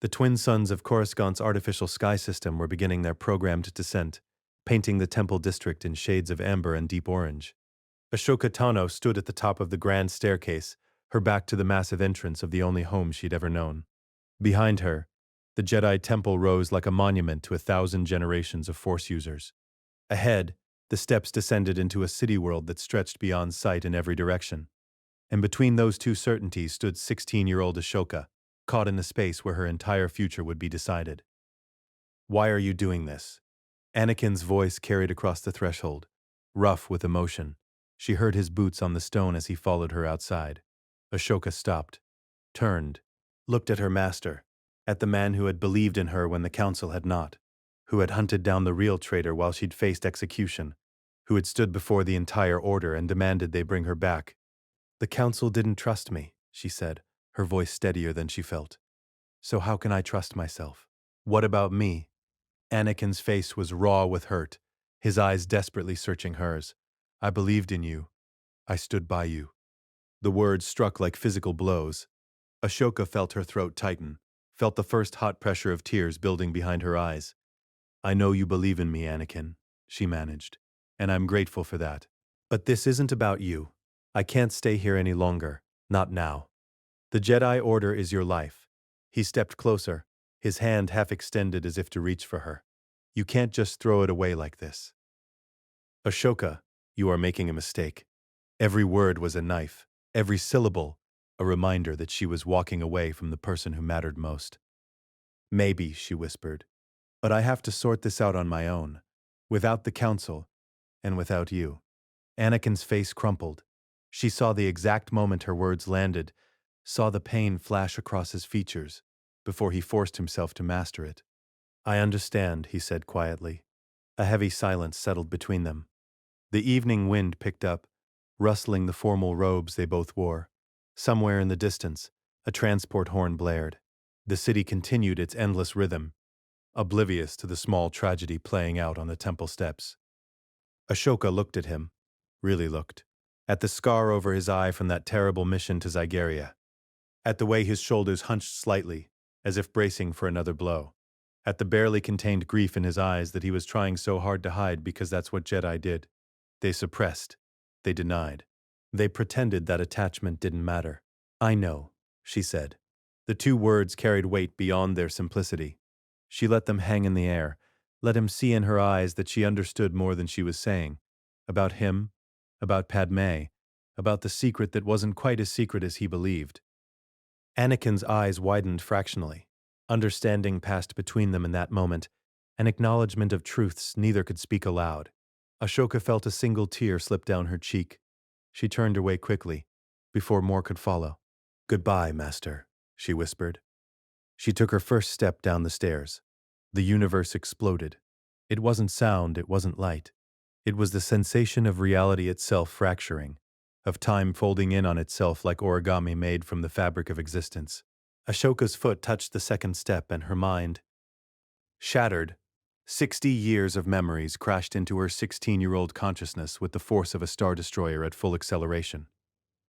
The twin suns of Coruscant's artificial sky system were beginning their programmed descent, painting the temple district in shades of amber and deep orange. Ashoka Tano stood at the top of the grand staircase, her back to the massive entrance of the only home she'd ever known. Behind her, the Jedi Temple rose like a monument to 1,000 generations of Force users. Ahead, the steps descended into a city world that stretched beyond sight in every direction. And between those two certainties stood 16-year-old Ashoka, caught in the space where her entire future would be decided. "Why are you doing this?" Anakin's voice carried across the threshold, rough with emotion. She heard his boots on the stone as he followed her outside. Ashoka stopped, turned, looked at her master, at the man who had believed in her when the council had not, who had hunted down the real traitor while she'd faced execution, who had stood before the entire order and demanded they bring her back. "The council didn't trust me," she said, her voice steadier than she felt. "So how can I trust myself? What about me?" Anakin's face was raw with hurt, his eyes desperately searching hers. "I believed in you. I stood by you." The words struck like physical blows. Ashoka felt her throat tighten, felt the first hot pressure of tears building behind her eyes. "I know you believe in me, Anakin," she managed, "and I'm grateful for that. But this isn't about you. I can't stay here any longer, not now. The Jedi Order is your life." He stepped closer, his hand half extended as if to reach for her. "You can't just throw it away like this." "Ashoka, you are making a mistake." Every word was a knife, every syllable a reminder that she was walking away from the person who mattered most. "Maybe," she whispered, "but I have to sort this out on my own, without the council, and without you." Anakin's face crumpled. She saw the exact moment her words landed, saw the pain flash across his features, before he forced himself to master it. "I understand," he said quietly. A heavy silence settled between them. The evening wind picked up, rustling the formal robes they both wore. Somewhere in the distance, a transport horn blared. The city continued its endless rhythm, oblivious to the small tragedy playing out on the temple steps. Ashoka looked at him, really looked, at the scar over his eye from that terrible mission to Zygeria, at the way his shoulders hunched slightly, as if bracing for another blow, at the barely contained grief in his eyes that he was trying so hard to hide because that's what Jedi did. They suppressed, they denied. They pretended that attachment didn't matter. "I know," she said. The two words carried weight beyond their simplicity. She let them hang in the air, let him see in her eyes that she understood more than she was saying. About him, about Padme, about the secret that wasn't quite as secret as he believed. Anakin's eyes widened fractionally. Understanding passed between them in that moment, an acknowledgement of truths neither could speak aloud. Ashoka felt a single tear slip down her cheek. She turned away quickly, before more could follow. "Goodbye, Master," she whispered. She took her first step down the stairs. The universe exploded. It wasn't sound, it wasn't light. It was the sensation of reality itself fracturing, of time folding in on itself like origami made from the fabric of existence. Ashoka's foot touched the second step and her mind shattered. 60 years of memories crashed into her 16-year-old consciousness with the force of a star destroyer at full acceleration.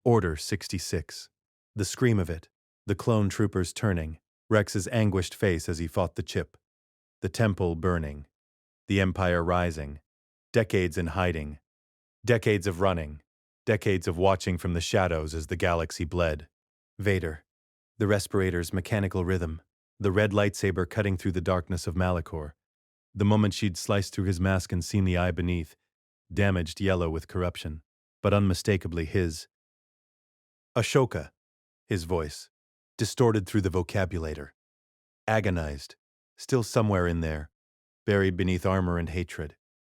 Order 66. The scream of it, the clone troopers turning, Rex's anguished face as he fought the chip, the temple burning, the empire rising, decades in hiding, decades of running, decades of watching from the shadows as the galaxy bled. Vader, the respirator's mechanical rhythm, the red lightsaber cutting through the darkness of Malachor. The moment she'd sliced through his mask and seen the eye beneath, damaged yellow with corruption, but unmistakably his. "Ashoka," his voice, distorted through the vocabulator. Agonized, still somewhere in there, buried beneath armor and hatred,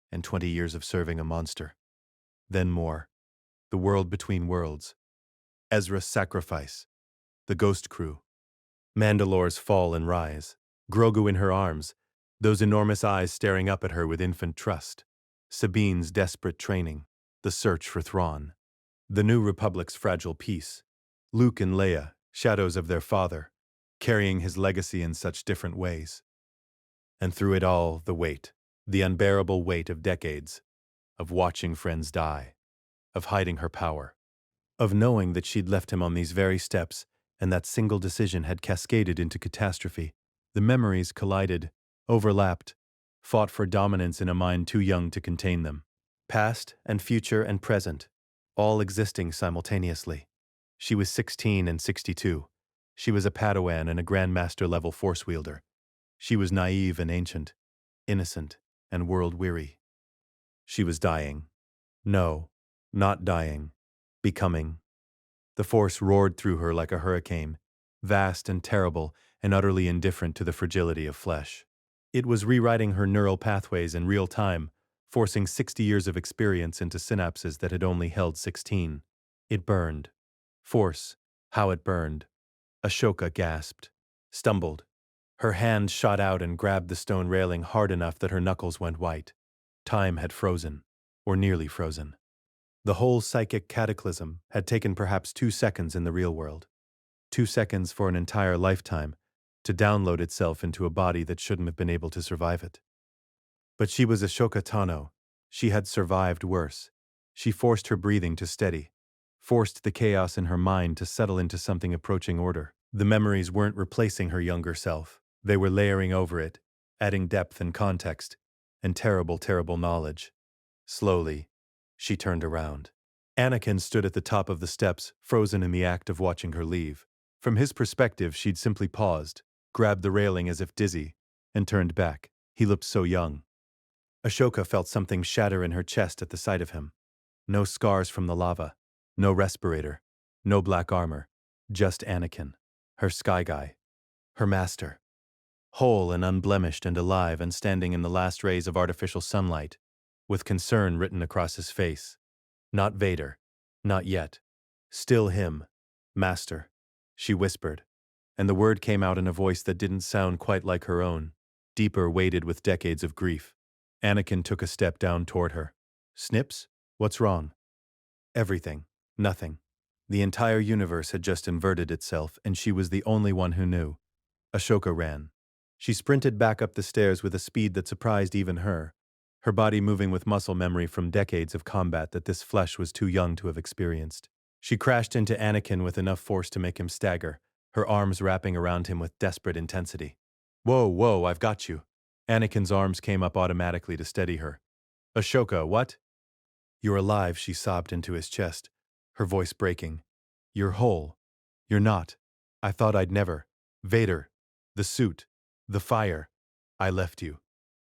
and 20 years of serving a monster. Then more. The world between worlds. Ezra's sacrifice. The Ghost Crew. Mandalore's fall and rise. Grogu in her arms, those enormous eyes staring up at her with infant trust. Sabine's desperate training. The search for Thrawn. The New Republic's fragile peace. Luke and Leia, shadows of their father, carrying his legacy in such different ways. And through it all, the weight, the unbearable weight of decades, of watching friends die, of hiding her power, of knowing that she'd left him on these very steps and that single decision had cascaded into catastrophe. The memories collided, overlapped, fought for dominance in a mind too young to contain them. Past and future and present, all existing simultaneously. She was 16 and 62. She was a Padawan and a Grandmaster-level Force wielder. She was naive and ancient, innocent and world-weary. She was dying. No, not dying. Becoming. The Force roared through her like a hurricane, vast and terrible and utterly indifferent to the fragility of flesh. It was rewriting her neural pathways in real time, forcing 60 years of experience into synapses that had only held 16. It burned. Force. How it burned. Ahsoka gasped, stumbled. Her hand shot out and grabbed the stone railing hard enough that her knuckles went white. Time had frozen, or nearly frozen. The whole psychic cataclysm had taken perhaps 2 seconds in the real world. 2 seconds for an entire lifetime to download itself into a body that shouldn't have been able to survive it. But she was Ahsoka Tano. She had survived worse. She forced her breathing to steady, forced the chaos in her mind to settle into something approaching order. The memories weren't replacing her younger self. They were layering over it, adding depth and context, and terrible, terrible knowledge. Slowly, she turned around. Anakin stood at the top of the steps, frozen in the act of watching her leave. From his perspective, she'd simply paused, grabbed the railing as if dizzy, and turned back. He looked so young. Ahsoka felt something shatter in her chest at the sight of him. No scars from the lava, no respirator, no black armor, just Anakin, her sky guy, her master. Whole and unblemished and alive and standing in the last rays of artificial sunlight, with concern written across his face. Not Vader. Not yet. Still him. Master. She whispered, and the word came out in a voice that didn't sound quite like her own, deeper weighted with decades of grief. Anakin took a step down toward her. Snips? What's wrong? Everything. Nothing. The entire universe had just inverted itself, and she was the only one who knew. Ahsoka ran. She sprinted back up the stairs with a speed that surprised even her, her body moving with muscle memory from decades of combat that this flesh was too young to have experienced. She crashed into Anakin with enough force to make him stagger, her arms wrapping around him with desperate intensity. Whoa, whoa, I've got you. Anakin's arms came up automatically to steady her. Ahsoka, what? You're alive, she sobbed into his chest, her voice breaking. You're whole. You're not. I thought I'd never. Vader. The suit. The fire. I left you.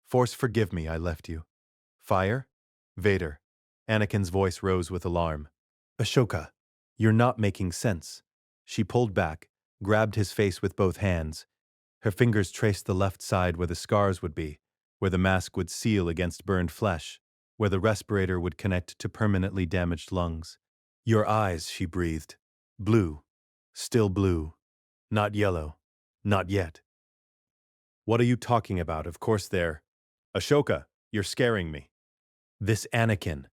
Force forgive me, I left you. Fire? Vader. Anakin's voice rose with alarm. Ahsoka, you're not making sense. She pulled back, grabbed his face with both hands. Her fingers traced the left side where the scars would be, where the mask would seal against burned flesh, where the respirator would connect to permanently damaged lungs. Your eyes, she breathed. Blue. Still blue. Not yellow. Not yet. What are you talking about? Of course they're... Ahsoka, you're scaring me. This Anakin,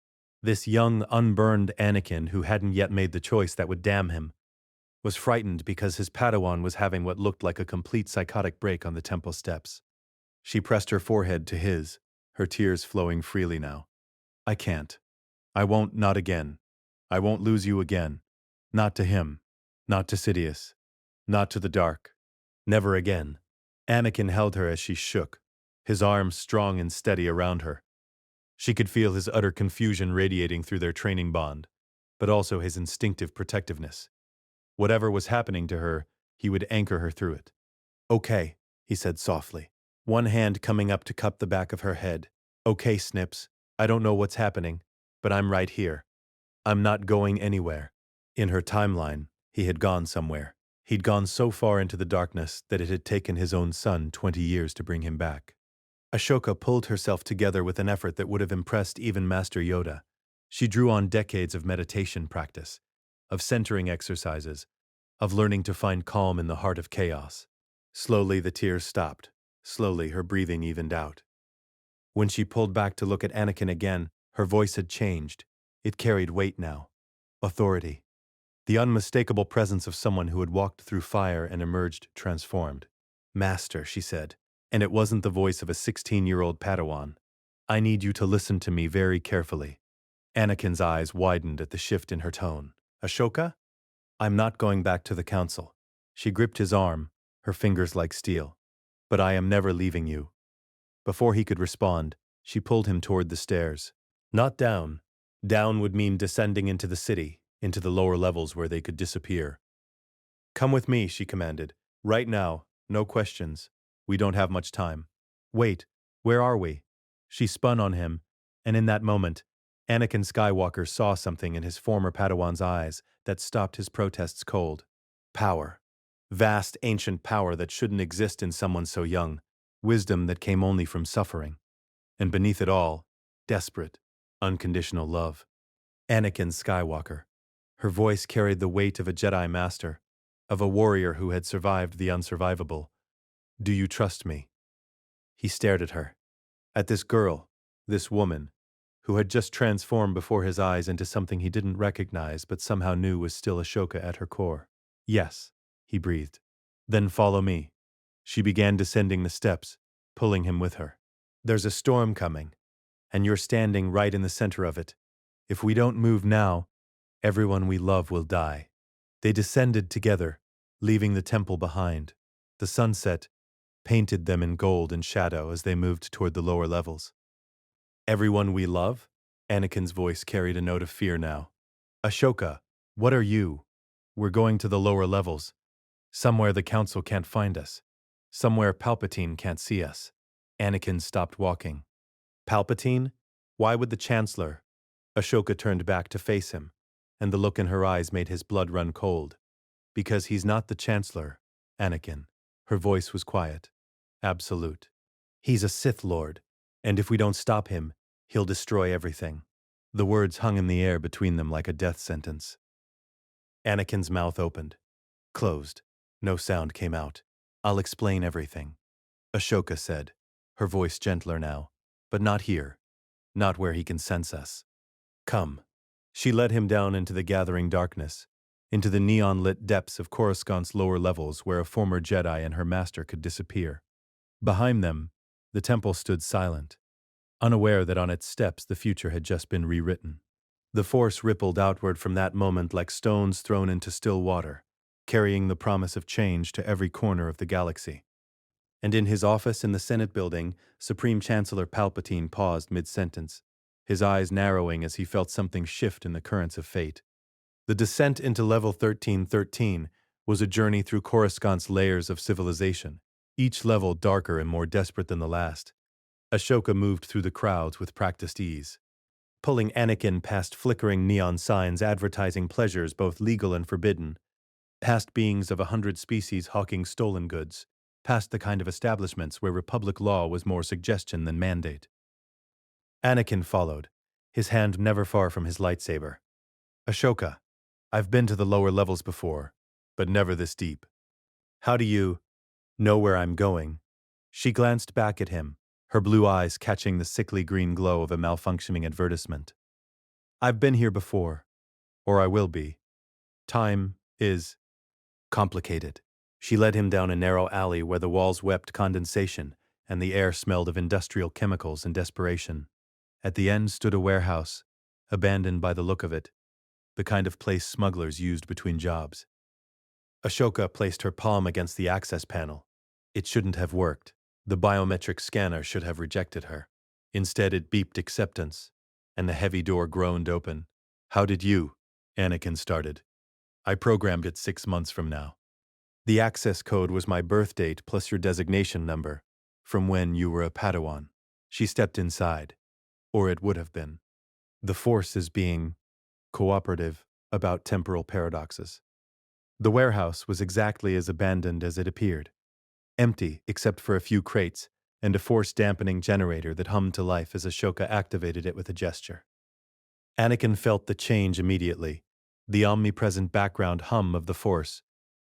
this young, unburned Anakin who hadn't yet made the choice that would damn him, was frightened because his Padawan was having what looked like a complete psychotic break on the temple steps. She pressed her forehead to his, her tears flowing freely now. I can't. I won't, not again. I won't lose you again. Not to him. Not to Sidious. Not to the dark. Never again. Anakin held her as she shook, his arms strong and steady around her. She could feel his utter confusion radiating through their training bond, but also his instinctive protectiveness. Whatever was happening to her, he would anchor her through it. Okay, he said softly, one hand coming up to cup the back of her head. Okay, Snips, I don't know what's happening, but I'm right here. I'm not going anywhere. In her timeline, he had gone somewhere. He'd gone so far into the darkness that it had taken his own son 20 years to bring him back. Ahsoka pulled herself together with an effort that would have impressed even Master Yoda. She drew on decades of meditation practice, of centering exercises, of learning to find calm in the heart of chaos. Slowly the tears stopped. Slowly her breathing evened out. When she pulled back to look at Anakin again, her voice had changed. It carried weight now. Authority. The unmistakable presence of someone who had walked through fire and emerged transformed. Master, she said, and it wasn't the voice of a 16-year-old Padawan. I need you to listen to me very carefully. Anakin's eyes widened at the shift in her tone. Ahsoka? I'm not going back to the council. She gripped his arm, her fingers like steel. But I am never leaving you. Before he could respond, she pulled him toward the stairs. Not down. Down would mean descending into the city, into the lower levels where they could disappear. Come with me, she commanded. Right now, no questions. We don't have much time. Wait, where are we? She spun on him, and in that moment, Anakin Skywalker saw something in his former Padawan's eyes that stopped his protests cold. Power. Vast, ancient power that shouldn't exist in someone so young. Wisdom that came only from suffering. And beneath it all, desperate, unconditional love. Anakin Skywalker. Her voice carried the weight of a Jedi Master, of a warrior who had survived the unsurvivable. Do you trust me? He stared at her. At this girl, this woman, who had just transformed before his eyes into something he didn't recognize but somehow knew was still Ahsoka at her core. Yes, he breathed. Then follow me. She began descending the steps, pulling him with her. There's a storm coming, and you're standing right in the center of it. If we don't move now, everyone we love will die. They descended together, leaving the temple behind. The sunset painted them in gold and shadow as they moved toward the lower levels. Everyone we love? Anakin's voice carried a note of fear now. Ahsoka, what are you? We're going to the lower levels. Somewhere the Council can't find us. Somewhere Palpatine can't see us. Anakin stopped walking. Palpatine? Why would the Chancellor? Ahsoka turned back to face him, and the look in her eyes made his blood run cold. Because he's not the Chancellor, Anakin. Her voice was quiet. Absolute. He's a Sith Lord, and if we don't stop him, he'll destroy everything. The words hung in the air between them like a death sentence. Anakin's mouth opened. Closed. No sound came out. I'll explain everything, Ahsoka said, her voice gentler now. But not here. Not where he can sense us. Come. She led him down into the gathering darkness, into the neon-lit depths of Coruscant's lower levels where a former Jedi and her master could disappear. Behind them, the temple stood silent, unaware that on its steps the future had just been rewritten. The Force rippled outward from that moment like stones thrown into still water, carrying the promise of change to every corner of the galaxy. And in his office in the Senate building, Supreme Chancellor Palpatine paused mid-sentence, his eyes narrowing as he felt something shift in the currents of fate. The descent into level 1313 was a journey through Coruscant's layers of civilization, each level darker and more desperate than the last. Ahsoka moved through the crowds with practiced ease, pulling Anakin past flickering neon signs advertising pleasures both legal and forbidden, past beings of 100 species hawking stolen goods, past the kind of establishments where Republic law was more suggestion than mandate. Anakin followed, his hand never far from his lightsaber. Ahsoka, I've been to the lower levels before, but never this deep. How do you know where I'm going? She glanced back at him, her blue eyes catching the sickly green glow of a malfunctioning advertisement. I've been here before, or I will be. Time is complicated. She led him down a narrow alley where the walls wept condensation and the air smelled of industrial chemicals and desperation. At the end stood a warehouse, abandoned by the look of it, the kind of place smugglers used between jobs. Ahsoka placed her palm against the access panel. It shouldn't have worked. The biometric scanner should have rejected her. Instead, it beeped acceptance, and the heavy door groaned open. How did you? Anakin started. I programmed it 6 months from now. The access code was my birth date plus your designation number, from when you were a Padawan. She stepped inside. Or it would have been. The Force is being cooperative about temporal paradoxes. The warehouse was exactly as abandoned as it appeared. Empty except for a few crates and a force-dampening generator that hummed to life as Ahsoka activated it with a gesture. Anakin felt the change immediately, the omnipresent background hum of the Force,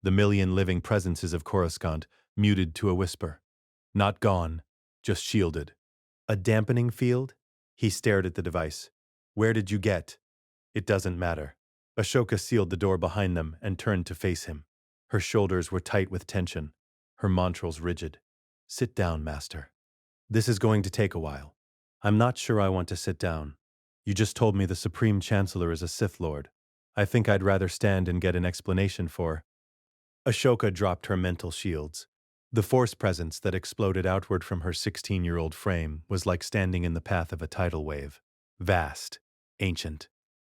the million living presences of Coruscant muted to a whisper. Not gone, just shielded. A dampening field? He stared at the device. Where did you get? It doesn't matter. Ahsoka sealed the door behind them and turned to face him. Her shoulders were tight with tension, her montrals rigid. Sit down, Master. This is going to take a while. I'm not sure I want to sit down. You just told me the Supreme Chancellor is a Sith Lord. I think I'd rather stand and get an explanation for. Ahsoka dropped her mental shields. The force presence that exploded outward from her 16-year-old frame was like standing in the path of a tidal wave. Vast, ancient,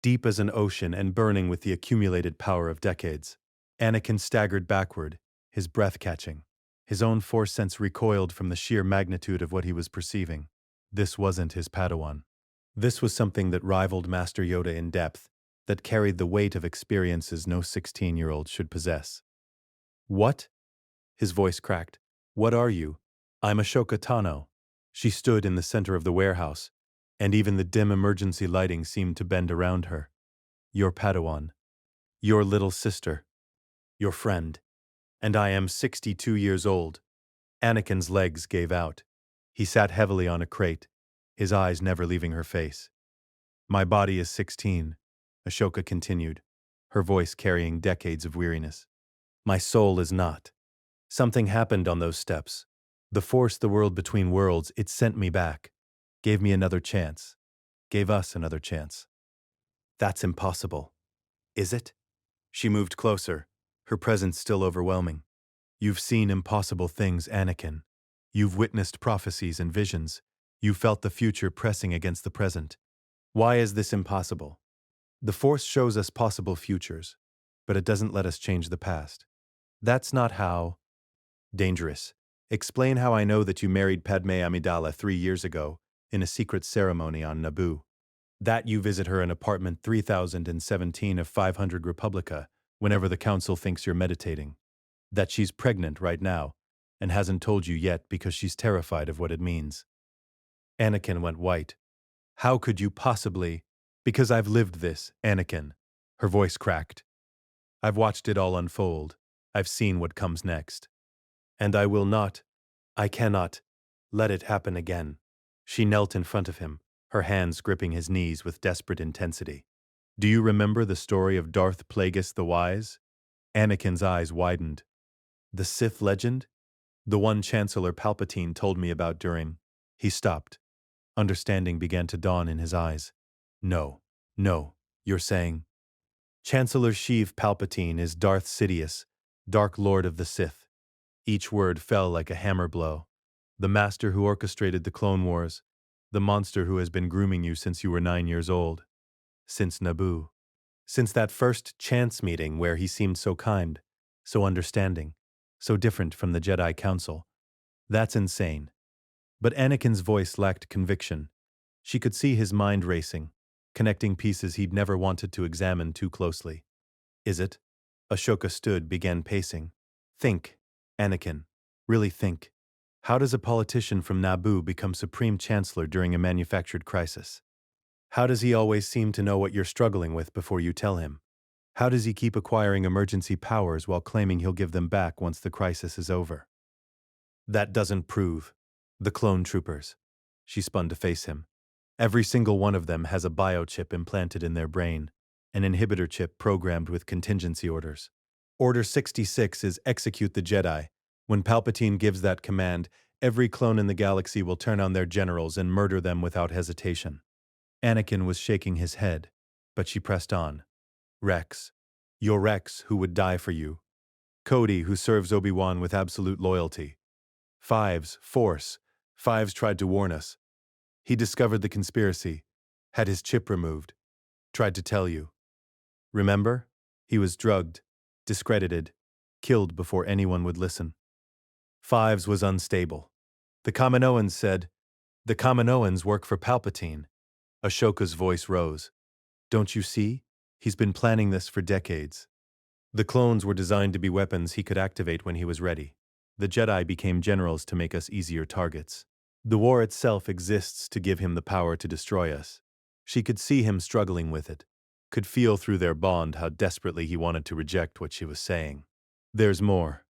deep as an ocean and burning with the accumulated power of decades. Anakin staggered backward, his breath catching. His own force sense recoiled from the sheer magnitude of what he was perceiving. This wasn't his Padawan. This was something that rivaled Master Yoda in depth, that carried the weight of experiences no 16-year-old should possess. What? His voice cracked. What are you? I'm Ahsoka Tano. She stood in the center of the warehouse, and even the dim emergency lighting seemed to bend around her. Your Padawan. Your little sister. Your friend. And I am 62 years old. Anakin's legs gave out. He sat heavily on a crate, his eyes never leaving her face. My body is 16, Ahsoka continued, her voice carrying decades of weariness. My soul is not. Something happened on those steps. The Force, the world between worlds, it sent me back. Gave me another chance. Gave us another chance. That's impossible. Is it? She moved closer, her presence still overwhelming. You've seen impossible things, Anakin. You've witnessed prophecies and visions. You felt the future pressing against the present. Why is this impossible? The Force shows us possible futures, but it doesn't let us change the past. That's not how. Dangerous. Explain how I know that you married Padme Amidala 3 years ago in a secret ceremony on Naboo. That you visit her in apartment 3017 of 500 Republica whenever the Council thinks you're meditating. That she's pregnant right now and hasn't told you yet because she's terrified of what it means. Anakin went white. How could you possibly? Because I've lived this, Anakin. Her voice cracked. I've watched it all unfold. I've seen what comes next. And I will not, I cannot, let it happen again. She knelt in front of him, her hands gripping his knees with desperate intensity. Do you remember the story of Darth Plagueis the Wise? Anakin's eyes widened. The Sith legend? The one Chancellor Palpatine told me about during. He stopped. Understanding began to dawn in his eyes. No, you're saying. Chancellor Sheev Palpatine is Darth Sidious, Dark Lord of the Sith. Each word fell like a hammer blow. The master who orchestrated the Clone Wars. The monster who has been grooming you since you were 9 years old. Since Naboo. Since that first chance meeting where he seemed so kind, so understanding, so different from the Jedi Council. That's insane. But Anakin's voice lacked conviction. She could see his mind racing, connecting pieces he'd never wanted to examine too closely. Is it? Ashoka stood, began pacing. Think, Anakin. Really think. How does a politician from Naboo become Supreme Chancellor during a manufactured crisis? How does he always seem to know what you're struggling with before you tell him? How does he keep acquiring emergency powers while claiming he'll give them back once the crisis is over? That doesn't prove. The clone troopers. She spun to face him. Every single one of them has a biochip implanted in their brain, an inhibitor chip programmed with contingency orders. Order 66 is execute the Jedi. When Palpatine gives that command, every clone in the galaxy will turn on their generals and murder them without hesitation. Anakin was shaking his head, but she pressed on. Rex. Your Rex, who would die for you. Cody, who serves Obi-Wan with absolute loyalty. Fives, Force. Fives tried to warn us. He discovered the conspiracy, had his chip removed, tried to tell you. Remember? He was drugged, discredited, killed before anyone would listen. Fives was unstable. The Kaminoans said, the Kaminoans work for Palpatine. Ashoka's voice rose. Don't you see? He's been planning this for decades. The clones were designed to be weapons he could activate when he was ready. The Jedi became generals to make us easier targets. The war itself exists to give him the power to destroy us. She could see him struggling with it, could feel through their bond how desperately he wanted to reject what she was saying. There's more.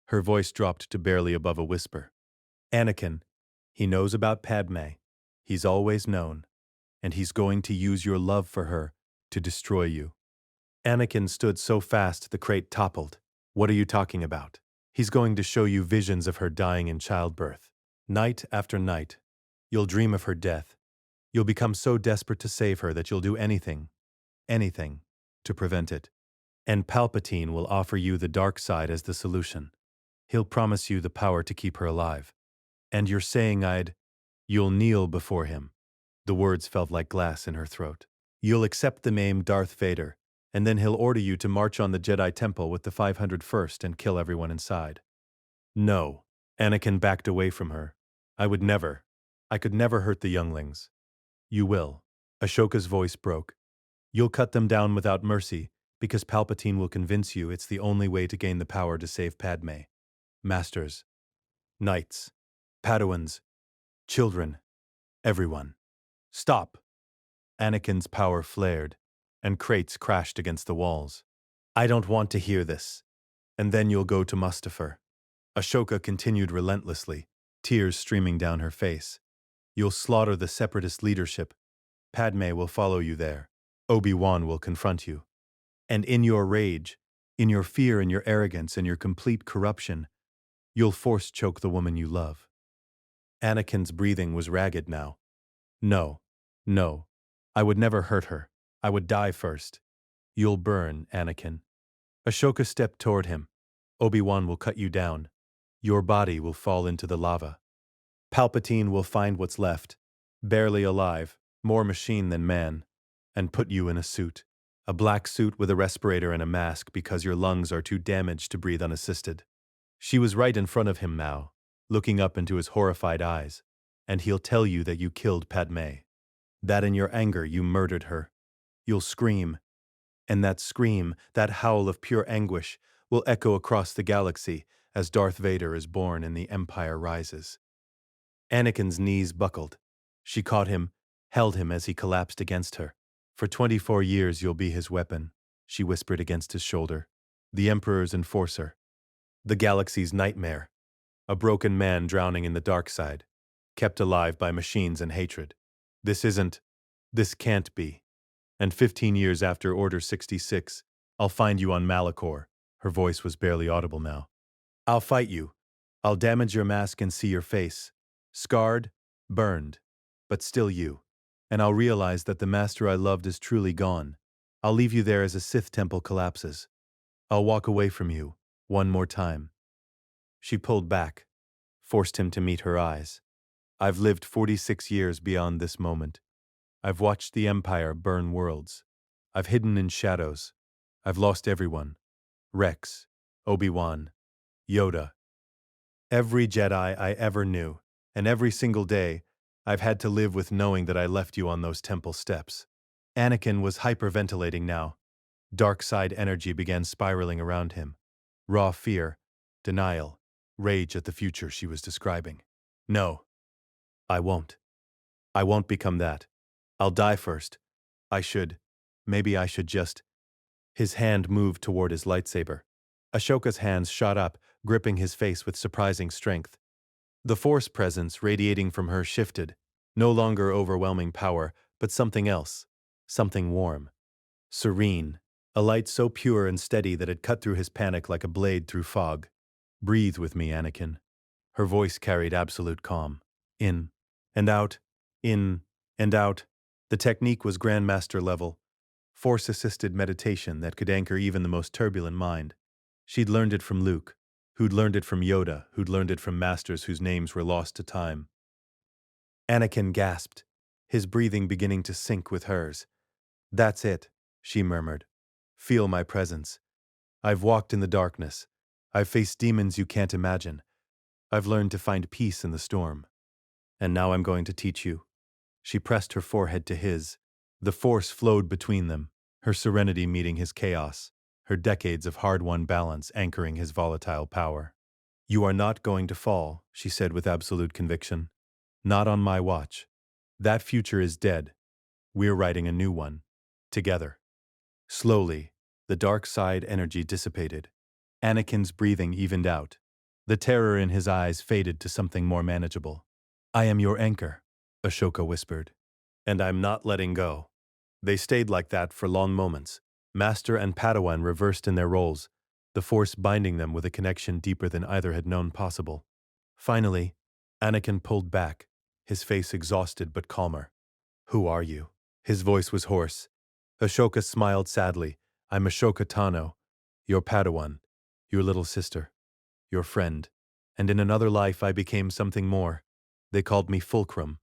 Her voice dropped to barely above a whisper. Anakin, he knows about Padme. He's always known. And he's going to use your love for her to destroy you. Anakin stood so fast the crate toppled. What are you talking about? He's going to show you visions of her dying in childbirth. Night after night. You'll dream of her death. You'll become so desperate to save her that you'll do anything, to prevent it. And Palpatine will offer you the dark side as the solution. He'll promise you the power to keep her alive. And you're saying you'll kneel before him. The words felt like glass in her throat. You'll accept the name Darth Vader, and then he'll order you to march on the Jedi Temple with the 501st and kill everyone inside. No. Anakin backed away from her. I would never. I could never hurt the younglings. You will. Ashoka's voice broke. You'll cut them down without mercy, because Palpatine will convince you it's the only way to gain the power to save Padme. Masters, knights, Padawans, children, everyone. Stop! Anakin's power flared, and crates crashed against the walls. I don't want to hear this. And then you'll go to Mustafar. Ashoka continued relentlessly, tears streaming down her face. You'll slaughter the Separatist leadership. Padme will follow you there. Obi-Wan will confront you. And in your rage, in your fear and your arrogance and your complete corruption, you'll force choke the woman you love. Anakin's breathing was ragged now. No. No. I would never hurt her. I would die first. You'll burn, Anakin. Ashoka stepped toward him. Obi-Wan will cut you down. Your body will fall into the lava. Palpatine will find what's left, barely alive, more machine than man, and put you in a suit. A black suit with a respirator and a mask because your lungs are too damaged to breathe unassisted. She was right in front of him now, looking up into his horrified eyes, and he'll tell you that you killed Padme. That in your anger you murdered her. You'll scream, and that scream, that howl of pure anguish, will echo across the galaxy as Darth Vader is born and the Empire rises. Anakin's knees buckled. She caught him, held him as he collapsed against her. For 24 years you'll be his weapon, she whispered against his shoulder. The Emperor's enforcer. The galaxy's nightmare. A broken man drowning in the dark side, kept alive by machines and hatred. This can't be. And 15 years after Order 66, I'll find you on Malachor. Her voice was barely audible now. I'll fight you. I'll damage your mask and see your face. Scarred, burned, but still you. And I'll realize that the master I loved is truly gone. I'll leave you there as a Sith temple collapses. I'll walk away from you, one more time. She pulled back, forced him to meet her eyes. I've lived 46 years beyond this moment. I've watched the Empire burn worlds. I've hidden in shadows. I've lost everyone. Rex, Obi-Wan, Yoda. Every Jedi I ever knew, and every single day, I've had to live with knowing that I left you on those temple steps. Anakin was hyperventilating now. Dark side energy began spiraling around him. Raw fear, denial, rage at the future she was describing. No, I won't. I won't become that. I'll die first. Maybe I should just. His hand moved toward his lightsaber. Ashoka's hands shot up, gripping his face with surprising strength. The force presence radiating from her shifted, no longer overwhelming power, but something else, something warm, serene, a light so pure and steady that it cut through his panic like a blade through fog. Breathe with me, Anakin. Her voice carried absolute calm. In and out, in and out. The technique was Grandmaster level, force-assisted meditation that could anchor even the most turbulent mind. She'd learned it from Luke, who'd learned it from Yoda, who'd learned it from masters whose names were lost to time. Anakin gasped, his breathing beginning to sync with hers. That's it, she murmured. Feel my presence. I've walked in the darkness. I've faced demons you can't imagine. I've learned to find peace in the storm. And now I'm going to teach you. She pressed her forehead to his. The force flowed between them, her serenity meeting his chaos, her decades of hard-won balance anchoring his volatile power. You are not going to fall, she said with absolute conviction. Not on my watch. That future is dead. We're writing a new one. Together. Slowly, the dark side energy dissipated. Anakin's breathing evened out. The terror in his eyes faded to something more manageable. I am your anchor, Ashoka whispered. And I'm not letting go. They stayed like that for long moments, Master and Padawan reversed in their roles, the Force binding them with a connection deeper than either had known possible. Finally, Anakin pulled back, his face exhausted but calmer. Who are you? His voice was hoarse. Ashoka smiled sadly. I'm Ahsoka Tano, your Padawan, your little sister. your friend. And in another life I became something more. They called me Fulcrum,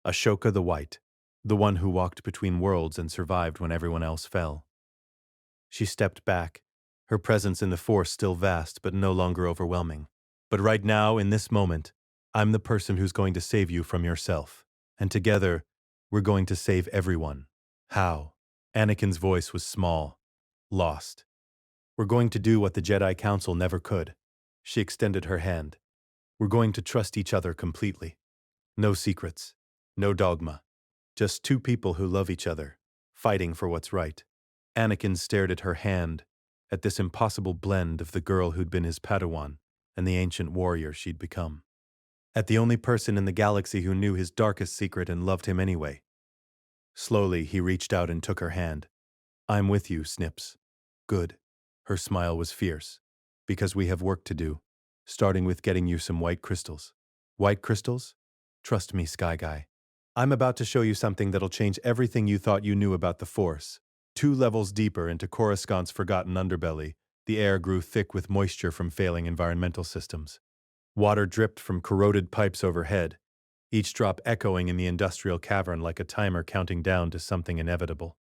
Ahsoka the White, the one who walked between worlds and survived when everyone else fell. She stepped back, her presence in the Force still vast but no longer overwhelming. But right now, in this moment, I'm the person who's going to save you from yourself. And together, we're going to save everyone. How? Anakin's voice was small, lost. We're going to do what the Jedi Council never could. She extended her hand. We're going to trust each other completely. No secrets, no dogma. Just two people who love each other, fighting for what's right. Anakin stared at her hand, at this impossible blend of the girl who'd been his Padawan and the ancient warrior she'd become. At the only person in the galaxy who knew his darkest secret and loved him anyway. Slowly, he reached out and took her hand. I'm with you, Snips. Good. Her smile was fierce. Because we have work to do, starting with getting you some white crystals. White crystals? Trust me, Sky Guy. I'm about to show you something that'll change everything you thought you knew about the Force. 2 levels deeper into Coruscant's forgotten underbelly, the air grew thick with moisture from failing environmental systems. Water dripped from corroded pipes overhead, each drop echoing in the industrial cavern like a timer counting down to something inevitable.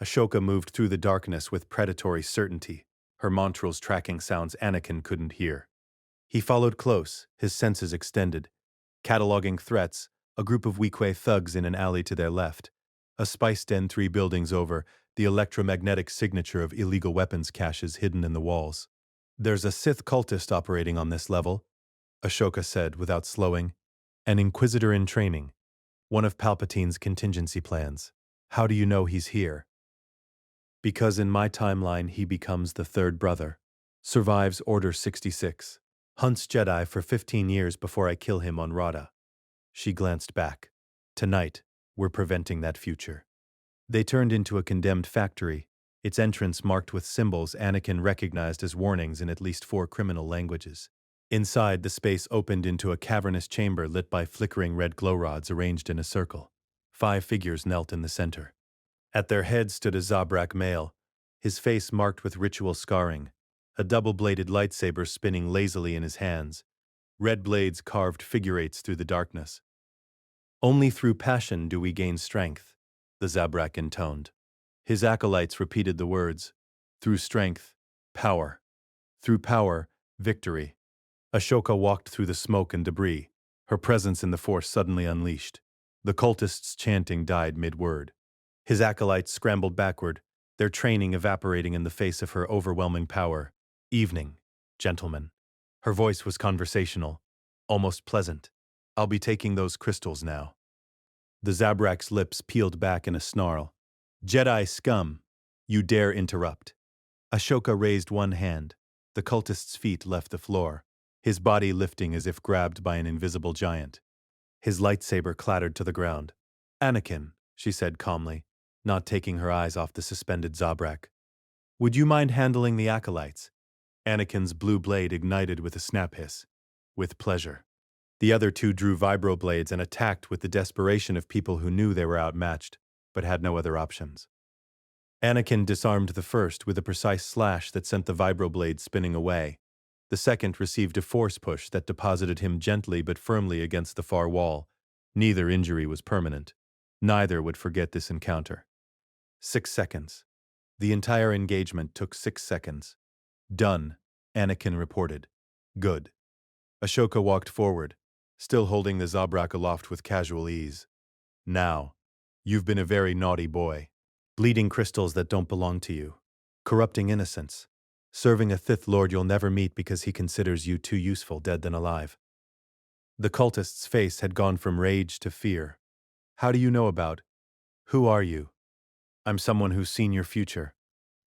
Ahsoka moved through the darkness with predatory certainty, her mantrals tracking sounds Anakin couldn't hear. He followed close, his senses extended, cataloging threats, a group of Weequay thugs in an alley to their left, a spice den 3 buildings over, the electromagnetic signature of illegal weapons caches hidden in the walls. There's a Sith cultist operating on this level, Ahsoka said without slowing. An Inquisitor in training. One of Palpatine's contingency plans. How do you know he's here? Because in my timeline he becomes the third brother. Survives Order 66. Hunts Jedi for 15 years before I kill him on Rada. She glanced back. Tonight, we're preventing that future. They turned into a condemned factory, its entrance marked with symbols Anakin recognized as warnings in at least 4 criminal languages. Inside, the space opened into a cavernous chamber lit by flickering red glow rods arranged in a circle. 5 figures knelt in the center. At their head stood a Zabrak male, his face marked with ritual scarring, a double-bladed lightsaber spinning lazily in his hands. Red blades carved figure eights through the darkness. Only through passion do we gain strength, the Zabrak intoned. His acolytes repeated the words, through strength, power. Through power, victory. Ahsoka walked through the smoke and debris, her presence in the Force suddenly unleashed. The cultists' chanting died mid-word. His acolytes scrambled backward, their training evaporating in the face of her overwhelming power. Evening, gentlemen. Her voice was conversational, almost pleasant. I'll be taking those crystals now. The Zabrak's lips peeled back in a snarl. Jedi scum! You dare interrupt. Ahsoka raised one hand. The cultist's feet left the floor, his body lifting as if grabbed by an invisible giant. His lightsaber clattered to the ground. Anakin, she said calmly, not taking her eyes off the suspended Zabrak. Would you mind handling the acolytes? Anakin's blue blade ignited with a snap hiss. With pleasure. The other 2 drew vibroblades and attacked with the desperation of people who knew they were outmatched, but had no other options. Anakin disarmed the first with a precise slash that sent the vibroblade spinning away. The second received a force push that deposited him gently but firmly against the far wall. Neither injury was permanent. Neither would forget this encounter. 6 seconds. The entire engagement took 6 seconds. Done, Anakin reported. Good. Ahsoka walked forward, still holding the Zabrak aloft with casual ease. Now, you've been a very naughty boy. Bleeding crystals that don't belong to you. Corrupting innocence. Serving a Sith Lord you'll never meet because he considers you too useful dead than alive. The cultist's face had gone from rage to fear. How do you know about? Who are you? I'm someone who's seen your future.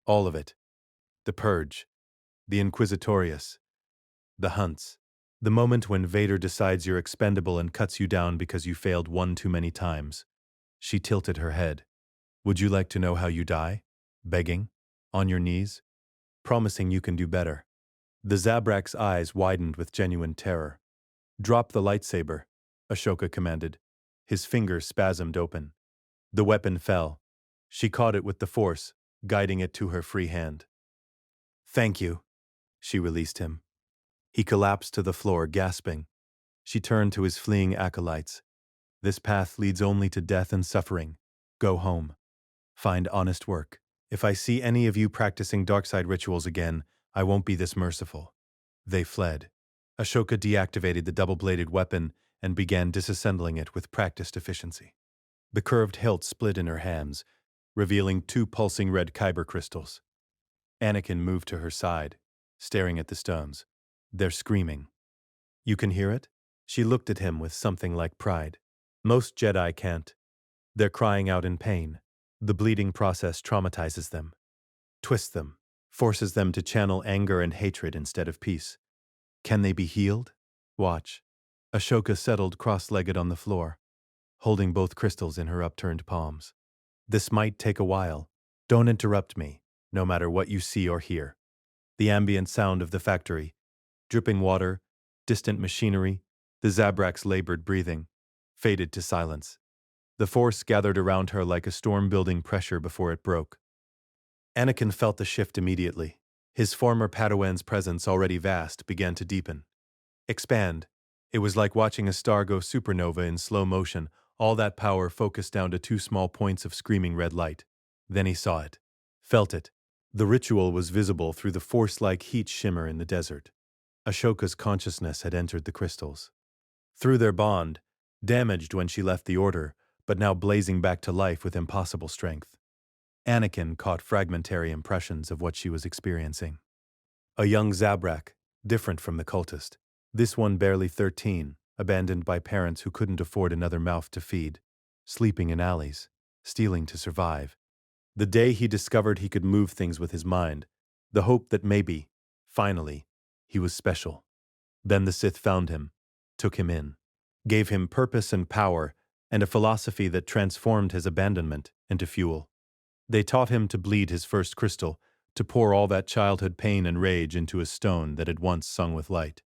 All of it. The Purge. The Inquisitorius. The hunts. The moment when Vader decides you're expendable and cuts you down because you failed one too many times. She tilted her head. Would you like to know how you die? Begging? On your knees? Promising you can do better. The Zabrak's eyes widened with genuine terror. Drop the lightsaber, Ahsoka commanded. His fingers spasmed open. The weapon fell. She caught it with the Force, guiding it to her free hand. Thank you. She released him. He collapsed to the floor, gasping. She turned to his fleeing acolytes. This path leads only to death and suffering. Go home. Find honest work. If I see any of you practicing darkside rituals again, I won't be this merciful. They fled. Ashoka deactivated the double-bladed weapon and began disassembling it with practiced efficiency. The curved hilt split in her hands, revealing 2 pulsing red kyber crystals. Anakin moved to her side, staring at the stones. They're screaming. You can hear it? She looked at him with something like pride. Most Jedi can't. They're crying out in pain. The bleeding process traumatizes them, twists them, forces them to channel anger and hatred instead of peace. Can they be healed? Watch. Ashoka settled cross-legged on the floor, holding both crystals in her upturned palms. This might take a while. Don't interrupt me, no matter what you see or hear. The ambient sound of the factory, dripping water, distant machinery, the Zabrak's labored breathing, faded to silence. The force gathered around her like a storm building pressure before it broke. Anakin felt the shift immediately. His former Padawan's presence, already vast, began to deepen. Expand. It was like watching a star go supernova in slow motion, all that power focused down to 2 small points of screaming red light. Then he saw it. Felt it. The ritual was visible through the force-like heat shimmer in the desert. Ashoka's consciousness had entered the crystals. Through their bond, damaged when she left the Order, but now blazing back to life with impossible strength. Anakin caught fragmentary impressions of what she was experiencing. A young Zabrak, different from the cultist. This one barely 13, abandoned by parents who couldn't afford another mouth to feed, sleeping in alleys, stealing to survive. The day he discovered he could move things with his mind, the hope that maybe, finally, he was special. Then the Sith found him, took him in, gave him purpose and power, and a philosophy that transformed his abandonment into fuel. They taught him to bleed his first crystal, to pour all that childhood pain and rage into a stone that had once sung with light.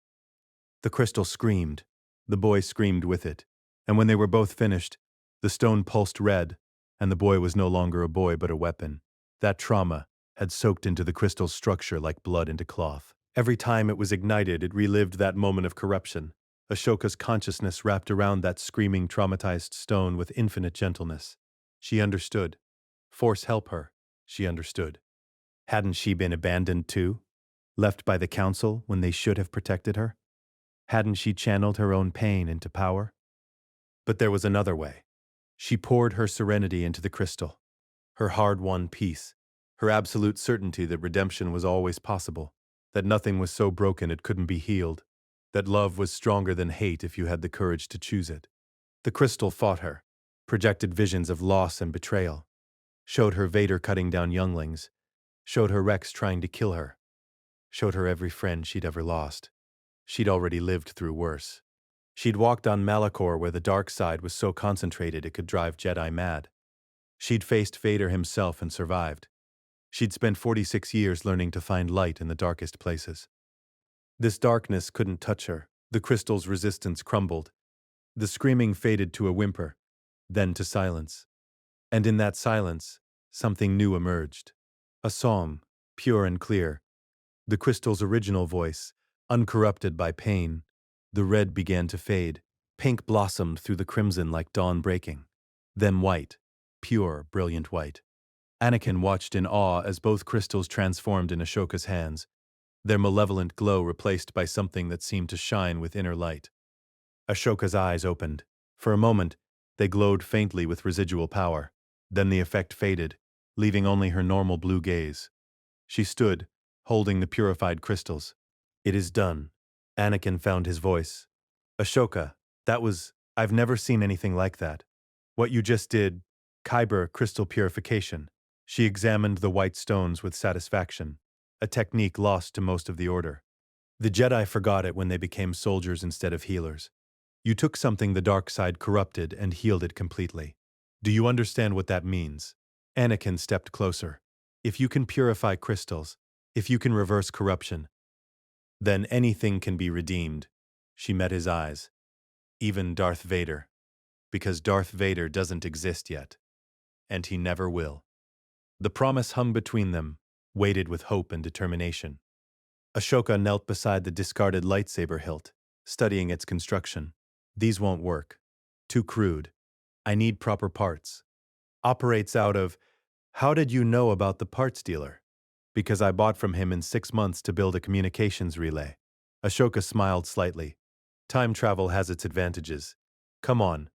The crystal screamed. The boy screamed with it. And when they were both finished, the stone pulsed red, and the boy was no longer a boy but a weapon. That trauma had soaked into the crystal's structure like blood into cloth. Every time it was ignited, it relived that moment of corruption. Ashoka's consciousness wrapped around that screaming, traumatized stone with infinite gentleness. She understood. Force help her, she understood. Hadn't she been abandoned too? Left by the Council when they should have protected her? Hadn't she channeled her own pain into power? But there was another way. She poured her serenity into the crystal, her hard-won peace, her absolute certainty that redemption was always possible, that nothing was so broken it couldn't be healed, that love was stronger than hate if you had the courage to choose it. The crystal fought her, projected visions of loss and betrayal, showed her Vader cutting down younglings, showed her Rex trying to kill her, showed her every friend she'd ever lost. She'd already lived through worse. She'd walked on Malachor where the dark side was so concentrated it could drive Jedi mad. She'd faced Vader himself and survived. She'd spent 46 years learning to find light in the darkest places. This darkness couldn't touch her. The crystal's resistance crumbled. The screaming faded to a whimper, then to silence. And in that silence, something new emerged. A song, pure and clear. The crystal's original voice, uncorrupted by pain. The red began to fade. Pink blossomed through the crimson like dawn breaking. Then white, pure, brilliant white. Anakin watched in awe as both crystals transformed in Ashoka's hands, their malevolent glow replaced by something that seemed to shine with inner light. Ashoka's eyes opened. For a moment, they glowed faintly with residual power. Then the effect faded, leaving only her normal blue gaze. She stood, holding the purified crystals. It is done. Anakin found his voice. Ashoka, I've never seen anything like that. What you just did, Kyber crystal purification. She examined the white stones with satisfaction, a technique lost to most of the Order. The Jedi forgot it when they became soldiers instead of healers. You took something the dark side corrupted and healed it completely. Do you understand what that means? Anakin stepped closer. If you can purify crystals, if you can reverse corruption, then anything can be redeemed. She met his eyes. Even Darth Vader. Because Darth Vader doesn't exist yet. And he never will. The promise hung between them, weighted with hope and determination. Ashoka knelt beside the discarded lightsaber hilt, studying its construction. These won't work. Too crude. I need proper parts. Operates out of, how did you know about the parts dealer? Because I bought from him in 6 months to build a communications relay. Ashoka smiled slightly. Time travel has its advantages. Come on.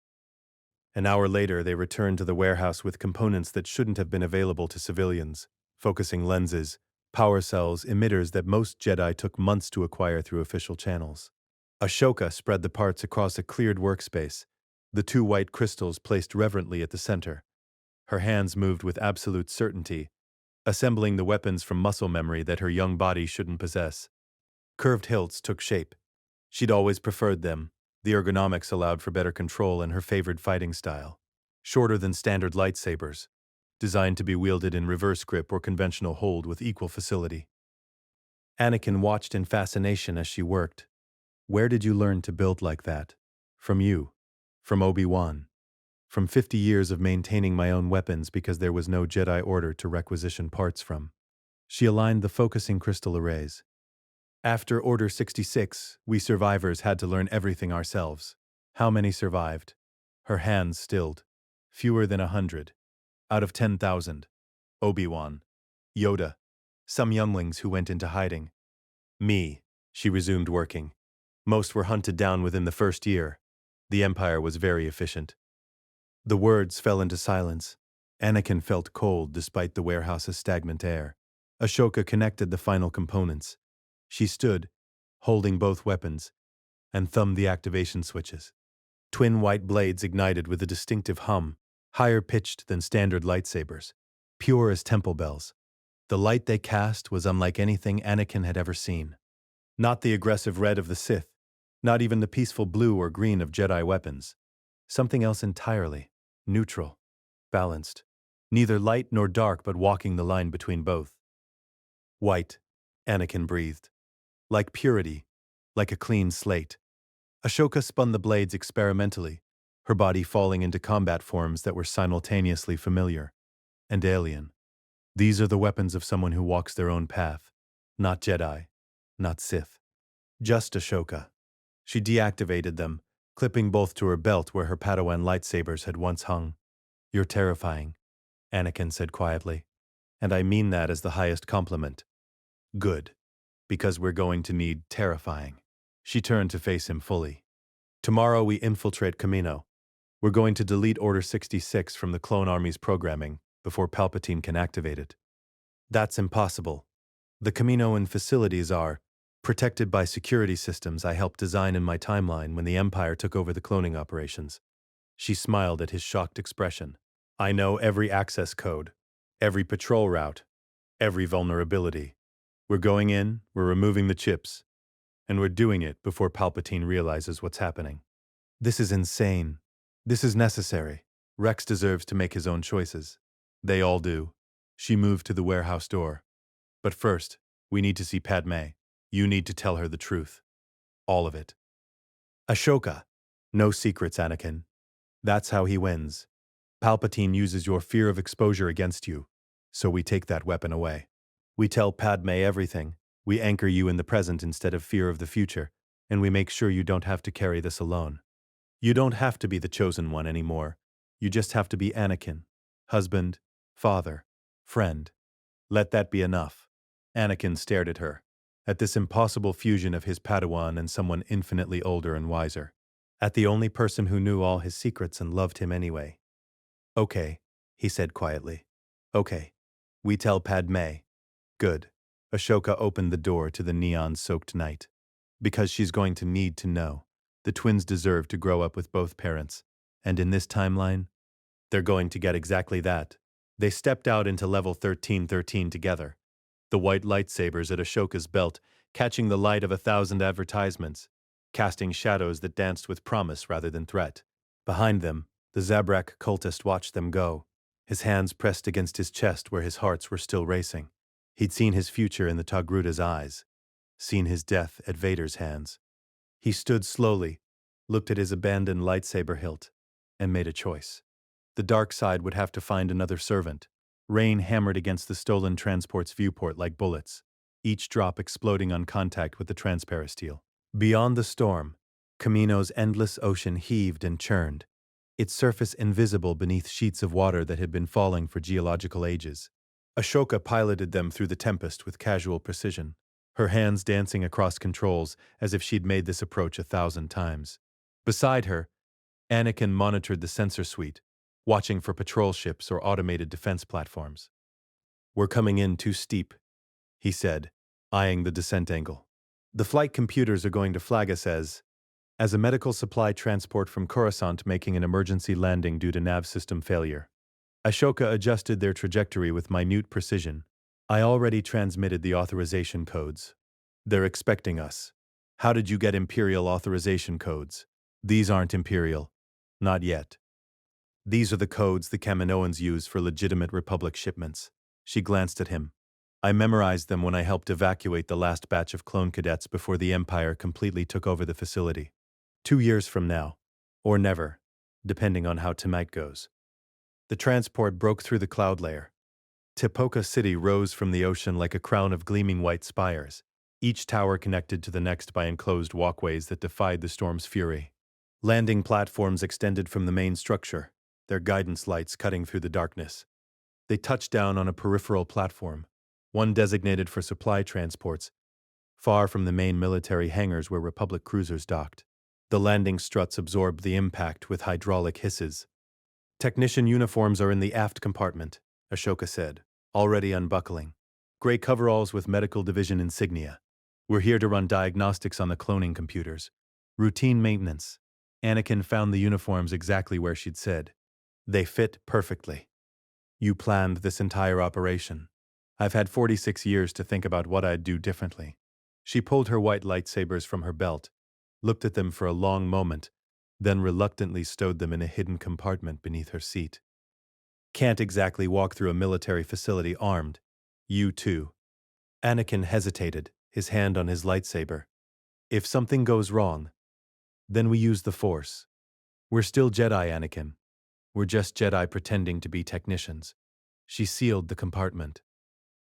An hour later, they returned to the warehouse with components that shouldn't have been available to civilians: focusing lenses, power cells, emitters that most Jedi took months to acquire through official channels. Ashoka spread the parts across a cleared workspace, the two white crystals placed reverently at the center. Her hands moved with absolute certainty, assembling the weapons from muscle memory that her young body shouldn't possess. Curved hilts took shape. She'd always preferred them. The ergonomics allowed for better control and her favored fighting style. Shorter than standard lightsabers, designed to be wielded in reverse grip or conventional hold with equal facility. Anakin watched in fascination as she worked. Where did you learn to build like that? From you. From Obi-Wan. From 50 years of maintaining my own weapons because there was no Jedi Order to requisition parts from. She aligned the focusing crystal arrays. After Order 66, we survivors had to learn everything ourselves. How many survived? Her hands stilled. Fewer than 100. Out of 10,000. Obi-Wan. Yoda. Some younglings who went into hiding. Me. She resumed working. Most were hunted down within the first year. The Empire was very efficient. The words fell into silence. Anakin felt cold despite the warehouse's stagnant air. Ashoka connected the final components. She stood, holding both weapons, and thumbed the activation switches. Twin white blades ignited with a distinctive hum, higher pitched than standard lightsabers, pure as temple bells. The light they cast was unlike anything Anakin had ever seen. Not the aggressive red of the Sith, not even the peaceful blue or green of Jedi weapons. Something else entirely, neutral, balanced. Neither light nor dark, but walking the line between both. White, Anakin breathed. Like purity, like a clean slate. Ashoka spun the blades experimentally, her body falling into combat forms that were simultaneously familiar and alien. These are the weapons of someone who walks their own path. Not Jedi, not Sith. Just Ashoka. She deactivated them, clipping both to her belt where her Padawan lightsabers had once hung. You're terrifying, Anakin said quietly. And I mean that as the highest compliment. Good. Because we're going to need terrifying. She turned to face him fully. Tomorrow we infiltrate Kamino. We're going to delete Order 66 from the clone army's programming before Palpatine can activate it. That's impossible. The Kaminoan facilities are protected by security systems I helped design in my timeline when the Empire took over the cloning operations. She smiled at his shocked expression. I know every access code, every patrol route, every vulnerability. We're going in, we're removing the chips, and we're doing it before Palpatine realizes what's happening. This is insane. This is necessary. Rex deserves to make his own choices. They all do. She moved to the warehouse door. But first, we need to see Padme. You need to tell her the truth. All of it. Ashoka. No secrets, Anakin. That's how he wins. Palpatine uses your fear of exposure against you, so we take that weapon away. We tell Padme everything. We anchor you in the present instead of fear of the future, and we make sure you don't have to carry this alone. You don't have to be the chosen one anymore. You just have to be Anakin. Husband, father, friend. Let that be enough. Anakin stared at her, at this impossible fusion of his Padawan and someone infinitely older and wiser. At the only person who knew all his secrets and loved him anyway. Okay, he said quietly. Okay. We tell Padme. Good. Ashoka opened the door to the neon-soaked night. Because she's going to need to know. The twins deserve to grow up with both parents. And in this timeline, they're going to get exactly that. They stepped out into level 1313 together. The white lightsabers at Ashoka's belt, catching the light of 1,000 advertisements, casting shadows that danced with promise rather than threat. Behind them, the Zabrak cultist watched them go, his hands pressed against his chest where his hearts were still racing. He'd seen his future in the Togruta's eyes, seen his death at Vader's hands. He stood slowly, looked at his abandoned lightsaber hilt, and made a choice. The dark side would have to find another servant. Rain hammered against the stolen transport's viewport like bullets. each drop exploding on contact with the transparasteel. Beyond the storm, Kamino's endless ocean heaved and churned, its surface invisible beneath sheets of water that had been falling for geological ages. Ashoka piloted them through the tempest with casual precision, her hands dancing across controls as if she'd made this approach 1,000 times. Beside her, Anakin monitored the sensor suite, watching for patrol ships or automated defense platforms. "We're coming in too steep," he said, eyeing the descent angle. "The flight computers are going to flag us as a medical supply transport from Coruscant making an emergency landing due to nav system failure." Ashoka adjusted their trajectory with minute precision. "I already transmitted the authorization codes. They're expecting us." "How did you get Imperial authorization codes?" "These aren't Imperial. Not yet. These are the codes the Kaminoans use for legitimate Republic shipments." She glanced at him. "I memorized them when I helped evacuate the last batch of clone cadets before the Empire completely took over the facility. 2 years from now. Or never, depending on how tonight goes." The transport broke through the cloud layer. Tipoca City rose from the ocean like a crown of gleaming white spires, each tower connected to the next by enclosed walkways that defied the storm's fury. Landing platforms extended from the main structure, their guidance lights cutting through the darkness. They touched down on a peripheral platform, one designated for supply transports, far from the main military hangars where Republic cruisers docked. The landing struts absorbed the impact with hydraulic hisses. "Technician uniforms are in the aft compartment," Ashoka said, already unbuckling. "Gray coveralls with medical division insignia. We're here to run diagnostics on the cloning computers. Routine maintenance." Anakin found the uniforms exactly where she'd said. They fit perfectly. "You planned this entire operation. I've had 46 years to think about what I'd do differently." She pulled her white lightsabers from her belt, looked at them for a long moment, then reluctantly stowed them in a hidden compartment beneath her seat. "Can't exactly walk through a military facility armed. You too." Anakin hesitated, his hand on his lightsaber. "If something goes wrong, then we use the Force. We're still Jedi, Anakin. We're just Jedi pretending to be technicians." She sealed the compartment.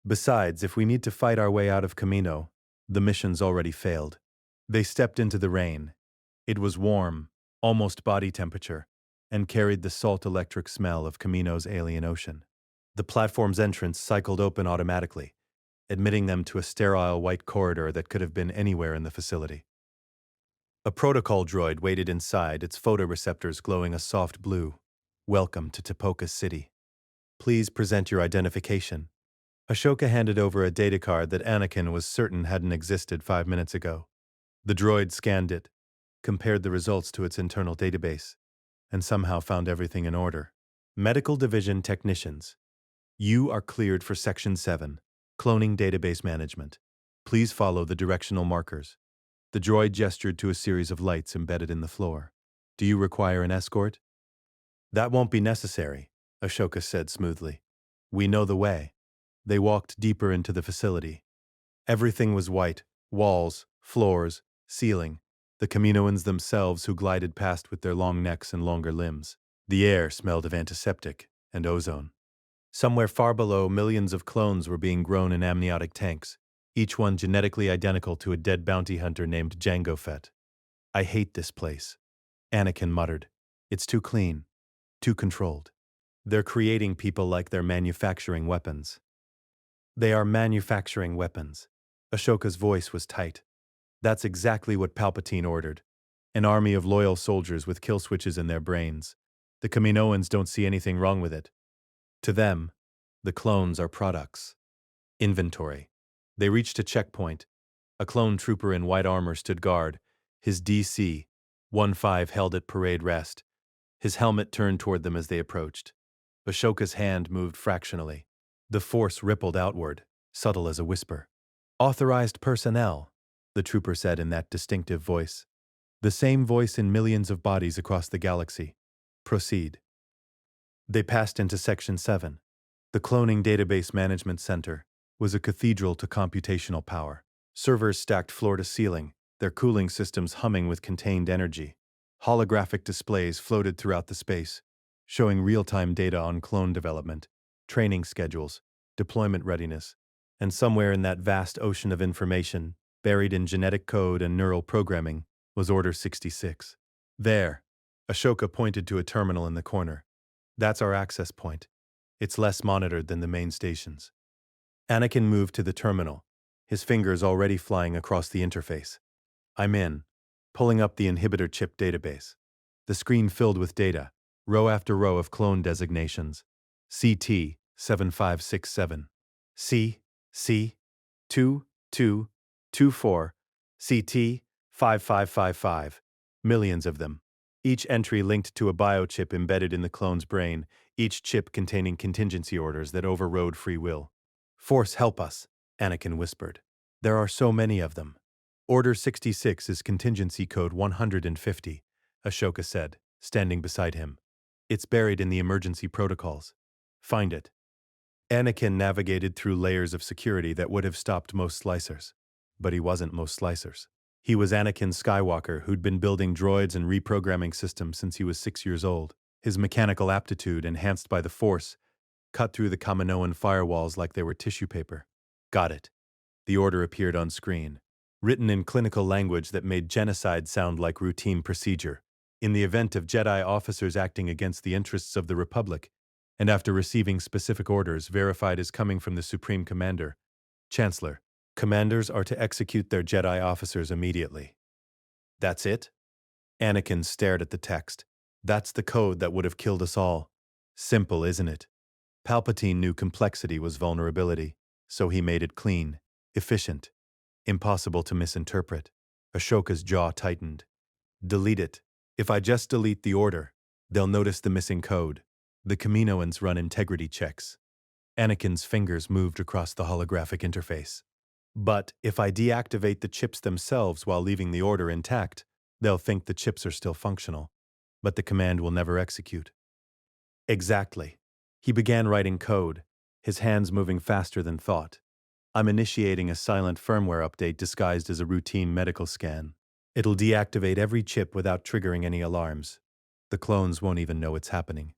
"Besides, if we need to fight our way out of Kamino, the mission's already failed." They stepped into the rain. It was warm, almost body temperature, and carried the salt-electric smell of Kamino's alien ocean. The platform's entrance cycled open automatically, admitting them to a sterile white corridor that could have been anywhere in the facility. A protocol droid waited inside, its photoreceptors glowing a soft blue. "Welcome to Tipoca City. Please present your identification." Ashoka handed over a data card that Anakin was certain hadn't existed 5 minutes ago. The droid scanned it, compared the results to its internal database, and somehow found everything in order. "Medical Division Technicians. You are cleared for Section 7, Cloning Database Management. Please follow the directional markers." The droid gestured to a series of lights embedded in the floor. "Do you require an escort?" "That won't be necessary," Ashoka said smoothly. "We know the way." They walked deeper into the facility. Everything was white: walls, floors, ceiling. The Kaminoans themselves who glided past with their long necks and longer limbs. The air smelled of antiseptic and ozone. Somewhere far below, millions of clones were being grown in amniotic tanks, each one genetically identical to a dead bounty hunter named Jango Fett. "I hate this place," Anakin muttered. "It's too clean, too controlled. They're creating people like they're manufacturing weapons." "They are manufacturing weapons." Ashoka's voice was tight. "That's exactly what Palpatine ordered. An army of loyal soldiers with kill switches in their brains. The Kaminoans don't see anything wrong with it. To them, the clones are products. Inventory." They reached a checkpoint. A clone trooper in white armor stood guard, his DC-15 held at parade rest, his helmet turned toward them as they approached. Ashoka's hand moved fractionally. The force rippled outward, subtle as a whisper. "Authorized personnel," the trooper said in that distinctive voice. The same voice in millions of bodies across the galaxy. "Proceed." They passed into Section 7. The Cloning Database Management Center was a cathedral to computational power. Servers stacked floor to ceiling, their cooling systems humming with contained energy. Holographic displays floated throughout the space, showing real-time data on clone development, training schedules, deployment readiness, And somewhere in that vast ocean of information, buried in genetic code and neural programming, was Order 66. There, Ashoka pointed to a terminal in the corner. That's our access point. It's less monitored than the main stations. Anakin moved to the terminal, his fingers already flying across the interface. I'm in, pulling up the inhibitor chip database. The screen filled with data, row after row of clone designations. CT 7567. C 2224. CT 5555. Millions of them. Each entry linked to a biochip embedded in the clone's brain, each chip containing contingency orders that overrode free will. Force, help us, Anakin whispered. There are so many of them. Order 66 is contingency code 150, Ashoka said, standing beside him. It's buried in the emergency protocols. Find it. Anakin navigated through layers of security that would have stopped most slicers. But he wasn't most slicers. He was Anakin Skywalker, who'd been building droids and reprogramming systems since he was 6 years old. His mechanical aptitude, enhanced by the Force, cut through the Kaminoan firewalls like they were tissue paper. Got it. The order appeared on screen, written in clinical language that made genocide sound like routine procedure. In the event of Jedi officers acting against the interests of the Republic, and after receiving specific orders verified as coming from the Supreme Commander, Chancellor, commanders are to execute their Jedi officers immediately. That's it? Anakin stared at the text. That's the code that would have killed us all. Simple, isn't it? Palpatine knew complexity was vulnerability, so he made it clean, efficient, impossible to misinterpret. Ashoka's jaw tightened. Delete it. If I just delete the order, they'll notice the missing code. The Kaminoans run integrity checks. Anakin's fingers moved across the holographic interface. But if I deactivate the chips themselves while leaving the order intact, they'll think the chips are still functional. But the command will never execute. Exactly. He began writing code, his hands moving faster than thought. I'm initiating a silent firmware update disguised as a routine medical scan. It'll deactivate every chip without triggering any alarms. The clones won't even know it's happening.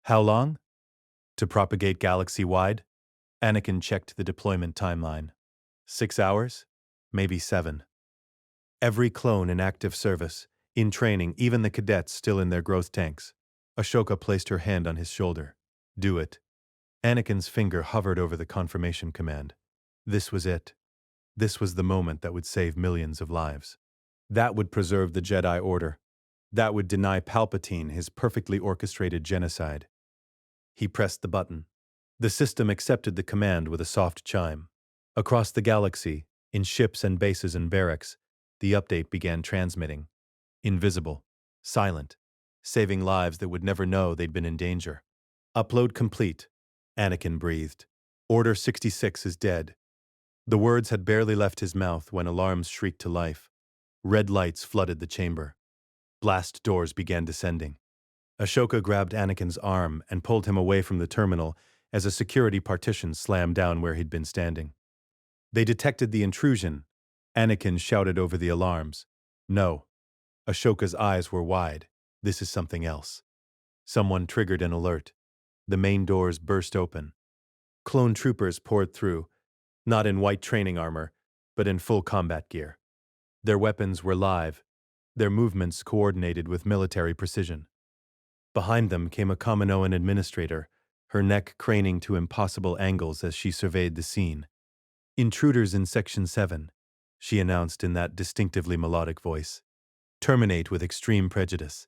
How long? To propagate galaxy-wide? Anakin checked the deployment timeline. 6 hours? Maybe 7. Every clone in active service, in training, even the cadets still in their growth tanks. Ashoka placed her hand on his shoulder. Do it. Anakin's finger hovered over the confirmation command. This was it. This was the moment that would save millions of lives. That would preserve the Jedi Order. That would deny Palpatine his perfectly orchestrated genocide. He pressed the button. The system accepted the command with a soft chime. Across the galaxy, in ships and bases and barracks, the update began transmitting. Invisible, silent, saving lives that would never know they'd been in danger. Upload complete, Anakin breathed. Order 66 is dead. The words had barely left his mouth when alarms shrieked to life. Red lights flooded the chamber. Blast doors began descending. Ashoka grabbed Anakin's arm and pulled him away from the terminal as a security partition slammed down where he'd been standing. They detected the intrusion. Anakin shouted over the alarms. No. Ashoka's eyes were wide. This is something else. Someone triggered an alert. The main doors burst open. Clone troopers poured through, not in white training armor, but in full combat gear. Their weapons were live, their movements coordinated with military precision. Behind them came a Kaminoan administrator, her neck craning to impossible angles as she surveyed the scene. Intruders in Section 7, she announced in that distinctively melodic voice. Terminate with extreme prejudice.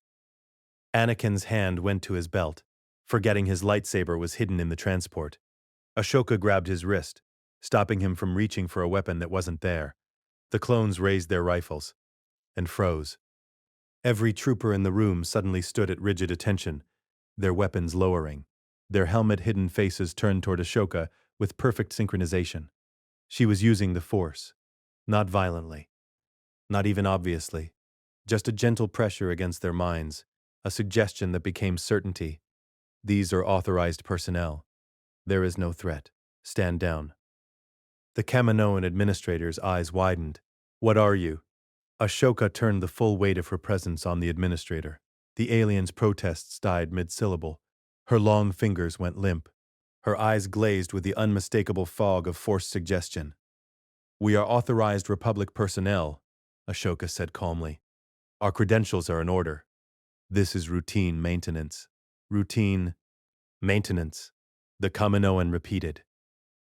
Anakin's hand went to his belt, forgetting his lightsaber was hidden in the transport. Ashoka grabbed his wrist, stopping him from reaching for a weapon that wasn't there. The clones raised their rifles and froze. Every trooper in the room suddenly stood at rigid attention, their weapons lowering, their helmet-hidden faces turned toward Ashoka with perfect synchronization. She was using the Force, not violently, not even obviously, just a gentle pressure against their minds, a suggestion that became certainty. These are authorized personnel. There is no threat. Stand down. The Kaminoan administrator's eyes widened. What are you? Ashoka turned the full weight of her presence on the administrator. The alien's protests died mid-syllable. Her long fingers went limp. Her eyes glazed with the unmistakable fog of forced suggestion. "We are authorized Republic personnel," Ashoka said calmly. "Our credentials are in order. This is routine maintenance." "Routine maintenance," the Kaminoan repeated.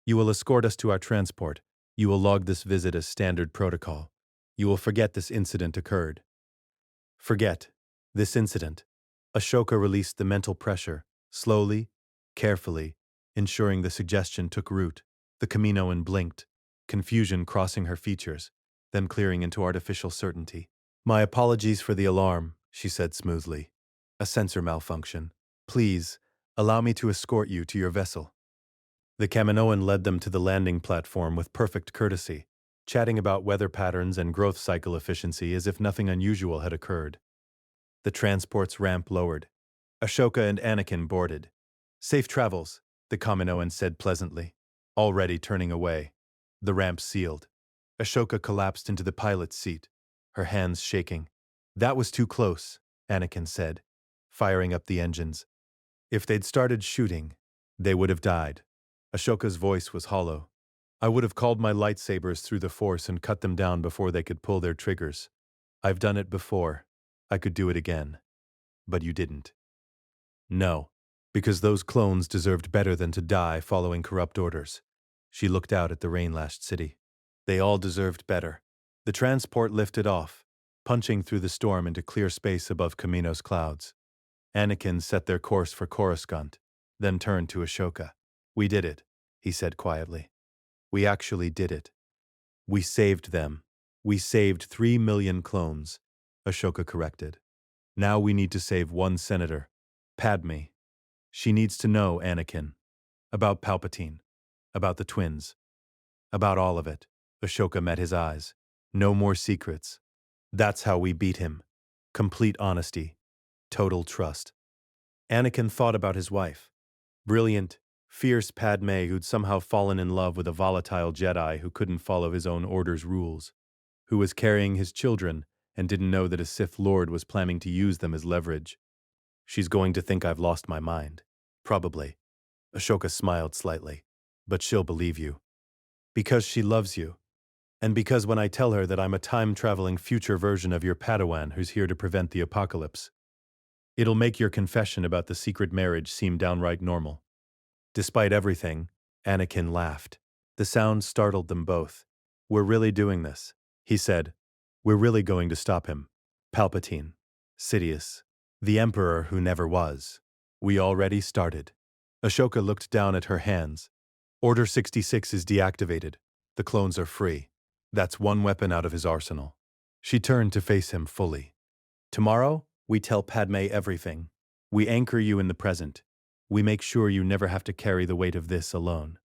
"You will escort us to our transport. You will log this visit as standard protocol. You will forget this incident occurred." Forget this incident. Ashoka released the mental pressure, slowly, carefully, ensuring the suggestion took root. The Kaminoan blinked, confusion crossing her features, then clearing into artificial certainty. "My apologies for the alarm," she said smoothly. "A sensor malfunction. Please, allow me to escort you to your vessel." The Kaminoan led them to the landing platform with perfect courtesy, chatting about weather patterns and growth cycle efficiency as if nothing unusual had occurred. The transport's ramp lowered. Ashoka and Anakin boarded. "Safe travels," the Kaminoan said pleasantly, already turning away. The ramp sealed. Ashoka collapsed into the pilot's seat, her hands shaking. "That was too close," Anakin said, firing up the engines. "If they'd started shooting, they would have died." Ashoka's voice was hollow. "I would have called my lightsabers through the Force and cut them down before they could pull their triggers. I've done it before. I could do it again. But you didn't." "No, because those clones deserved better than to die following corrupt orders." She looked out at the rain-lashed city. "They all deserved better." The transport lifted off, punching through the storm into clear space above Kamino's clouds. Anakin set their course for Coruscant, then turned to Ashoka. "We did it," he said quietly. "We actually did it. We saved them. We saved 3 million clones," Ashoka corrected. "Now we need to save one senator, Padme. She needs to know, Anakin. About Palpatine. About the twins. About all of it." Ashoka met his eyes. "No more secrets. That's how we beat him. Complete honesty. Total trust." Anakin thought about his wife. Brilliant, fierce Padme who'd somehow fallen in love with a volatile Jedi who couldn't follow his own order's rules, who was carrying his children and didn't know that a Sith Lord was planning to use them as leverage. "She's going to think I've lost my mind." "Probably." Ashoka smiled slightly. "But she'll believe you. Because she loves you. And because when I tell her that I'm a time-traveling future version of your Padawan who's here to prevent the apocalypse, it'll make your confession about the secret marriage seem downright normal." Despite everything, Anakin laughed. The sound startled them both. "We're really doing this," he said. "We're really going to stop him. Palpatine. Sidious. The Emperor who never was. We already started." Ashoka looked down at her hands. "Order 66 is deactivated. The clones are free. That's one weapon out of his arsenal." She turned to face him fully. "Tomorrow, we tell Padme everything. We anchor you in the present. We make sure you never have to carry the weight of this alone.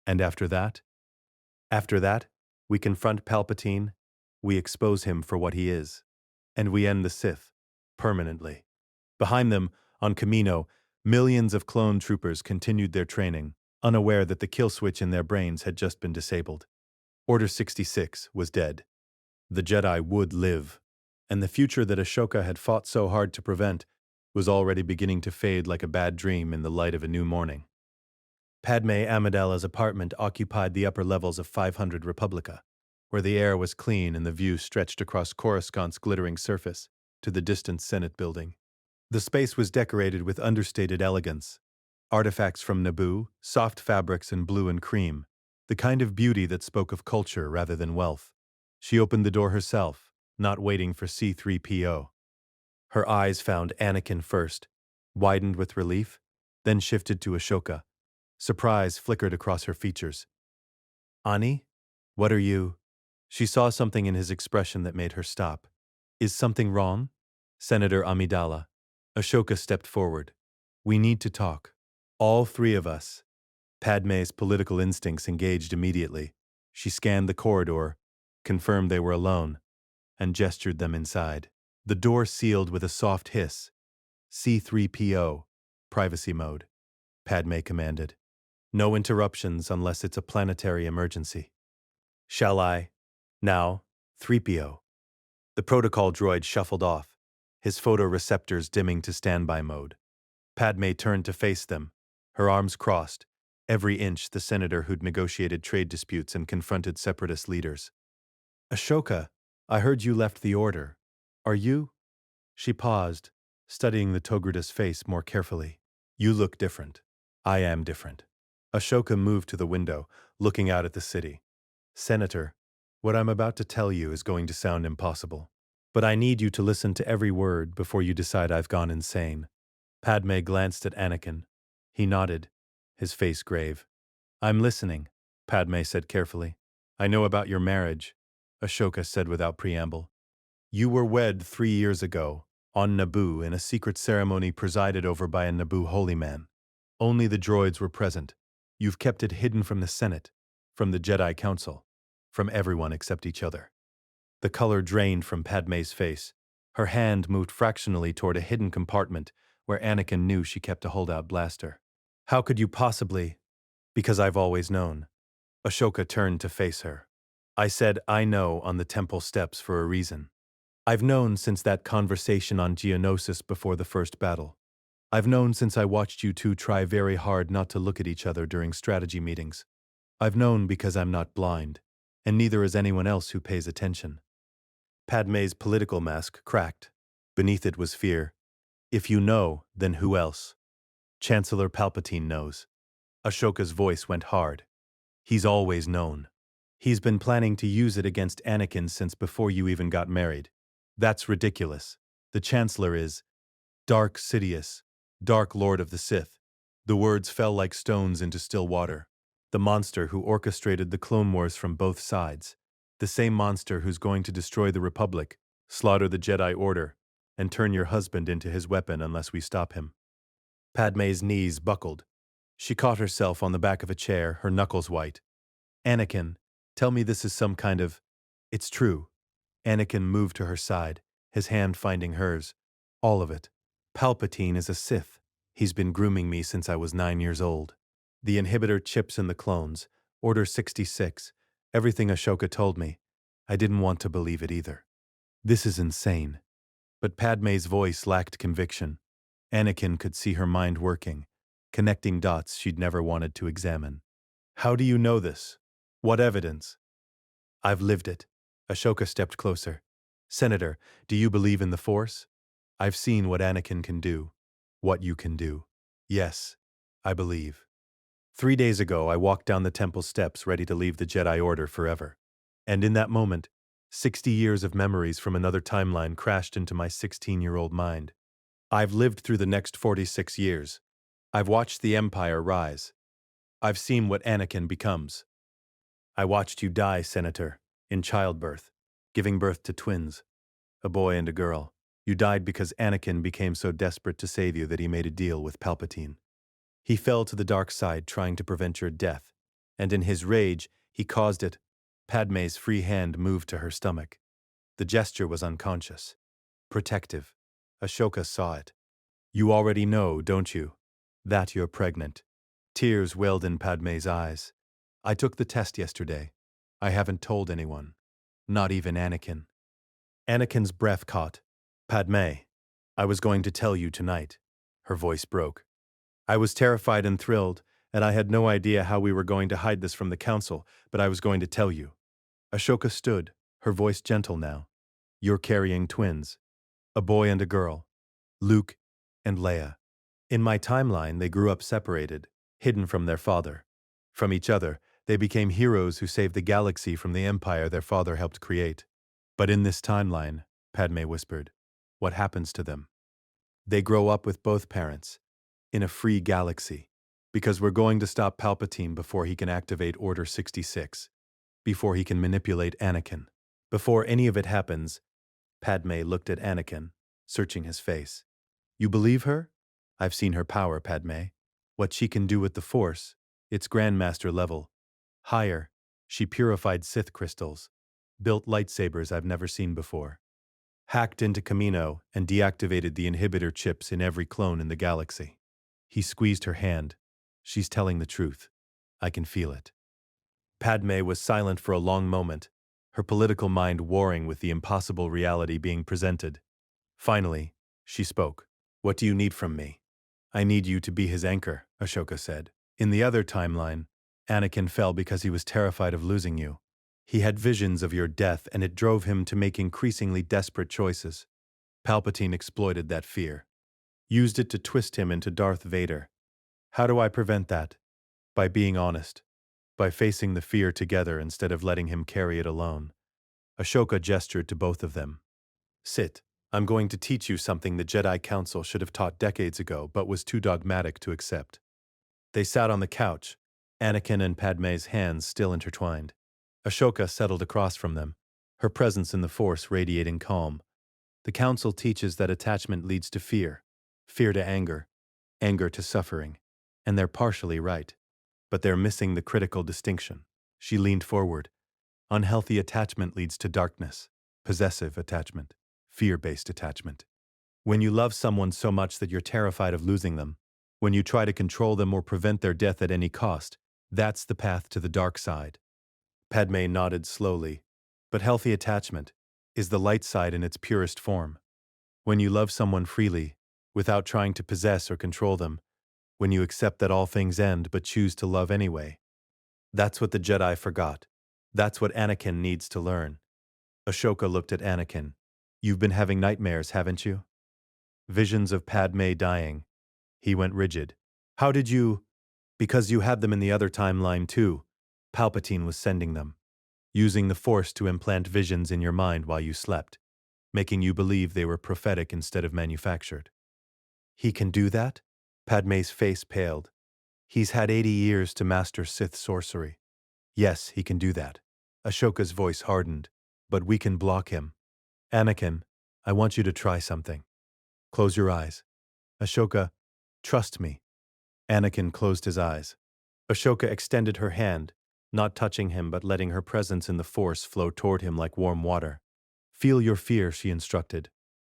And after that? After that, we confront Palpatine, we expose him for what he is, and we end the Sith, permanently." Behind them, on Kamino, millions of clone troopers continued their training, unaware that the kill switch in their brains had just been disabled. Order 66 was dead. The Jedi would live, and the future that Ashoka had fought so hard to prevent was already beginning to fade like a bad dream in the light of a new morning. Padme Amidala's apartment occupied the upper levels of 500 Republica, where the air was clean and the view stretched across Coruscant's glittering surface to the distant Senate building. The space was decorated with understated elegance, artifacts from Naboo, soft fabrics in blue and cream, the kind of beauty that spoke of culture rather than wealth. She opened the door herself, not waiting for C-3PO. Her eyes found Anakin first, widened with relief, then shifted to Ashoka. Surprise flickered across her features. "Ani? What are you?" She saw something in his expression that made her stop. "Is something wrong?" "Senator Amidala." Ashoka stepped forward. "We need to talk. All three of us." Padme's political instincts engaged immediately. She scanned the corridor, confirmed they were alone, and gestured them inside. The door sealed with a soft hiss. "C-3PO, privacy mode," Padme commanded. "No interruptions unless it's a planetary emergency." "Shall I?" "Now, 3PO." The protocol droid shuffled off, his photoreceptors dimming to standby mode. Padme turned to face them, her arms crossed, Every inch the senator who'd negotiated trade disputes and confronted separatist leaders. Ashoka, I heard you left the Order. Are you? She paused, studying the Togruda's face more carefully. You look different. I am different. Ashoka moved to the window, looking out at the city. Senator, what I'm about to tell you is going to sound impossible. But I need you to listen to every word before you decide I've gone insane. Padme glanced at Anakin. He nodded, his face grave. I'm listening, Padme said carefully. I know about your marriage, Ashoka said without preamble. You were wed 3 years ago, on Naboo in a secret ceremony presided over by a Naboo holy man. Only the droids were present. You've kept it hidden from the Senate, from the Jedi Council, from everyone except each other. The color drained from Padme's face. Her hand moved fractionally toward a hidden compartment where Anakin knew she kept a holdout blaster. How could you possibly? Because I've always known. Ashoka turned to face her. I said I know on the temple steps for a reason. I've known since that conversation on Geonosis before the first battle. I've known since I watched you two try very hard not to look at each other during strategy meetings. I've known because I'm not blind, and neither is anyone else who pays attention. Padme's political mask cracked. Beneath it was fear. If you know, then who else? Chancellor Palpatine knows. Ashoka's voice went hard. He's always known. He's been planning to use it against Anakin since before you even got married. That's ridiculous. The Chancellor is Dark Sidious, Dark Lord of the Sith. The words fell like stones into still water. The monster who orchestrated the Clone Wars from both sides. The same monster who's going to destroy the Republic, slaughter the Jedi Order, and turn your husband into his weapon unless we stop him. Padme's knees buckled. She caught herself on the back of a chair, her knuckles white. Anakin, tell me this is some kind of… It's true. Anakin moved to her side, his hand finding hers. All of it. Palpatine is a Sith. He's been grooming me since I was 9 years old. The inhibitor chips in the clones, Order 66, everything Ashoka told me. I didn't want to believe it either. This is insane. But Padme's voice lacked conviction. Anakin could see her mind working, connecting dots she'd never wanted to examine. How do you know this? What evidence? I've lived it. Ashoka stepped closer. Senator, do you believe in the Force? I've seen what Anakin can do. What you can do. Yes, I believe. 3 days ago, I walked down the temple steps ready to leave the Jedi Order forever. And in that moment, 60 years of memories from another timeline crashed into my 16-year-old mind. I've lived through the next 46 years. I've watched the Empire rise. I've seen what Anakin becomes. I watched you die, Senator, in childbirth, giving birth to twins, a boy and a girl. You died because Anakin became so desperate to save you that he made a deal with Palpatine. He fell to the dark side trying to prevent your death, and in his rage, he caused it. Padme's free hand moved to her stomach. The gesture was unconscious. Protective. Ashoka saw it. You already know, don't you? That you're pregnant. Tears welled in Padme's eyes. I took the test yesterday. I haven't told anyone. Not even Anakin. Anakin's breath caught. Padme, I was going to tell you tonight. Her voice broke. I was terrified and thrilled, and I had no idea how we were going to hide this from the Council, but I was going to tell you. Ashoka stood, her voice gentle now. You're carrying twins. A boy and a girl. Luke and Leia. In my timeline, they grew up separated, hidden from their father. From each other, they became heroes who saved the galaxy from the empire their father helped create. But in this timeline, Padme whispered, what happens to them? They grow up with both parents, in a free galaxy, because we're going to stop Palpatine before he can activate Order 66, before he can manipulate Anakin. Before any of it happens, Padme looked at Anakin, searching his face. You believe her? I've seen her power, Padme. What she can do with the Force, it's Grandmaster level. Higher, she purified Sith crystals, built lightsabers I've never seen before, hacked into Kamino and deactivated the inhibitor chips in every clone in the galaxy. He squeezed her hand. She's telling the truth. I can feel it. Padme was silent for a long moment, her political mind warring with the impossible reality being presented. Finally, she spoke. What do you need from me? I need you to be his anchor, Ashoka said. In the other timeline, Anakin fell because he was terrified of losing you. He had visions of your death, and it drove him to make increasingly desperate choices. Palpatine exploited that fear, used it to twist him into Darth Vader. How do I prevent that? By being honest, by facing the fear together instead of letting him carry it alone. Ahsoka gestured to both of them. Sit. I'm going to teach you something the Jedi Council should have taught decades ago but was too dogmatic to accept. They sat on the couch, Anakin and Padme's hands still intertwined. Ahsoka settled across from them, her presence in the Force radiating calm. The Council teaches that attachment leads to fear, fear to anger, anger to suffering, and they're partially right. But they're missing the critical distinction. She leaned forward. Unhealthy attachment leads to darkness, possessive attachment, fear-based attachment. When you love someone so much that you're terrified of losing them, when you try to control them or prevent their death at any cost, that's the path to the dark side. Padme nodded slowly. But healthy attachment is the light side in its purest form. When you love someone freely, without trying to possess or control them, when you accept that all things end but choose to love anyway. That's what the Jedi forgot. That's what Anakin needs to learn. Ahsoka looked at Anakin. You've been having nightmares, haven't you? Visions of Padme dying. He went rigid. How did you? Because you had them in the other timeline too. Palpatine was sending them, using the Force to implant visions in your mind while you slept, making you believe they were prophetic instead of manufactured. He can do that? Padme's face paled. He's had 80 years to master Sith sorcery. Yes, he can do that. Ashoka's voice hardened. But we can block him. Anakin, I want you to try something. Close your eyes. Ahsoka, trust me. Anakin closed his eyes. Ahsoka extended her hand, not touching him but letting her presence in the Force flow toward him like warm water. Feel your fear, she instructed.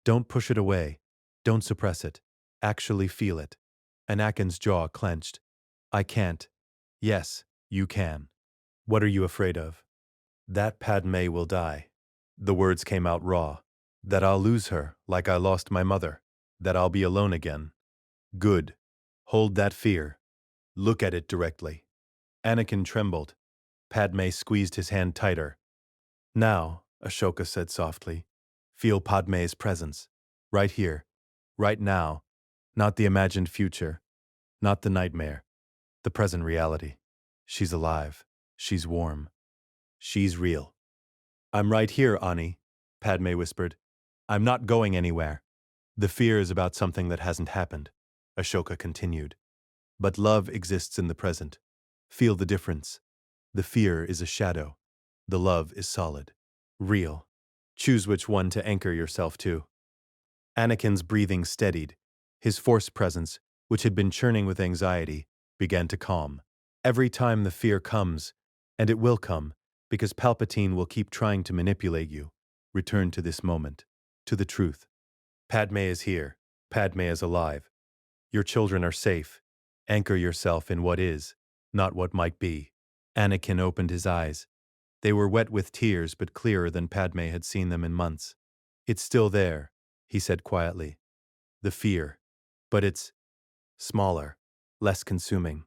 Don't push it away. Don't suppress it. Actually feel it. Anakin's jaw clenched. I can't. Yes, you can. What are you afraid of? That Padme will die. The words came out raw. That I'll lose her, like I lost my mother. That I'll be alone again. Good. Hold that fear. Look at it directly. Anakin trembled. Padme squeezed his hand tighter. Now, Ashoka said softly, feel Padme's presence. Right here. Right now. Not the imagined future. Not the nightmare. The present reality. She's alive. She's warm. She's real. I'm right here, Ani, Padme whispered. I'm not going anywhere. The fear is about something that hasn't happened, Ashoka continued. But love exists in the present. Feel the difference. The fear is a shadow. The love is solid. Real. Choose which one to anchor yourself to. Anakin's breathing steadied. His Force presence, which had been churning with anxiety, began to calm. Every time the fear comes, and it will come, because Palpatine will keep trying to manipulate you, return to this moment, to the truth. Padme is here. Padme is alive. Your children are safe. Anchor yourself in what is, not what might be. Anakin opened his eyes. They were wet with tears but clearer than Padme had seen them in months. It's still there, he said quietly. The fear. But it's smaller, less consuming.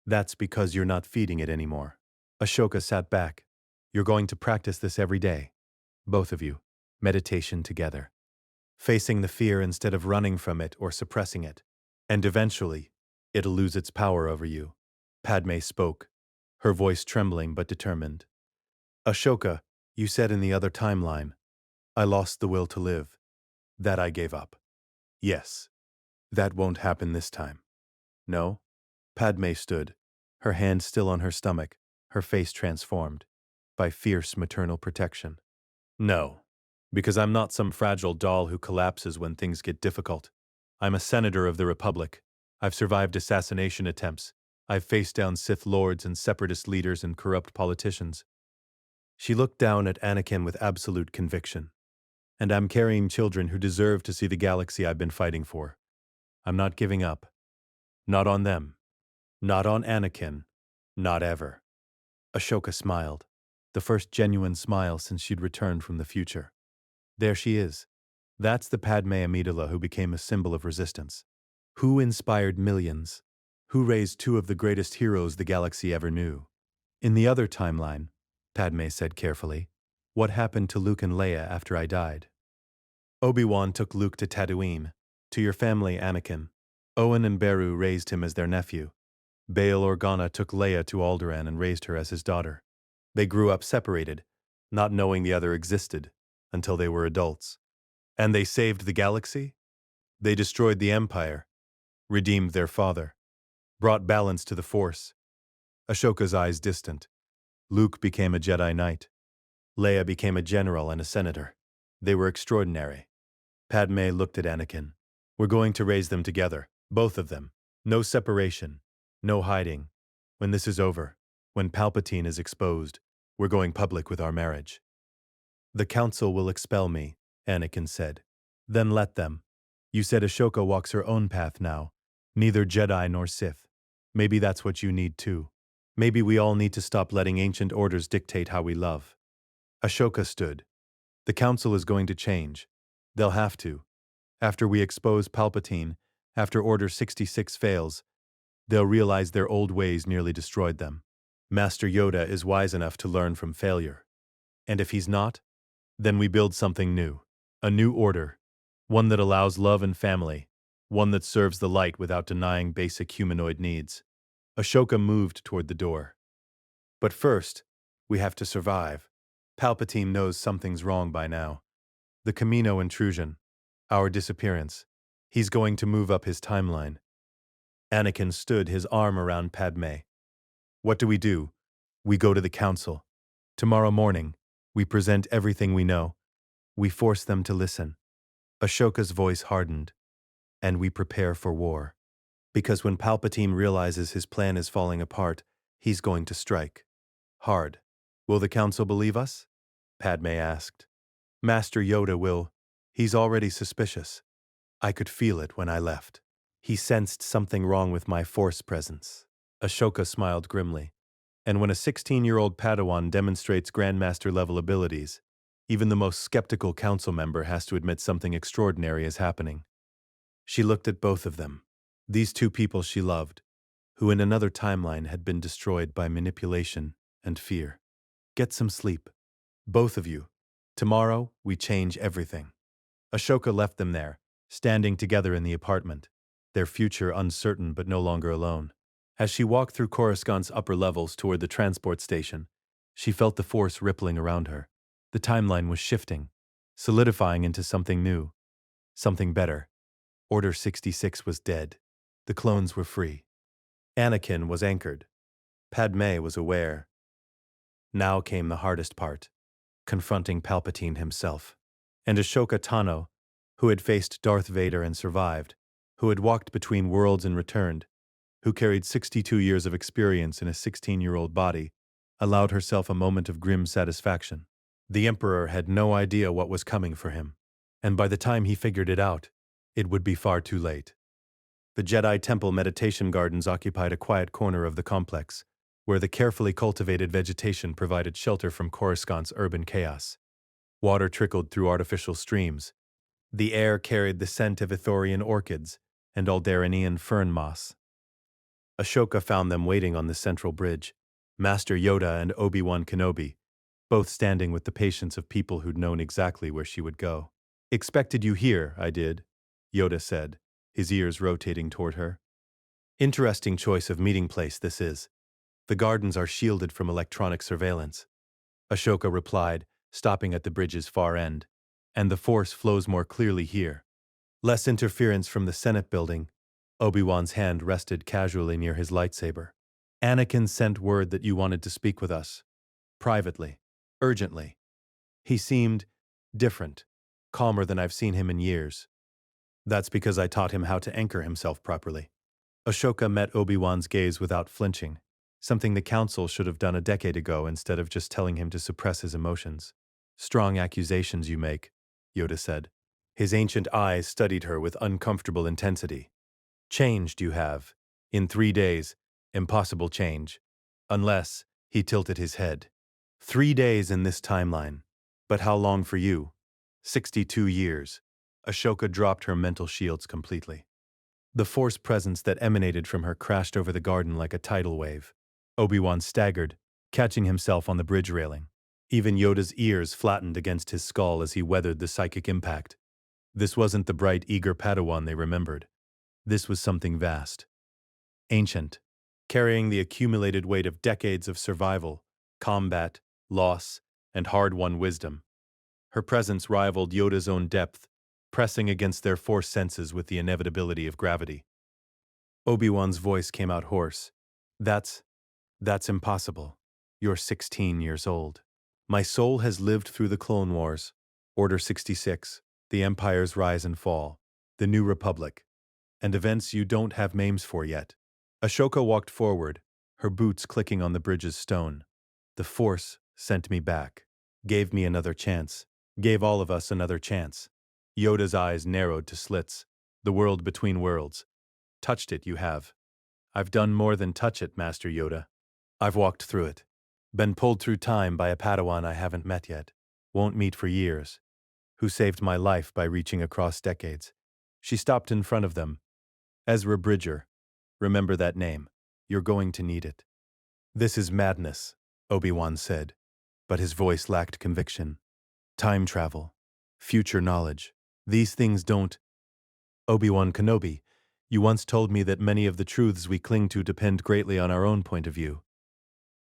That's because you're not feeding it anymore. Ashoka sat back. You're going to practice this every day. Both of you. Meditation together. Facing the fear instead of running from it or suppressing it. And eventually, it'll lose its power over you. Padme spoke, her voice trembling but determined. Ashoka, you said in the other timeline, I lost the will to live. That I gave up. Yes. That won't happen this time. No? Padme stood, her hand still on her stomach, her face transformed by fierce maternal protection. No. Because I'm not some fragile doll who collapses when things get difficult. I'm a senator of the Republic. I've survived assassination attempts. I've faced down Sith lords and separatist leaders and corrupt politicians. She looked down at Anakin with absolute conviction. And I'm carrying children who deserve to see the galaxy I've been fighting for. I'm not giving up. Not on them. Not on Anakin. Not ever. Ashoka smiled, the first genuine smile since she'd returned from the future. There she is. That's the Padme Amidala who became a symbol of resistance. Who inspired millions. Who raised two of the greatest heroes the galaxy ever knew? In the other timeline, Padme said carefully, what happened to Luke and Leia after I died? Obi-Wan took Luke to Tatooine, to your family, Anakin. Owen and Beru raised him as their nephew. Bail Organa took Leia to Alderaan and raised her as his daughter. They grew up separated, not knowing the other existed, until they were adults. And they saved the galaxy? They destroyed the Empire, redeemed their father, brought balance to the Force. Ashoka's eyes distant. Luke became a Jedi Knight. Leia became a general and a senator. They were extraordinary. Padme looked at Anakin. We're going to raise them together, both of them. No separation, no hiding. When this is over, when Palpatine is exposed, we're going public with our marriage. The Council will expel me, Anakin said. Then let them. You said Ashoka walks her own path now, neither Jedi nor Sith. Maybe that's what you need too. Maybe we all need to stop letting ancient orders dictate how we love. Ashoka stood. The Council is going to change. They'll have to. After we expose Palpatine, after Order 66 fails, they'll realize their old ways nearly destroyed them. Master Yoda is wise enough to learn from failure. And if he's not, then we build something new. A new order. One that allows love and family. One that serves the light without denying basic humanoid needs. Ashoka moved toward the door. But first, we have to survive. Palpatine knows something's wrong by now. The Kamino intrusion. Our disappearance. He's going to move up his timeline. Anakin stood, his arm around Padme. What do? We go to the Council. Tomorrow morning, we present everything we know. We force them to listen. Ashoka's voice hardened. And we prepare for war. Because when Palpatine realizes his plan is falling apart, he's going to strike. Hard. Will the Council believe us? Padme asked. Master Yoda will. He's already suspicious. I could feel it when I left. He sensed something wrong with my Force presence. Ashoka smiled grimly. And when a 16-year-old Padawan demonstrates Grandmaster-level abilities, even the most skeptical council member has to admit something extraordinary is happening. She looked at both of them. These two people she loved, who in another timeline had been destroyed by manipulation and fear. Get some sleep. Both of you. Tomorrow, we change everything. Ashoka left them there, standing together in the apartment, their future uncertain but no longer alone. As she walked through Coruscant's upper levels toward the transport station, she felt the Force rippling around her. The timeline was shifting, solidifying into something new, something better. Order 66 was dead. The clones were free. Anakin was anchored. Padme was aware. Now came the hardest part, confronting Palpatine himself. And Ahsoka Tano, who had faced Darth Vader and survived, who had walked between worlds and returned, who carried 62 years of experience in a 16-year-old body, allowed herself a moment of grim satisfaction. The Emperor had no idea what was coming for him, and by the time he figured it out, it would be far too late. The Jedi Temple meditation gardens occupied a quiet corner of the complex, where the carefully cultivated vegetation provided shelter from Coruscant's urban chaos. Water trickled through artificial streams. The air carried the scent of Ithorian orchids and Alderanian fern moss. Ashoka found them waiting on the central bridge, Master Yoda and Obi-Wan Kenobi, both standing with the patience of people who'd known exactly where she would go. Expected you here, I did, Yoda said, his ears rotating toward her. Interesting choice of meeting place this is. The gardens are shielded from electronic surveillance. Ashoka replied, stopping at the bridge's far end. And the Force flows more clearly here. Less interference from the Senate building. Obi-Wan's hand rested casually near his lightsaber. Anakin sent word that you wanted to speak with us. Privately. Urgently. He seemed different, calmer than I've seen him in years. That's because I taught him how to anchor himself properly. Ashoka met Obi-Wan's gaze without flinching, something the Council should have done a decade ago instead of just telling him to suppress his emotions. Strong accusations you make, Yoda said. His ancient eyes studied her with uncomfortable intensity. Changed you have. In 3 days, impossible change. Unless, he tilted his head. 3 days in this timeline. But how long for you? 62 years. Ashoka dropped her mental shields completely. The force presence that emanated from her crashed over the garden like a tidal wave. Obi-Wan staggered, catching himself on the bridge railing. Even Yoda's ears flattened against his skull as he weathered the psychic impact. This wasn't the bright, eager Padawan they remembered. This was something vast. Ancient, carrying the accumulated weight of decades of survival, combat, loss, and hard-won wisdom. Her presence rivaled Yoda's own depth, pressing against their force senses with the inevitability of gravity. Obi-Wan's voice came out hoarse. That's impossible. You're 16 years old. My soul has lived through the Clone Wars, Order 66, the Empire's rise and fall, the New Republic, and events you don't have names for yet. Ahsoka walked forward, her boots clicking on the bridge's stone. The Force sent me back, gave me another chance, gave all of us another chance. Yoda's eyes narrowed to slits. The world between worlds. Touched it, you have. I've done more than touch it, Master Yoda. I've walked through it. Been pulled through time by a Padawan I haven't met yet, won't meet for years, who saved my life by reaching across decades. She stopped in front of them. Ezra Bridger. Remember that name. You're going to need it. This is madness, Obi-Wan said, but his voice lacked conviction. Time travel. Future knowledge. These things don't. Obi-Wan Kenobi, you once told me that many of the truths we cling to depend greatly on our own point of view.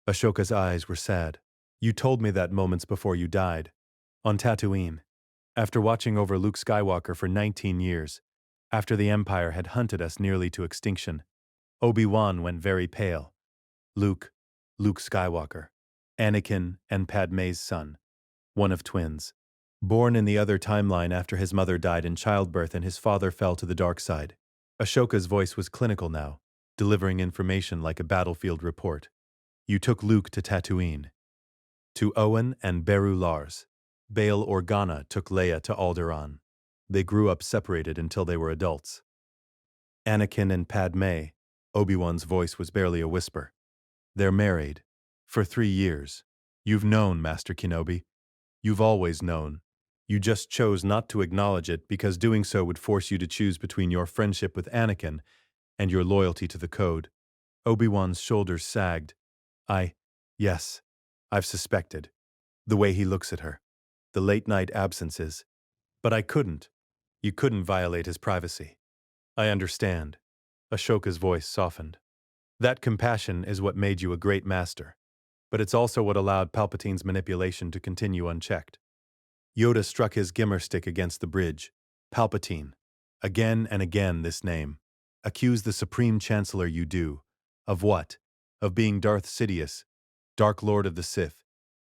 Ashoka's eyes were sad. You told me that moments before you died. On Tatooine. After watching over Luke Skywalker for 19 years. After the Empire had hunted us nearly to extinction. Obi-Wan went very pale. Luke Skywalker. Anakin and Padme's son. One of twins. Born in the other timeline after his mother died in childbirth and his father fell to the dark side. Ashoka's voice was clinical now, delivering information like a battlefield report. You took Luke to Tatooine. To Owen and Beru Lars. Bail Organa took Leia to Alderaan. They grew up separated until they were adults. Anakin and Padme, Obi-Wan's voice was barely a whisper. They're married. For 3 years. You've known, Master Kenobi. You've always known. You just chose not to acknowledge it because doing so would force you to choose between your friendship with Anakin and your loyalty to the Code. Obi-Wan's shoulders sagged. Yes, I've suspected. The way he looks at her. The late-night absences. But I couldn't. You couldn't violate his privacy. I understand. Ashoka's voice softened. That compassion is what made you a great master. But it's also what allowed Palpatine's manipulation to continue unchecked. Yoda struck his gimmer stick against the bridge. Palpatine. Again and again this name. Accuse the Supreme Chancellor you do. Of what? Of being Darth Sidious, Dark Lord of the Sith.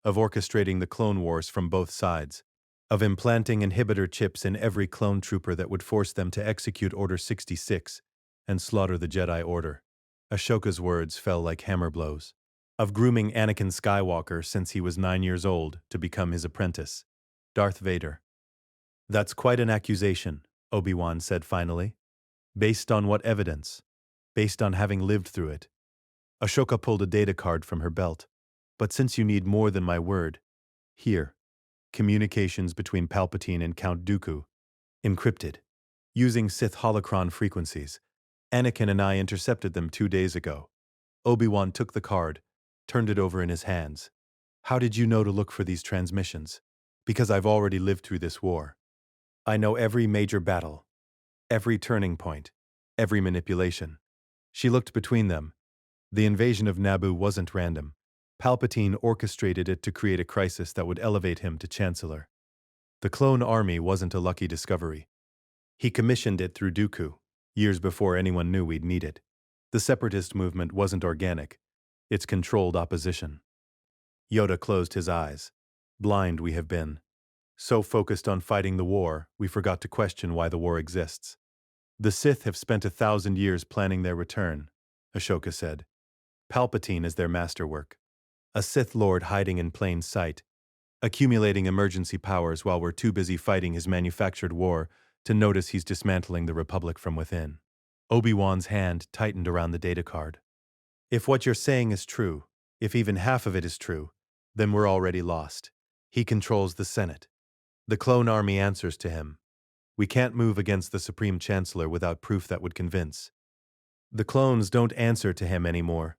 Of orchestrating the Clone Wars from both sides. Of implanting inhibitor chips in every clone trooper that would force them to execute Order 66 and slaughter the Jedi Order. Ashoka's words fell like hammer blows. Of grooming Anakin Skywalker since he was 9 years old to become his apprentice. Darth Vader. That's quite an accusation, Obi-Wan said finally. Based on what evidence? Based on having lived through it. Ashoka pulled a data card from her belt. But since you need more than my word, here. Communications between Palpatine and Count Dooku. Encrypted. Using Sith holocron frequencies. Anakin and I intercepted them 2 days ago. Obi-Wan took the card, turned it over in his hands. How did you know to look for these transmissions? Because I've already lived through this war. I know every major battle, every turning point, every manipulation. She looked between them. The invasion of Naboo wasn't random. Palpatine orchestrated it to create a crisis that would elevate him to Chancellor. The clone army wasn't a lucky discovery. He commissioned it through Dooku, years before anyone knew we'd need it. The separatist movement wasn't organic. It's controlled opposition. Yoda closed his eyes. Blind we have been. So focused on fighting the war, we forgot to question why the war exists. The Sith have spent 1,000 years planning their return, Ashoka said. Palpatine is their masterwork. A Sith Lord hiding in plain sight, accumulating emergency powers while we're too busy fighting his manufactured war to notice he's dismantling the Republic from within. Obi-Wan's hand tightened around the data card. If what you're saying is true, if even half of it is true, then we're already lost. He controls the Senate. The clone army answers to him. We can't move against the Supreme Chancellor without proof that would convince. The clones don't answer to him anymore.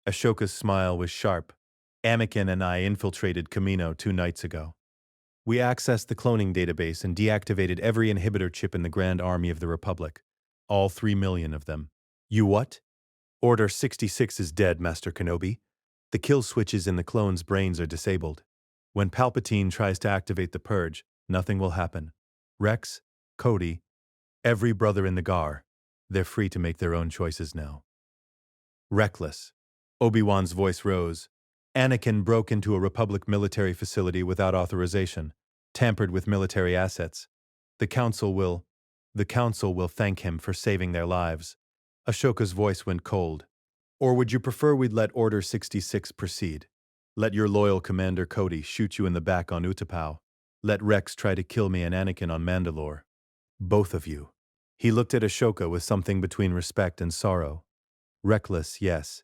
Ashoka's smile was sharp. Anakin and I infiltrated Kamino 2 nights ago. We accessed the cloning database and deactivated every inhibitor chip in the Grand Army of the Republic. All 3 million of them. You what? Order 66 is dead, Master Kenobi. The kill switches in the clones' brains are disabled. When Palpatine tries to activate the purge, nothing will happen. Rex, Cody, every brother in the Gar, they're free to make their own choices now. Reckless. Obi-Wan's voice rose. Anakin broke into a Republic military facility without authorization, tampered with military assets. The Council will thank him for saving their lives. Ashoka's voice went cold. Or would you prefer we'd let Order 66 proceed? Let your loyal commander Cody shoot you in the back on Utapau. Let Rex try to kill me and Anakin on Mandalore. Both of you. He looked at Ashoka with something between respect and sorrow. Reckless, yes,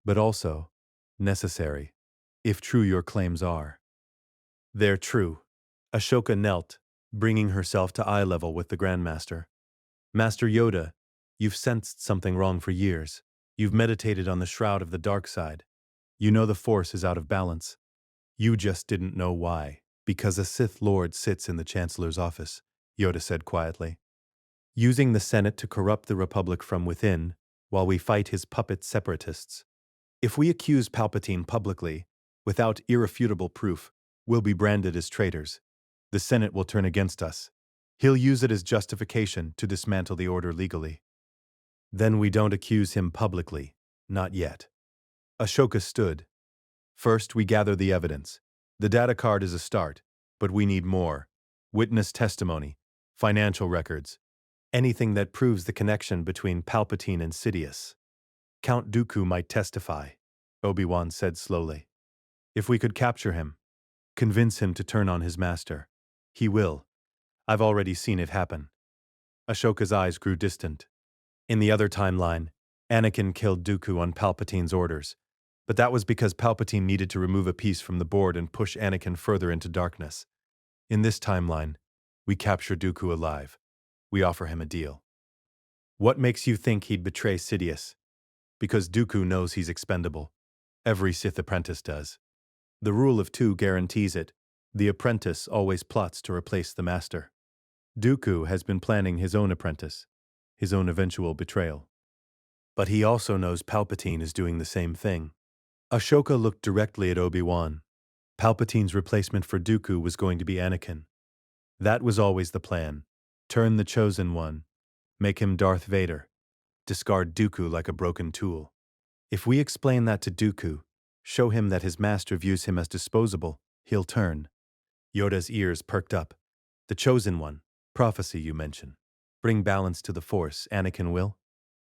but also necessary, if true your claims are. They're true. Ashoka knelt, bringing herself to eye level with the Grandmaster. Master Yoda, you've sensed something wrong for years. You've meditated on the shroud of the dark side. You know the Force is out of balance. You just didn't know why, because a Sith Lord sits in the Chancellor's office, Yoda said quietly. Using the Senate to corrupt the Republic from within, while we fight his puppet separatists. If we accuse Palpatine publicly, without irrefutable proof, we'll be branded as traitors. The Senate will turn against us. He'll use it as justification to dismantle the Order legally. Then we don't accuse him publicly, not yet. Ashoka stood. First, we gather the evidence. The data card is a start, but we need more. Witness testimony, financial records, anything that proves the connection between Palpatine and Sidious. Count Dooku might testify, Obi-Wan said slowly. If we could capture him, convince him to turn on his master. He will. I've already seen it happen. Ashoka's eyes grew distant. In the other timeline, Anakin killed Dooku on Palpatine's orders, but that was because Palpatine needed to remove a piece from the board and push Anakin further into darkness. In this timeline, we capture Dooku alive. We offer him a deal. What makes you think he'd betray Sidious? Because Dooku knows he's expendable. Every Sith apprentice does. The rule of 2 guarantees it. The apprentice always plots to replace the master. Dooku has been planning his own apprentice, his own eventual betrayal. But he also knows Palpatine is doing the same thing. Ashoka looked directly at Obi-Wan. Palpatine's replacement for Dooku was going to be Anakin. That was always the plan. Turn the Chosen One. Make him Darth Vader. Discard Dooku like a broken tool. If we explain that to Dooku, show him that his master views him as disposable, he'll turn. Yoda's ears perked up. The Chosen One, prophecy you mention. Bring balance to the Force, Anakin will.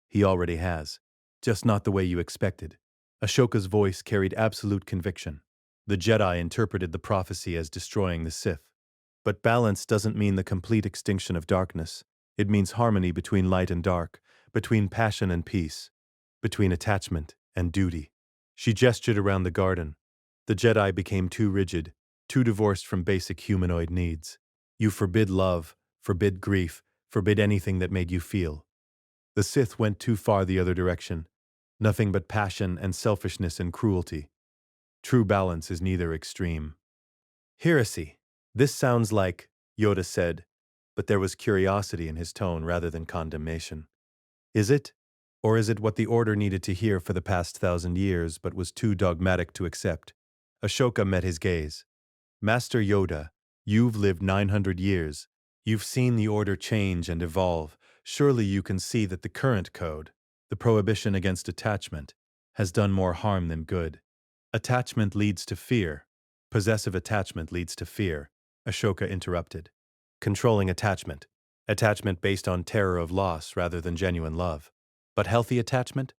He already has. Just not the way you expected. Ashoka's voice carried absolute conviction. The Jedi interpreted the prophecy as destroying the Sith. But balance doesn't mean the complete extinction of darkness. It means harmony between light and dark, between passion and peace, between attachment and duty. She gestured around the garden. The Jedi became too rigid, too divorced from basic humanoid needs. You forbid love, forbid grief, forbid anything that made you feel. The Sith went too far the other direction. Nothing but passion and selfishness and cruelty. True balance is neither extreme. Heresy. This sounds like, Yoda said, but there was curiosity in his tone rather than condemnation. Is it? Or is it what the Order needed to hear for the past 1,000 years but was too dogmatic to accept? Ashoka met his gaze. Master Yoda, you've lived 900 years. You've seen the Order change and evolve. Surely you can see that the current code, the prohibition against attachment, has done more harm than good. Attachment leads to fear. Possessive attachment leads to fear, Ashoka interrupted. Controlling attachment. Attachment based on terror of loss rather than genuine love. But healthy attachment?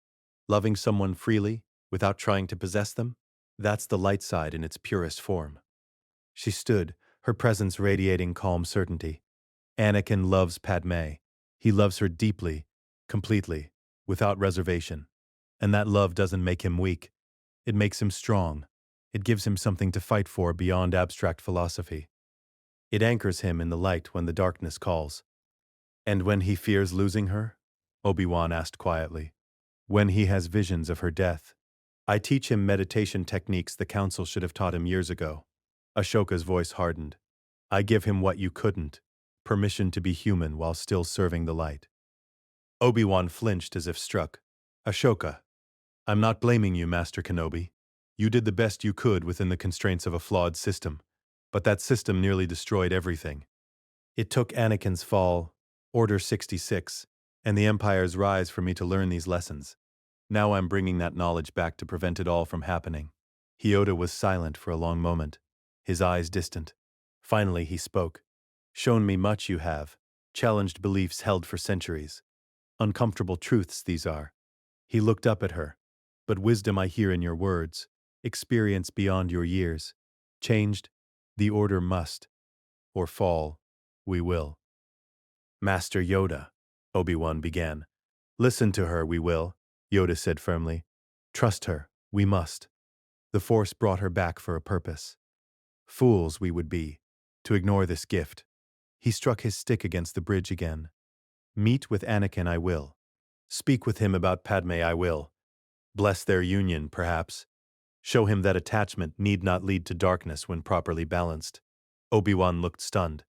Loving someone freely, without trying to possess them? That's the light side in its purest form. She stood, her presence radiating calm certainty. Anakin loves Padme. He loves her deeply, completely, without reservation. And that love doesn't make him weak. It makes him strong. It gives him something to fight for beyond abstract philosophy. It anchors him in the light when the darkness calls. And when he fears losing her? Obi-Wan asked quietly. When he has visions of her death. I teach him meditation techniques the Council should have taught him years ago. Ashoka's voice hardened. I give him what you couldn't. Permission to be human while still serving the light. Obi-Wan flinched as if struck. Ashoka, I'm not blaming you, Master Kenobi. You did the best you could within the constraints of a flawed system, but that system nearly destroyed everything. It took Anakin's fall, Order 66, and the Empire's rise for me to learn these lessons. Now I'm bringing that knowledge back to prevent it all from happening. Yoda was silent for a long moment, his eyes distant. Finally he spoke. Shown me much you have, challenged beliefs held for centuries. Uncomfortable truths these are. He looked up at her. But wisdom I hear in your words, experience beyond your years. Changed, the Order must, or fall, we will. Master Yoda, Obi-Wan began. Listen to her, we will, Yoda said firmly. Trust her, we must. The Force brought her back for a purpose. Fools we would be, to ignore this gift. He struck his stick against the bridge again. Meet with Anakin I will. Speak with him about Padme I will. Bless their union, perhaps. Show him that attachment need not lead to darkness when properly balanced. Obi-Wan looked stunned.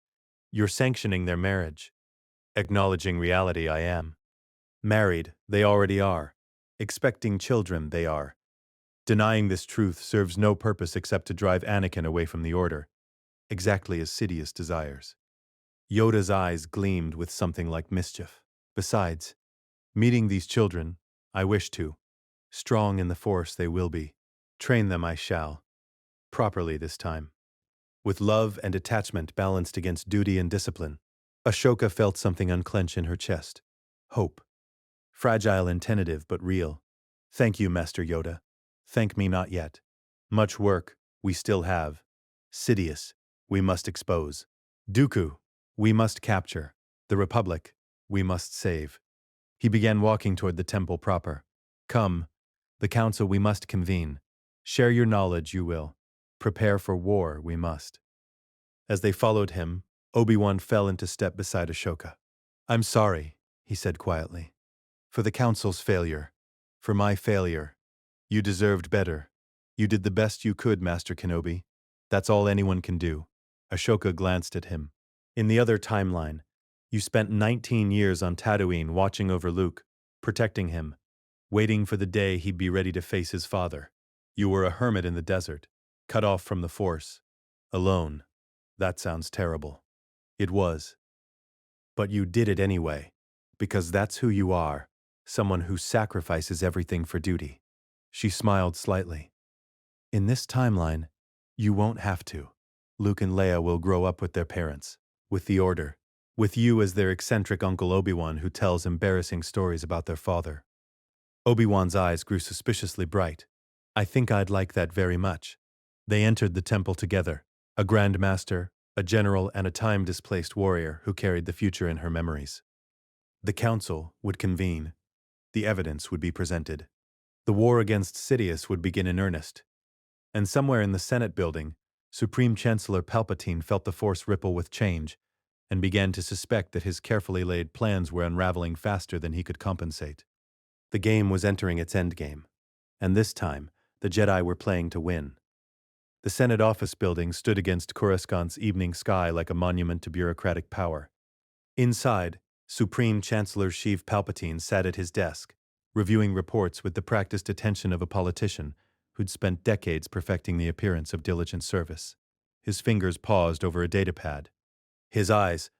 You're sanctioning their marriage. Acknowledging reality I am. Married, they already are. Expecting children, they are. Denying this truth serves no purpose except to drive Anakin away from the Order, exactly as Sidious desires. Yoda's eyes gleamed with something like mischief. Besides, meeting these children, I wish to. Strong in the Force they will be. Train them I shall. Properly this time. With love and attachment balanced against duty and discipline. Ashoka felt something unclench in her chest. Hope. Fragile and tentative but real. Thank you, Master Yoda. Thank me not yet. Much work, we still have. Sidious, we must expose. Dooku, we must capture. The Republic, we must save. He began walking toward the temple proper. Come, the council we must convene. Share your knowledge you will. Prepare for war we must. As they followed him, Obi-Wan fell into step beside Ashoka. I'm sorry, he said quietly. For the council's failure. For my failure. You deserved better. You did the best you could, Master Kenobi. That's all anyone can do. Ashoka glanced at him. In the other timeline, you spent 19 years on Tatooine watching over Luke, protecting him, waiting for the day he'd be ready to face his father. You were a hermit in the desert, cut off from the Force. Alone. That sounds terrible. It was. But you did it anyway, because that's who you are, someone who sacrifices everything for duty. She smiled slightly. In this timeline, you won't have to. Luke and Leia will grow up with their parents, with the Order, with you as their eccentric Uncle Obi-Wan who tells embarrassing stories about their father. Obi-Wan's eyes grew suspiciously bright. I think I'd like that very much. They entered the temple together, a Grand Master, a general, and a time-displaced warrior who carried the future in her memories. The council would convene. The evidence would be presented. The war against Sidious would begin in earnest. And somewhere in the Senate building, Supreme Chancellor Palpatine felt the Force ripple with change and began to suspect that his carefully laid plans were unraveling faster than he could compensate. The game was entering its endgame, and this time, the Jedi were playing to win. The Senate office building stood against Coruscant's evening sky like a monument to bureaucratic power. Inside, Supreme Chancellor Sheev Palpatine sat at his desk, reviewing reports with the practiced attention of a politician who'd spent decades perfecting the appearance of diligent service. His fingers paused over a datapad. His eyes,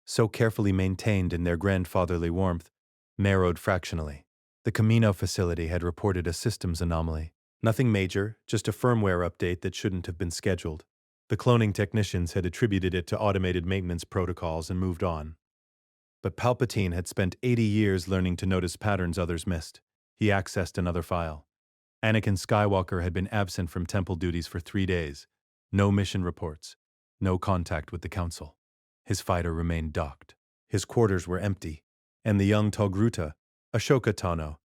so carefully maintained in their grandfatherly warmth, narrowed fractionally. The Kamino facility had reported a systems anomaly. Nothing major, just a firmware update that shouldn't have been scheduled. The cloning technicians had attributed it to automated maintenance protocols and moved on. But Palpatine had spent 80 years learning to notice patterns others missed. He accessed another file. Anakin Skywalker had been absent from temple duties for 3 days. No mission reports. No contact with the Council. His fighter remained docked. His quarters were empty. And the young Togruta, Ahsoka Tano,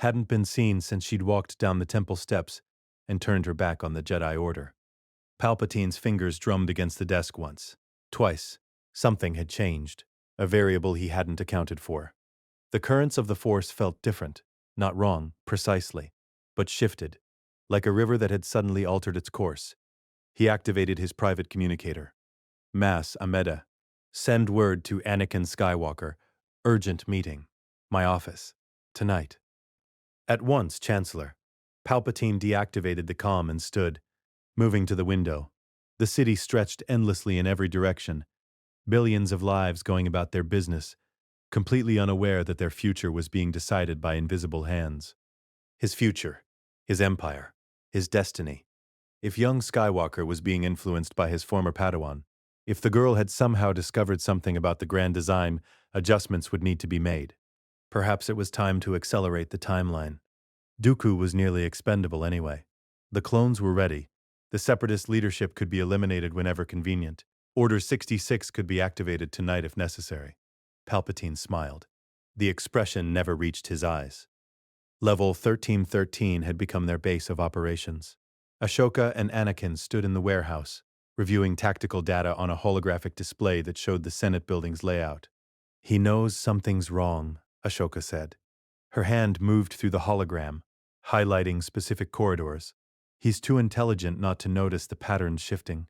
hadn't been seen since she'd walked down the temple steps and turned her back on the Jedi Order. Palpatine's fingers drummed against the desk once. Twice. Something had changed. a variable he hadn't accounted for. The currents of the Force felt different, not wrong, precisely, but shifted, like a river that had suddenly altered its course. He activated his private communicator. Mass Ameda. Send word to Anakin Skywalker. Urgent meeting. My office. Tonight. At once, Chancellor. Palpatine deactivated the comm and stood, moving to the window. The city stretched endlessly in every direction, billions of lives going about their business, completely unaware that their future was being decided by invisible hands. His future, his empire, his destiny. If young Skywalker was being influenced by his former Padawan, if the girl had somehow discovered something about the grand design, adjustments would need to be made. Perhaps it was time to accelerate the timeline. Dooku was nearly expendable anyway. The clones were ready. The Separatist leadership could be eliminated whenever convenient. Order 66 could be activated tonight if necessary. Palpatine smiled. The expression never reached his eyes. Level 1313 had become their base of operations. Ahsoka and Anakin stood in the warehouse, reviewing tactical data on a holographic display that showed the Senate building's layout. He knows something's wrong, Ahsoka said. Her hand moved through the hologram, highlighting specific corridors. He's too intelligent not to notice the patterns shifting.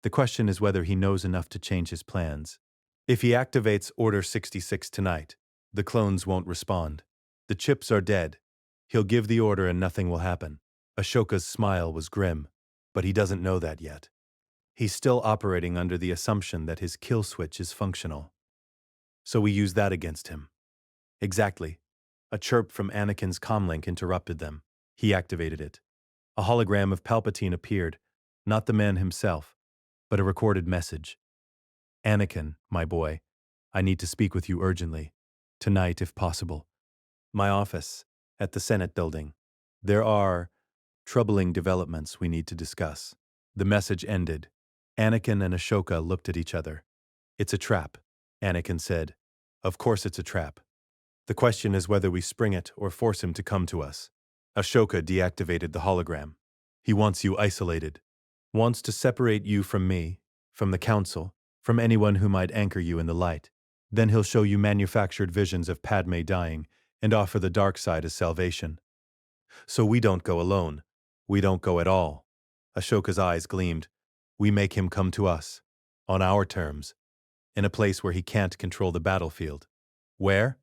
The question is whether he knows enough to change his plans. If he activates Order 66 tonight, the clones won't respond. The chips are dead. He'll give the order and nothing will happen. Ashoka's smile was grim, but he doesn't know that yet. He's still operating under the assumption that his kill switch is functional. So we use that against him. Exactly. A chirp from Anakin's comlink interrupted them. He activated it. A hologram of Palpatine appeared, not the man himself, but a recorded message. Anakin, my boy, I need to speak with you urgently. Tonight, if possible. My office, at the Senate building. There are troubling developments we need to discuss. The message ended. Anakin and Ahsoka looked at each other. It's a trap, Anakin said. Of course it's a trap. The question is whether we spring it or force him to come to us. Ahsoka deactivated the hologram. He wants you isolated. Wants to separate you from me, from the Council, from anyone who might anchor you in the light. Then he'll show you manufactured visions of Padme dying and offer the dark side as salvation. So we don't go alone. We don't go at all. Ashoka's eyes gleamed. We make him come to us. On our terms. In a place where he can't control the battlefield. Where?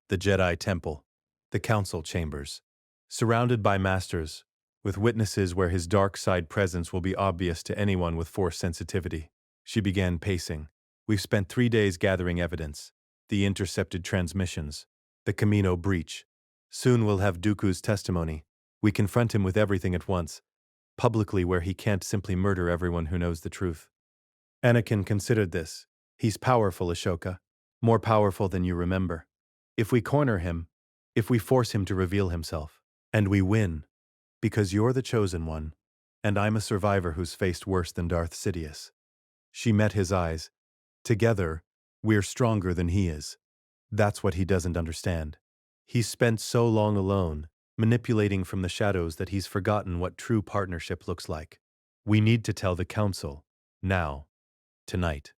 The Jedi Temple. The Council chambers. Surrounded by masters, with witnesses where his dark side presence will be obvious to anyone with Force sensitivity. She began pacing. We've spent 3 days gathering evidence. The intercepted transmissions. The Kamino breach. Soon we'll have Dooku's testimony. We confront him with everything at once. Publicly where he can't simply murder everyone who knows the truth. Anakin considered this. He's powerful, Ahsoka. More powerful than you remember. If we corner him, if we force him to reveal himself, and we win, because you're the chosen one, and I'm a survivor who's faced worse than Darth Sidious. She met his eyes. Together, we're stronger than he is. That's what he doesn't understand. He's spent so long alone, manipulating from the shadows that he's forgotten what true partnership looks like. We need to tell the Council. Now. Tonight.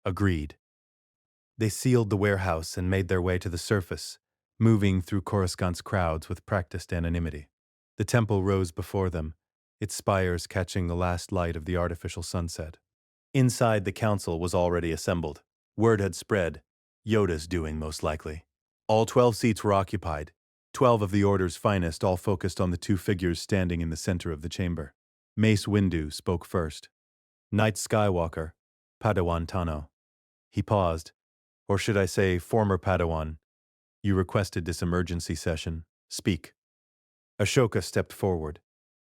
Agreed. They sealed the warehouse and made their way to the surface, moving through Coruscant's crowds with practiced anonymity. The temple rose before them, its spires catching the last light of the artificial sunset. Inside, the council was already assembled. Word had spread. Yoda's doing, most likely. All 12 seats were occupied, 12 of the Order's finest, all focused on the two figures standing in the center of the chamber. Mace Windu spoke first. Knight Skywalker, Padawan Tano. He paused. Or should I say, former Padawan. You requested this emergency session. Speak. Ashoka stepped forward.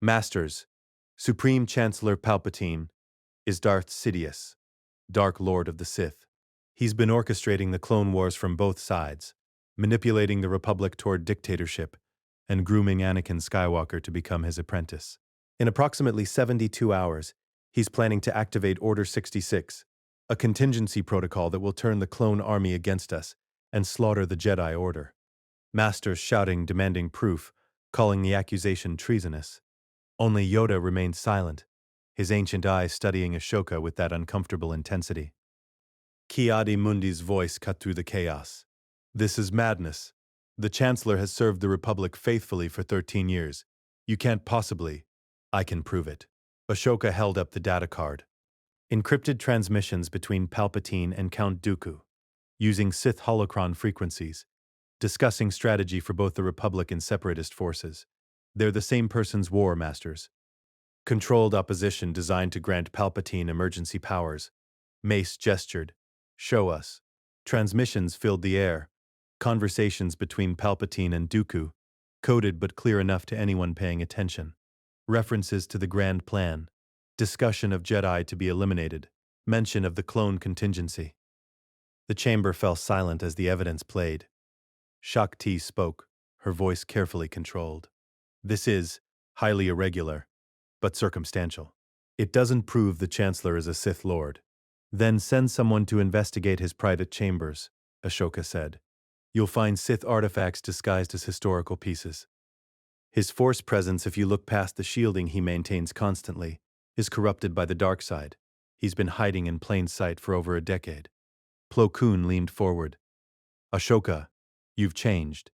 Masters, Supreme Chancellor Palpatine is Darth Sidious, Dark Lord of the Sith. He's been orchestrating the Clone Wars from both sides, manipulating the Republic toward dictatorship, and grooming Anakin Skywalker to become his apprentice. In approximately 72 hours, he's planning to activate Order 66, a contingency protocol that will turn the clone army against us and slaughter the Jedi Order. Masters shouting, demanding proof, calling the accusation treasonous. Only Yoda remained silent, his ancient eyes studying Ashoka with that uncomfortable intensity. Ki-Adi Mundi's voice cut through the chaos. This is madness. The Chancellor has served the Republic faithfully for 13 years. You can't possibly. I can prove it. Ashoka held up the data card. Encrypted transmissions between Palpatine and Count Dooku, using Sith holocron frequencies, discussing strategy for both the Republic and Separatist forces. They're the same person's war masters. Controlled opposition designed to grant Palpatine emergency powers. Mace gestured. Show us. Transmissions filled the air. Conversations between Palpatine and Dooku, coded but clear enough to anyone paying attention. References to the grand plan. Discussion of Jedi to be eliminated. Mention of the clone contingency. The chamber fell silent as the evidence played. Shakti spoke, her voice carefully controlled. This is highly irregular, but circumstantial. It doesn't prove the Chancellor is a Sith Lord. Then send someone to investigate his private chambers, Ashoka said. You'll find Sith artifacts disguised as historical pieces. His force presence, if you look past the shielding he maintains constantly, is corrupted by the dark side. He's been hiding in plain sight for over a decade. Plo Koon leaned forward. Ashoka, you've changed.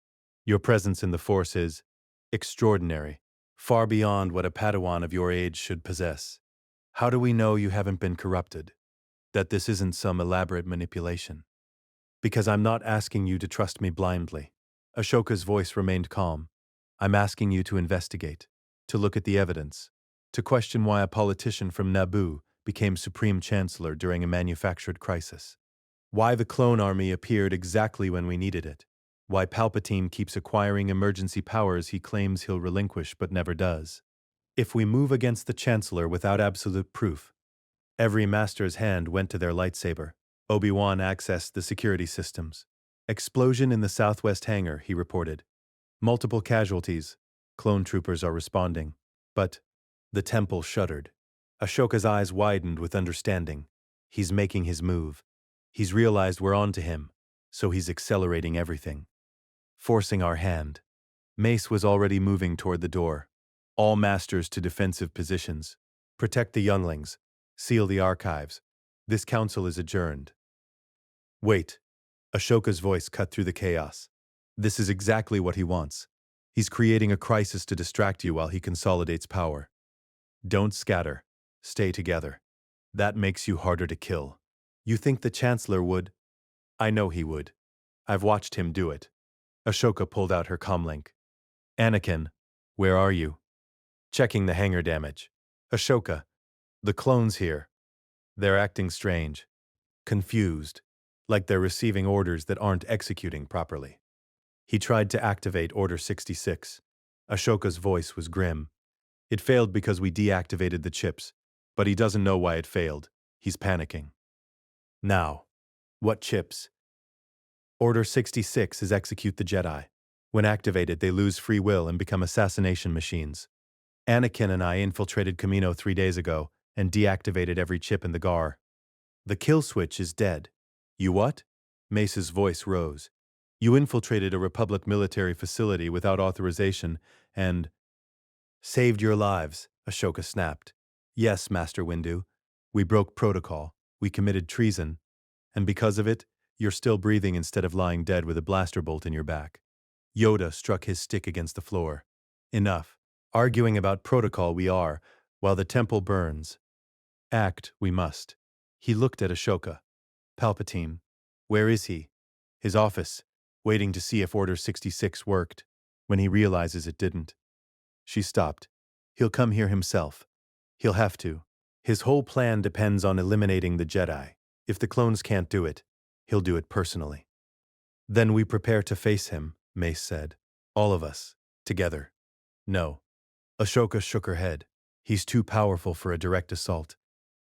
Your presence in the Force is extraordinary, far beyond what a Padawan of your age should possess. How do we know you haven't been corrupted? That this isn't some elaborate manipulation? Because I'm not asking you to trust me blindly. Ashoka's voice remained calm. I'm asking you to investigate, to look at the evidence, to question why a politician from Naboo became Supreme Chancellor during a manufactured crisis. Why the clone army appeared exactly when we needed it. Why Palpatine keeps acquiring emergency powers he claims he'll relinquish but never does. If we move against the Chancellor without absolute proof, every master's hand went to their lightsaber. Obi-Wan accessed the security systems. Explosion in the southwest hangar, he reported. Multiple casualties. Clone troopers are responding. But the temple shuddered. Ashoka's eyes widened with understanding. He's making his move. He's realized we're on to him, so he's accelerating everything. Forcing our hand. Mace was already moving toward the door. All masters to defensive positions. Protect the younglings. Seal the archives. This council is adjourned. Wait. Ashoka's voice cut through the chaos. This is exactly what he wants. He's creating a crisis to distract you while he consolidates power. Don't scatter. Stay together. That makes you harder to kill. You think the Chancellor would? I know he would. I've watched him do it. Ashoka pulled out her comlink. Anakin, where are you? Checking the hangar damage. Ashoka, the clones here. They're acting strange. Confused. Like they're receiving orders that aren't executing properly. He tried to activate Order 66. Ashoka's voice was grim. It failed because we deactivated the chips, but he doesn't know why it failed. He's panicking. Now, what chips? Order 66 is execute the Jedi. When activated, they lose free will and become assassination machines. Anakin and I infiltrated Kamino 3 days ago and deactivated every chip in the GAR. The kill switch is dead. You what? Mace's voice rose. You infiltrated a Republic military facility without authorization and saved your lives, Ashoka snapped. Yes, Master Windu. We broke protocol. We committed treason. And because of it, you're still breathing instead of lying dead with a blaster bolt in your back. Yoda struck his stick against the floor. Enough. Arguing about protocol we are, while the temple burns. Act we must. He looked at Ashoka. Palpatine. Where is he? His office, waiting to see if Order 66 worked, when he realizes it didn't. She stopped. He'll come here himself. He'll have to. His whole plan depends on eliminating the Jedi. If the clones can't do it, he'll do it personally. Then we prepare to face him, Mace said. All of us. Together. No. Ashoka shook her head. He's too powerful for a direct assault.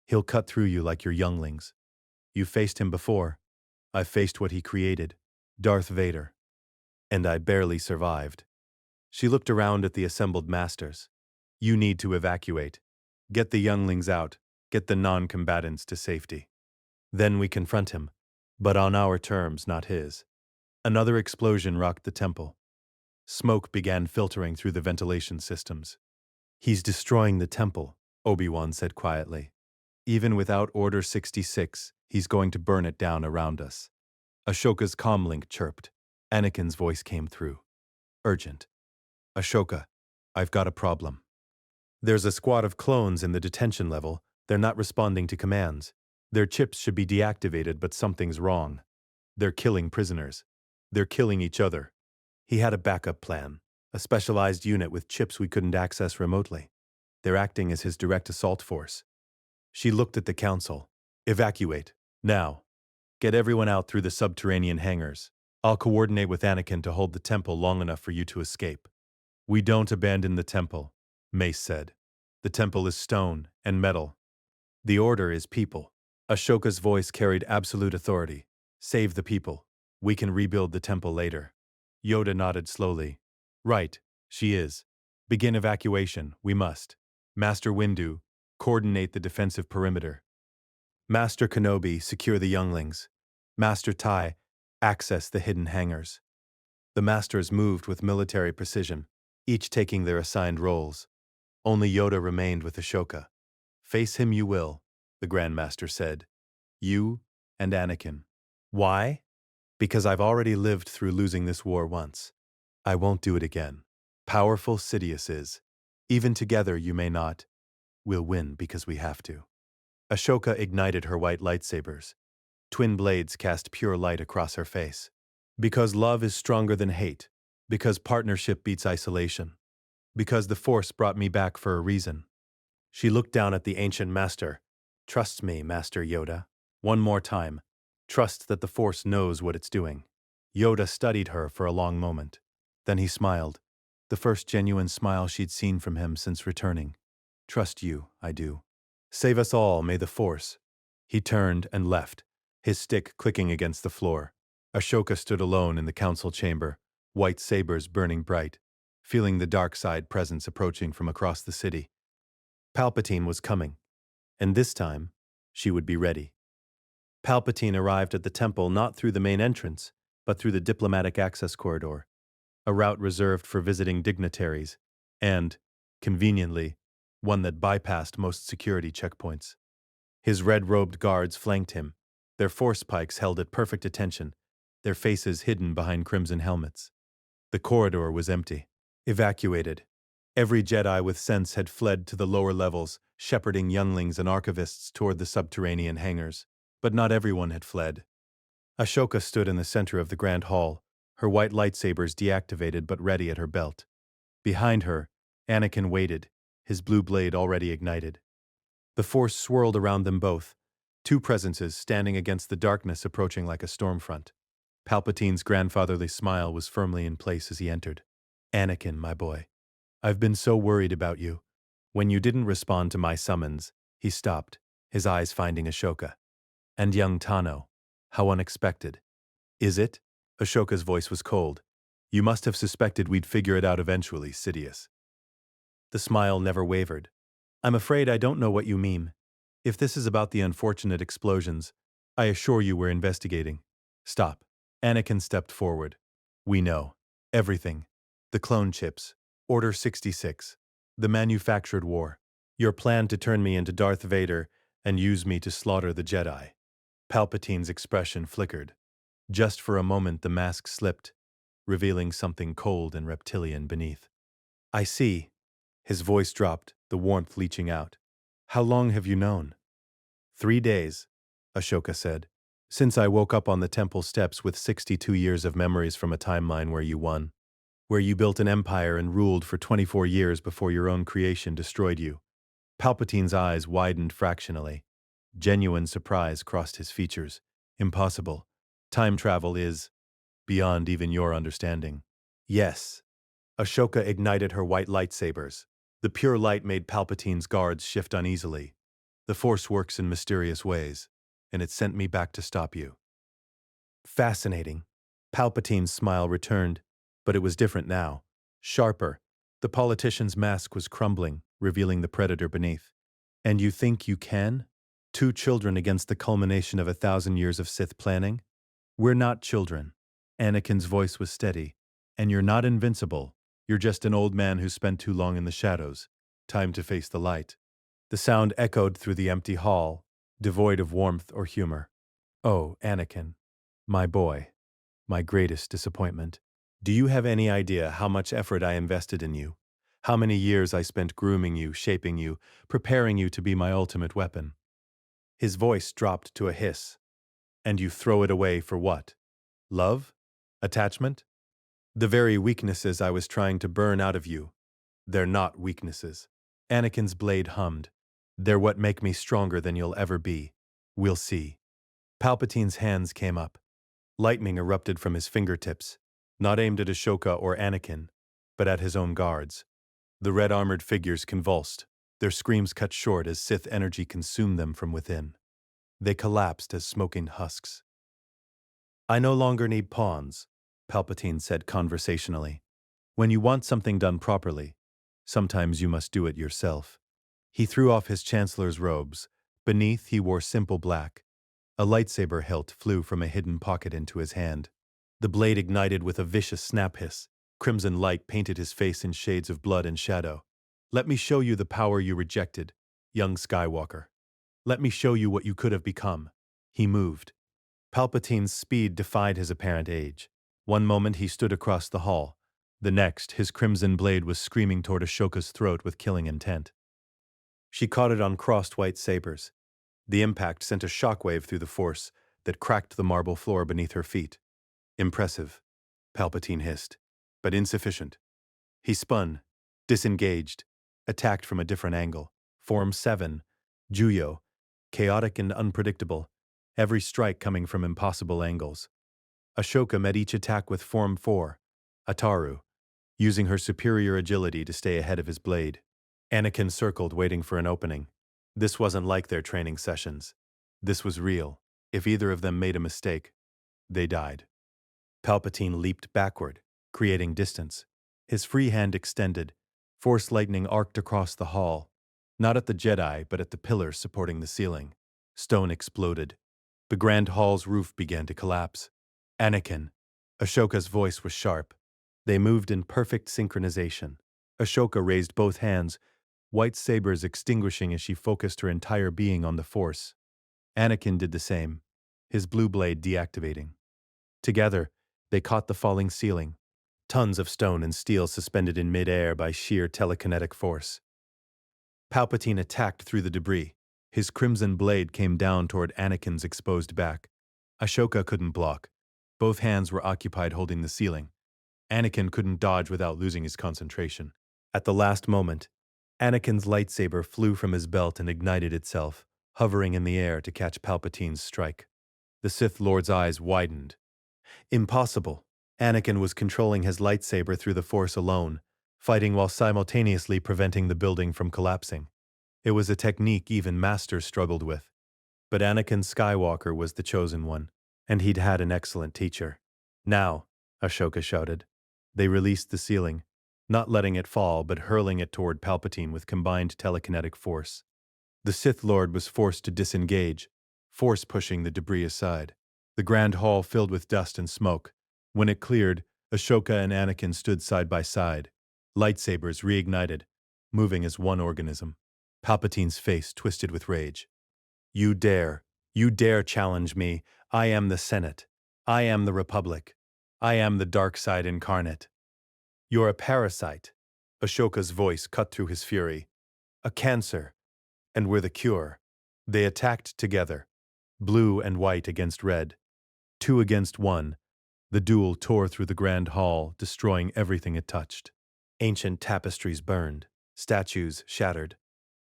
He'll cut through you like your younglings. You faced him before. I faced what he created. Darth Vader. And I barely survived. She looked around at the assembled masters. You need to evacuate. Get the younglings out. Get the non-combatants to safety. Then we confront him. But on our terms, not his. Another explosion rocked the temple. Smoke began filtering through the ventilation systems. He's destroying the temple, Obi-Wan said quietly. Even without Order 66, he's going to burn it down around us. Ashoka's comlink chirped. Anakin's voice came through. Urgent. Ashoka, I've got a problem. There's a squad of clones in the detention level. They're not responding to commands. Their chips should be deactivated, but something's wrong. They're killing prisoners. They're killing each other. He had a backup plan, a specialized unit with chips we couldn't access remotely. They're acting as his direct assault force. She looked at the council. Evacuate. Now. Get everyone out through the subterranean hangars. I'll coordinate with Anakin to hold the temple long enough for you to escape. We don't abandon the temple, Mace said. The temple is stone and metal. The Order is people. Ashoka's voice carried absolute authority. Save the people. We can rebuild the temple later. Yoda nodded slowly. Right, she is. Begin evacuation, we must. Master Windu, coordinate the defensive perimeter. Master Kenobi, secure the younglings. Master Tai, access the hidden hangars. The masters moved with military precision, each taking their assigned roles. Only Yoda remained with Ashoka. Face him you will, the Grand Master said. You and Anakin. Why? Because I've already lived through losing this war once. I won't do it again. Powerful Sidious is. Even together you may not. We'll win because we have to. Ashoka ignited her white lightsabers. Twin blades cast pure light across her face. Because love is stronger than hate. Because partnership beats isolation. Because the Force brought me back for a reason. She looked down at the ancient master. Trust me, Master Yoda. One more time. Trust that the Force knows what it's doing. Yoda studied her for a long moment. Then he smiled. The first genuine smile she'd seen from him since returning. Trust you, I do. Save us all, may the Force. He turned and left, his stick clicking against the floor. Ashoka stood alone in the council chamber, white sabers burning bright, feeling the dark side presence approaching from across the city. Palpatine was coming, and this time, she would be ready. Palpatine arrived at the temple not through the main entrance, but through the diplomatic access corridor, a route reserved for visiting dignitaries, and, conveniently, one that bypassed most security checkpoints. His red-robed guards flanked him, their force pikes held at perfect attention, their faces hidden behind crimson helmets. The corridor was empty, evacuated. Every Jedi with sense had fled to the lower levels, shepherding younglings and archivists toward the subterranean hangars. But not everyone had fled. Ashoka stood in the center of the grand hall, her white lightsabers deactivated but ready at her belt. Behind her, Anakin waited, his blue blade already ignited. The Force swirled around them both, two presences standing against the darkness approaching like a storm front. Palpatine's grandfatherly smile was firmly in place as he entered. Anakin, my boy. I've been so worried about you. When you didn't respond to my summons, he stopped, his eyes finding Ashoka. And young Tano. How unexpected. Is it? Ashoka's voice was cold. You must have suspected we'd figure it out eventually, Sidious. The smile never wavered. I'm afraid I don't know what you mean. If this is about the unfortunate explosions, I assure you we're investigating. Stop. Anakin stepped forward. We know. Everything. The clone chips. Order 66. The manufactured war. Your plan to turn me into Darth Vader and use me to slaughter the Jedi. Palpatine's expression flickered. Just for a moment the mask slipped, revealing something cold and reptilian beneath. I see. His voice dropped, the warmth leaching out. How long have you known? 3 days, Ashoka said. Since I woke up on the temple steps with 62 years of memories from a timeline where you won. Where you built an empire and ruled for 24 years before your own creation destroyed you. Palpatine's eyes widened fractionally. Genuine surprise crossed his features. Impossible. Time travel is beyond even your understanding. Yes. Ashoka ignited her white lightsabers. The pure light made Palpatine's guards shift uneasily. The Force works in mysterious ways, and it sent me back to stop you. Fascinating. Palpatine's smile returned, but it was different now. Sharper. The politician's mask was crumbling, revealing the predator beneath. And you think you can? 2 children against the culmination of 1,000 years of Sith planning? We're not children. Anakin's voice was steady. And you're not invincible. You're just an old man who spent too long in the shadows. Time to face the light. The sound echoed through the empty hall, devoid of warmth or humor. "Oh, Anakin, my boy, my greatest disappointment. Do you have any idea how much effort I invested in you? How many years I spent grooming you, shaping you, preparing you to be my ultimate weapon?" His voice dropped to a hiss. "And you throw it away for what? Love? Attachment? The very weaknesses I was trying to burn out of you. They're not weaknesses." Anakin's blade hummed. "They're what make me stronger than you'll ever be. We'll see." Palpatine's hands came up. Lightning erupted from his fingertips, not aimed at Ahsoka or Anakin, but at his own guards. The red-armored figures convulsed, their screams cut short as Sith energy consumed them from within. They collapsed as smoking husks. "I no longer need pawns," Palpatine said conversationally. "When you want something done properly, sometimes you must do it yourself." He threw off his chancellor's robes. Beneath, he wore simple black. A lightsaber hilt flew from a hidden pocket into his hand. The blade ignited with a vicious snap hiss. Crimson light painted his face in shades of blood and shadow. "Let me show you the power you rejected, young Skywalker. Let me show you what you could have become." He moved. Palpatine's speed defied his apparent age. One moment he stood across the hall. The next, his crimson blade was screaming toward Ashoka's throat with killing intent. She caught it on crossed white sabers. The impact sent a shockwave through the Force that cracked the marble floor beneath her feet. "Impressive," Palpatine hissed, "but insufficient." He spun, disengaged, attacked from a different angle. Form 7, Juyo, chaotic and unpredictable, every strike coming from impossible angles. Ashoka met each attack with Form 4, Ataru, using her superior agility to stay ahead of his blade. Anakin circled, waiting for an opening. This wasn't like their training sessions. This was real. If either of them made a mistake, they died. Palpatine leaped backward, creating distance. His free hand extended. Force lightning arced across the hall, not at the Jedi, but at the pillars supporting the ceiling. Stone exploded. The grand hall's roof began to collapse. "Anakin." Ashoka's voice was sharp. They moved in perfect synchronization. Ashoka raised both hands, white sabers extinguishing as she focused her entire being on the Force. Anakin did the same, his blue blade deactivating. Together, they caught the falling ceiling, tons of stone and steel suspended in midair by sheer telekinetic force. Palpatine attacked through the debris. His crimson blade came down toward Anakin's exposed back. Ashoka couldn't block. Both hands were occupied holding the ceiling. Anakin couldn't dodge without losing his concentration. At the last moment, Anakin's lightsaber flew from his belt and ignited itself, hovering in the air to catch Palpatine's strike. The Sith Lord's eyes widened. Impossible. Anakin was controlling his lightsaber through the Force alone, fighting while simultaneously preventing the building from collapsing. It was a technique even masters struggled with. But Anakin Skywalker was the chosen one, and he'd had an excellent teacher. "Now," Ashoka shouted. They released the ceiling, not letting it fall but hurling it toward Palpatine with combined telekinetic force. The Sith Lord was forced to disengage, force pushing the debris aside. The grand hall filled with dust and smoke. When it cleared, Ashoka and Anakin stood side by side, lightsabers reignited, moving as one organism. Palpatine's face twisted with rage. You dare challenge me. I am the Senate. I am the Republic. I am the dark side incarnate." "You're a parasite," Ashoka's voice cut through his fury. "A cancer. And we're the cure." They attacked together, blue and white against red. 2 against 1, the duel tore through the grand hall, destroying everything it touched. Ancient tapestries burned, statues shattered.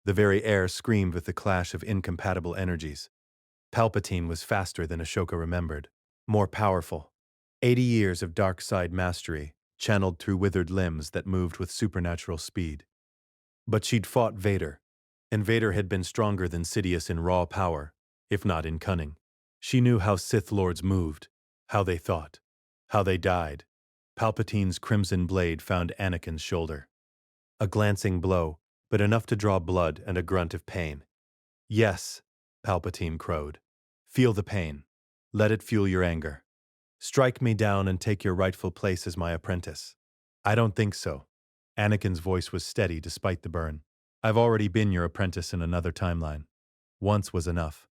The very air screamed with the clash of incompatible energies. Palpatine was faster than Ashoka remembered, more powerful. 80 years of dark side mastery, channeled through withered limbs that moved with supernatural speed. But she'd fought Vader, and Vader had been stronger than Sidious in raw power, if not in cunning. She knew how Sith Lords moved, how they thought, how they died. Palpatine's crimson blade found Anakin's shoulder. A glancing blow, but enough to draw blood and a grunt of pain. "Yes," Palpatine crowed. "Feel the pain. Let it fuel your anger. Strike me down and take your rightful place as my apprentice." "I don't think so." Anakin's voice was steady despite the burn. I've already been your apprentice in another timeline. Once was enough.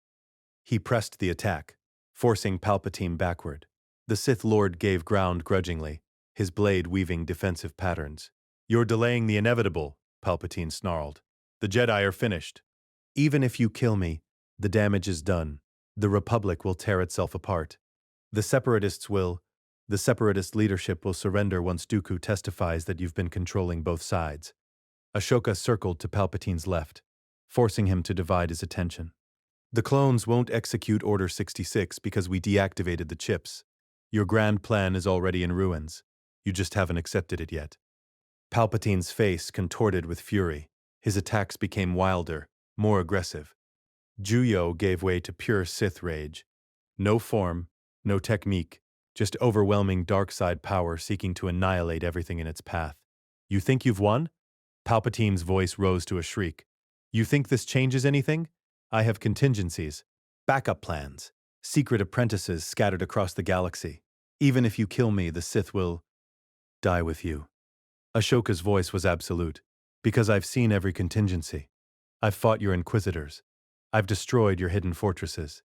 He pressed the attack, forcing Palpatine backward. The Sith Lord gave ground grudgingly, his blade weaving defensive patterns. You're delaying the inevitable, Palpatine snarled. The Jedi are finished. Even if you kill me, the damage is done. The Republic will tear itself apart. The Separatist leadership will surrender once Dooku testifies that you've been controlling both sides. Ahsoka circled to Palpatine's left, forcing him to divide his attention. The clones won't execute Order 66 because we deactivated the chips. Your grand plan is already in ruins. You just haven't accepted it yet. Palpatine's face contorted with fury. His attacks became wilder, more aggressive. Juyo gave way to pure Sith rage. No form, no technique, just overwhelming dark side power seeking to annihilate everything in its path. You think you've won? Palpatine's voice rose to a shriek. You think this changes anything? I have contingencies, backup plans, secret apprentices scattered across the galaxy. Even if you kill me, the Sith will die with you. Ashoka's voice was absolute. Because I've seen every contingency. I've fought your inquisitors. I've destroyed your hidden fortresses.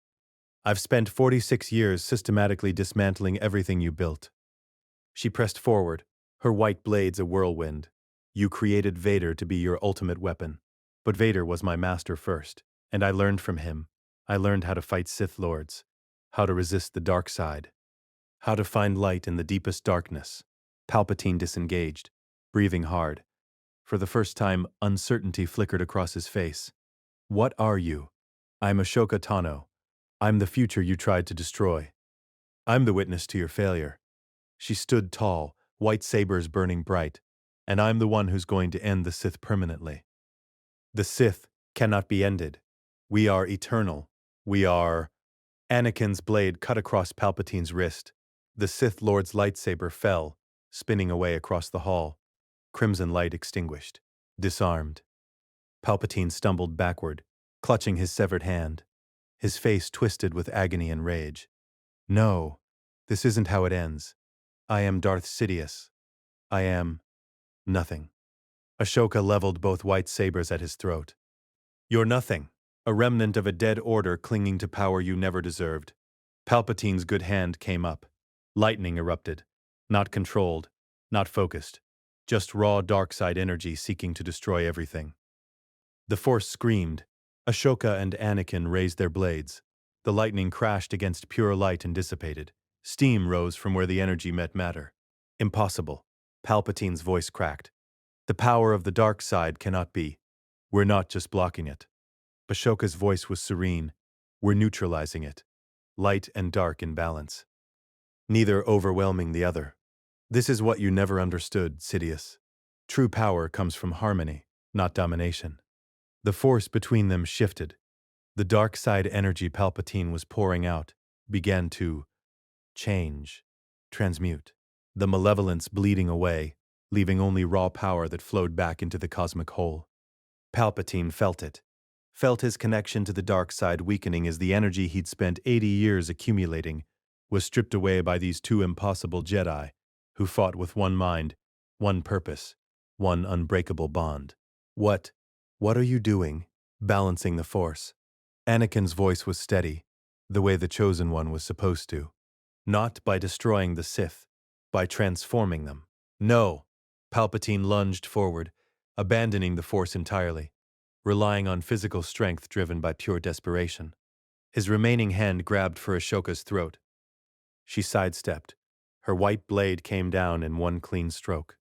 I've spent 46 years systematically dismantling everything you built. She pressed forward, her white blades a whirlwind. You created Vader to be your ultimate weapon. But Vader was my master first, and I learned from him. I learned how to fight Sith Lords, how to resist the dark side, how to find light in the deepest darkness. Palpatine disengaged, breathing hard. For the first time, uncertainty flickered across his face. What are you? I'm Ahsoka Tano. I'm the future you tried to destroy. I'm the witness to your failure. She stood tall, white sabers burning bright, and I'm the one who's going to end the Sith permanently. The Sith cannot be ended. We are eternal. We are... Anakin's blade cut across Palpatine's wrist. The Sith Lord's lightsaber fell, spinning away across the hall. Crimson light extinguished. Disarmed. Palpatine stumbled backward, clutching his severed hand. His face twisted with agony and rage. No, this isn't how it ends. I am Darth Sidious. I am... nothing. Ahsoka leveled both white sabers at his throat. You're nothing, a remnant of a dead order clinging to power you never deserved. Palpatine's good hand came up. Lightning erupted. Not controlled, not focused. Just raw dark side energy seeking to destroy everything. The Force screamed. Ahsoka and Anakin raised their blades. The lightning crashed against pure light and dissipated. Steam rose from where the energy met matter. Impossible. Palpatine's voice cracked. The power of the dark side cannot be. We're not just blocking it. Ahsoka's voice was serene. We're neutralizing it. Light and dark in balance. Neither overwhelming the other. This is what you never understood, Sidious. True power comes from harmony, not domination. The force between them shifted. The dark side energy Palpatine was pouring out began to change, transmute. The malevolence bleeding away, leaving only raw power that flowed back into the cosmic whole. Palpatine felt it. Felt his connection to the dark side weakening as the energy he'd spent 80 years accumulating was stripped away by these two impossible Jedi who fought with one mind, one purpose, one unbreakable bond. What are you doing? Balancing the Force. Anakin's voice was steady, the way the Chosen One was supposed to. Not by destroying the Sith, by transforming them. No! Palpatine lunged forward, abandoning the Force entirely, relying on physical strength driven by pure desperation. His remaining hand grabbed for Ashoka's throat. She sidestepped. Her white blade came down in one clean stroke.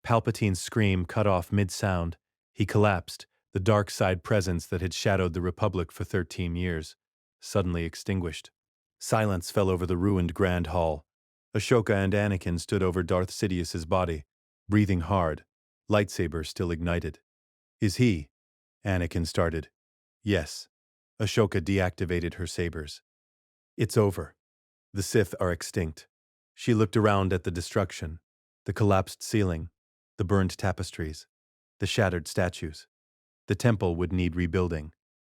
Palpatine's scream cut off mid-sound. He collapsed, the dark side presence that had shadowed the Republic for 13 years, suddenly extinguished. Silence fell over the ruined Grand Hall. Ahsoka and Anakin stood over Darth Sidious's body, breathing hard, lightsaber still ignited. Is he? Anakin started. Yes. Ahsoka deactivated her sabers. It's over. The Sith are extinct. She looked around at the destruction, the collapsed ceiling, the burned tapestries, the shattered statues. The temple would need rebuilding,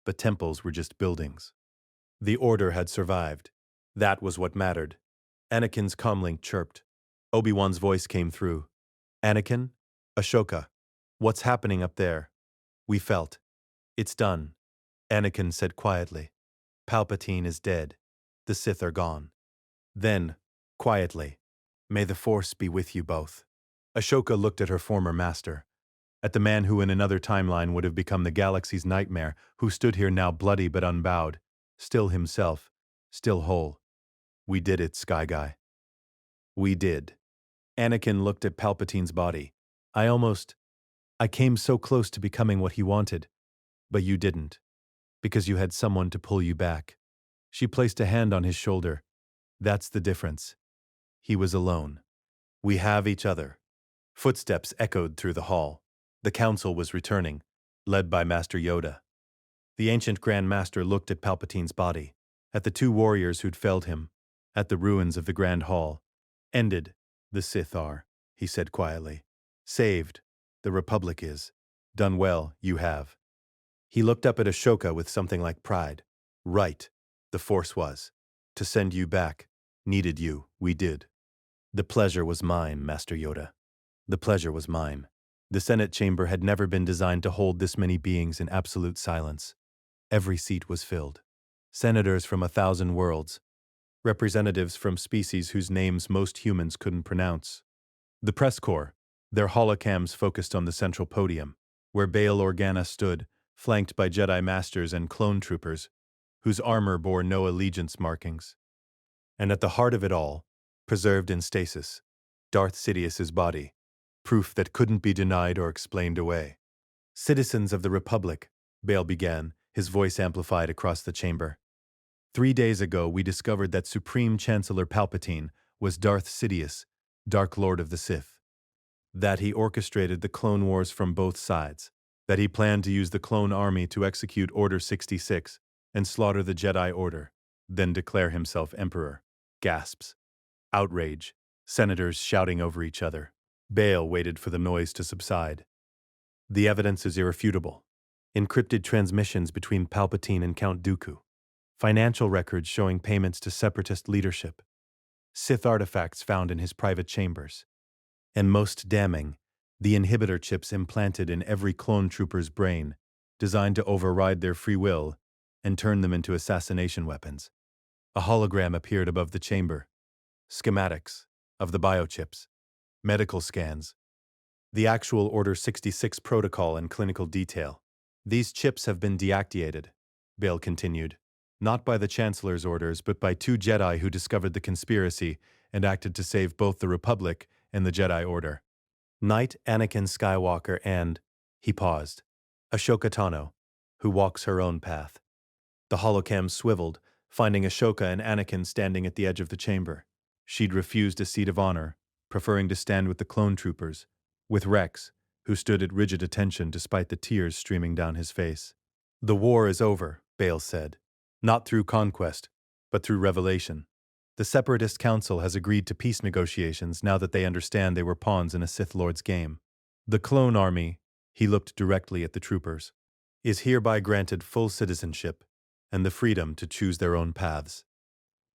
but temples were just buildings. The Order had survived. That was what mattered. Anakin's comlink chirped. Obi-Wan's voice came through. Anakin? Ahsoka. What's happening up there? We felt. It's done, Anakin said quietly. Palpatine is dead. The Sith are gone. Then, quietly, may the Force be with you both. Ashoka looked at her former master, at the man who in another timeline would have become the galaxy's nightmare, who stood here now bloody but unbowed, still himself, still whole. We did it, Sky Guy. We did. Anakin looked at Palpatine's body. I came so close to becoming what he wanted, but you didn't, because you had someone to pull you back. She placed a hand on his shoulder. That's the difference. He was alone. We have each other. Footsteps echoed through the hall. The council was returning, led by Master Yoda. The ancient Grand Master looked at Palpatine's body, at the two warriors who'd felled him, at the ruins of the Grand Hall. Ended. The Sith are, he said quietly. Saved. The Republic is. Done well, you have. He looked up at Ashoka with something like pride. Right. The Force was. To send you back. Needed you. We did. The pleasure was mine, Master Yoda. The pleasure was mine. The Senate chamber had never been designed to hold this many beings in absolute silence. Every seat was filled. Senators from 1,000 worlds. Representatives from species whose names most humans couldn't pronounce. The press corps, their holocams focused on the central podium, where Bail Organa stood, flanked by Jedi Masters and clone troopers, whose armor bore no allegiance markings. And at the heart of it all, preserved in stasis, Darth Sidious's body, proof that couldn't be denied or explained away. Citizens of the Republic, Bail began, his voice amplified across the chamber. 3 days ago we discovered that Supreme Chancellor Palpatine was Darth Sidious, Dark Lord of the Sith. That he orchestrated the clone wars from both sides. That he planned to use the clone army to execute Order 66 and slaughter the Jedi Order, then declare himself Emperor. Gasps. Outrage. Senators shouting over each other. Bail waited for the noise to subside. The evidence is irrefutable. Encrypted transmissions between Palpatine and Count Dooku. Financial records showing payments to separatist leadership. Sith artifacts found in his private chambers. And most damning, the inhibitor chips implanted in every clone trooper's brain, designed to override their free will and turn them into assassination weapons. A hologram appeared above the chamber. Schematics of the biochips. Medical scans. The actual Order 66 protocol and clinical detail. These chips have been deactivated, Bail continued, not by the Chancellor's orders but by 2 Jedi who discovered the conspiracy and acted to save both the Republic and the Jedi Order. Knight Anakin Skywalker and, he paused, Ahsoka Tano, who walks her own path. The holocam swiveled, finding Ashoka and Anakin standing at the edge of the chamber. She'd refused a seat of honor, preferring to stand with the clone troopers, with Rex, who stood at rigid attention despite the tears streaming down his face. The war is over, Bail said. Not through conquest, but through revelation. The Separatist Council has agreed to peace negotiations now that they understand they were pawns in a Sith Lord's game. The clone army, he looked directly at the troopers, is hereby granted full citizenship and the freedom to choose their own paths.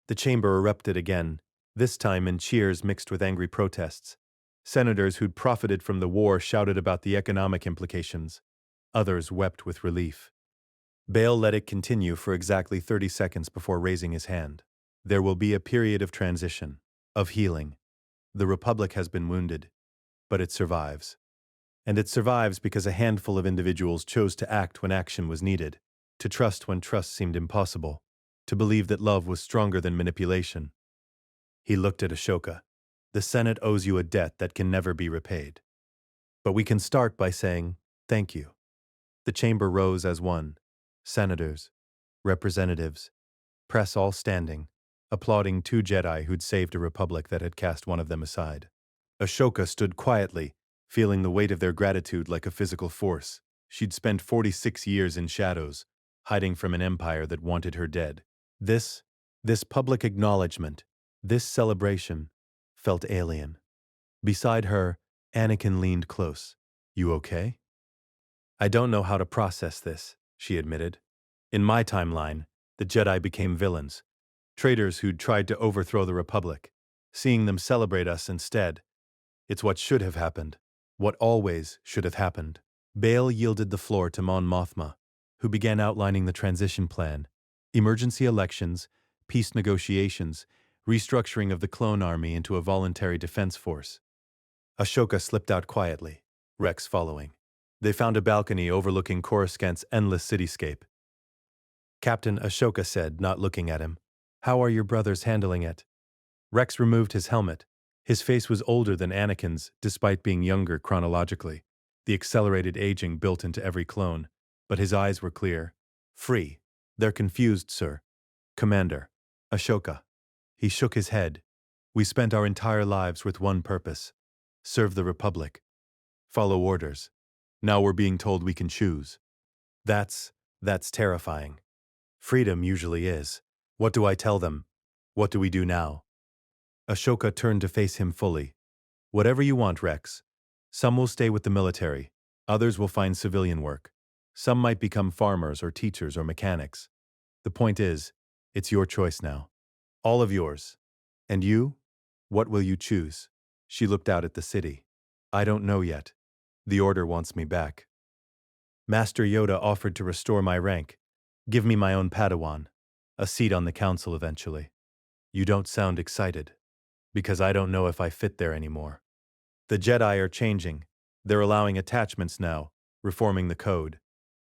The chamber erupted again, this time in cheers mixed with angry protests. Senators who'd profited from the war shouted about the economic implications. Others wept with relief. Bail let it continue for exactly 30 seconds before raising his hand. There will be a period of transition, of healing. The Republic has been wounded, but it survives. And it survives because a handful of individuals chose to act when action was needed, to trust when trust seemed impossible, to believe that love was stronger than manipulation. He looked at Ashoka. The Senate owes you a debt that can never be repaid. But we can start by saying, thank you. The chamber rose as one. Senators, representatives, press all standing, applauding 2 Jedi who'd saved a republic that had cast one of them aside. Ashoka stood quietly, feeling the weight of their gratitude like a physical force. She'd spent 46 years in shadows, hiding from an empire that wanted her dead. This public acknowledgement, this celebration, felt alien. Beside her, Anakin leaned close. You okay? I don't know how to process this, she admitted. In my timeline, the Jedi became villains. Traitors who'd tried to overthrow the Republic. Seeing them celebrate us instead. It's what should have happened. What always should have happened. Bail yielded the floor to Mon Mothma, who began outlining the transition plan: emergency elections, peace negotiations, restructuring of the clone army into a voluntary defense force. Ahsoka slipped out quietly, Rex following. They found a balcony overlooking Coruscant's endless cityscape. Captain, Ahsoka said, not looking at him. How are your brothers handling it? Rex removed his helmet. His face was older than Anakin's, despite being younger chronologically, the accelerated aging built into every clone. But his eyes were clear. Free. They're confused, sir. Commander. Ahsoka. He shook his head. We spent our entire lives with one purpose: serve the Republic. Follow orders. Now we're being told we can choose. That's terrifying. Freedom usually is. What do I tell them? What do we do now? Ahsoka turned to face him fully. Whatever you want, Rex. Some will stay with the military. Others will find civilian work. Some might become farmers or teachers or mechanics. The point is, it's your choice now. All of yours. And you? What will you choose? She looked out at the city. I don't know yet. The Order wants me back. Master Yoda offered to restore my rank, give me my own Padawan, a seat on the council eventually. You don't sound excited. Because I don't know if I fit there anymore. The Jedi are changing. They're allowing attachments now, reforming the code.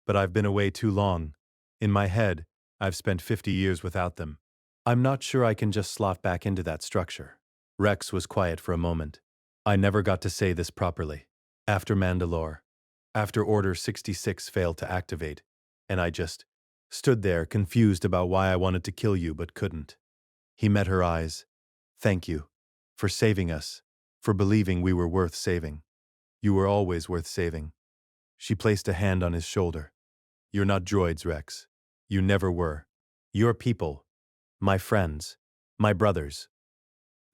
But I've been away too long. In my head, I've spent 50 years without them. I'm not sure I can just slot back into that structure. Rex was quiet for a moment. I never got to say this properly. After Mandalore, after Order 66 failed to activate, and I just stood there confused about why I wanted to kill you but couldn't. He met her eyes. Thank you. For saving us. For believing we were worth saving. You were always worth saving. She placed a hand on his shoulder. You're not droids, Rex. You never were. You're people. My friends. My brothers.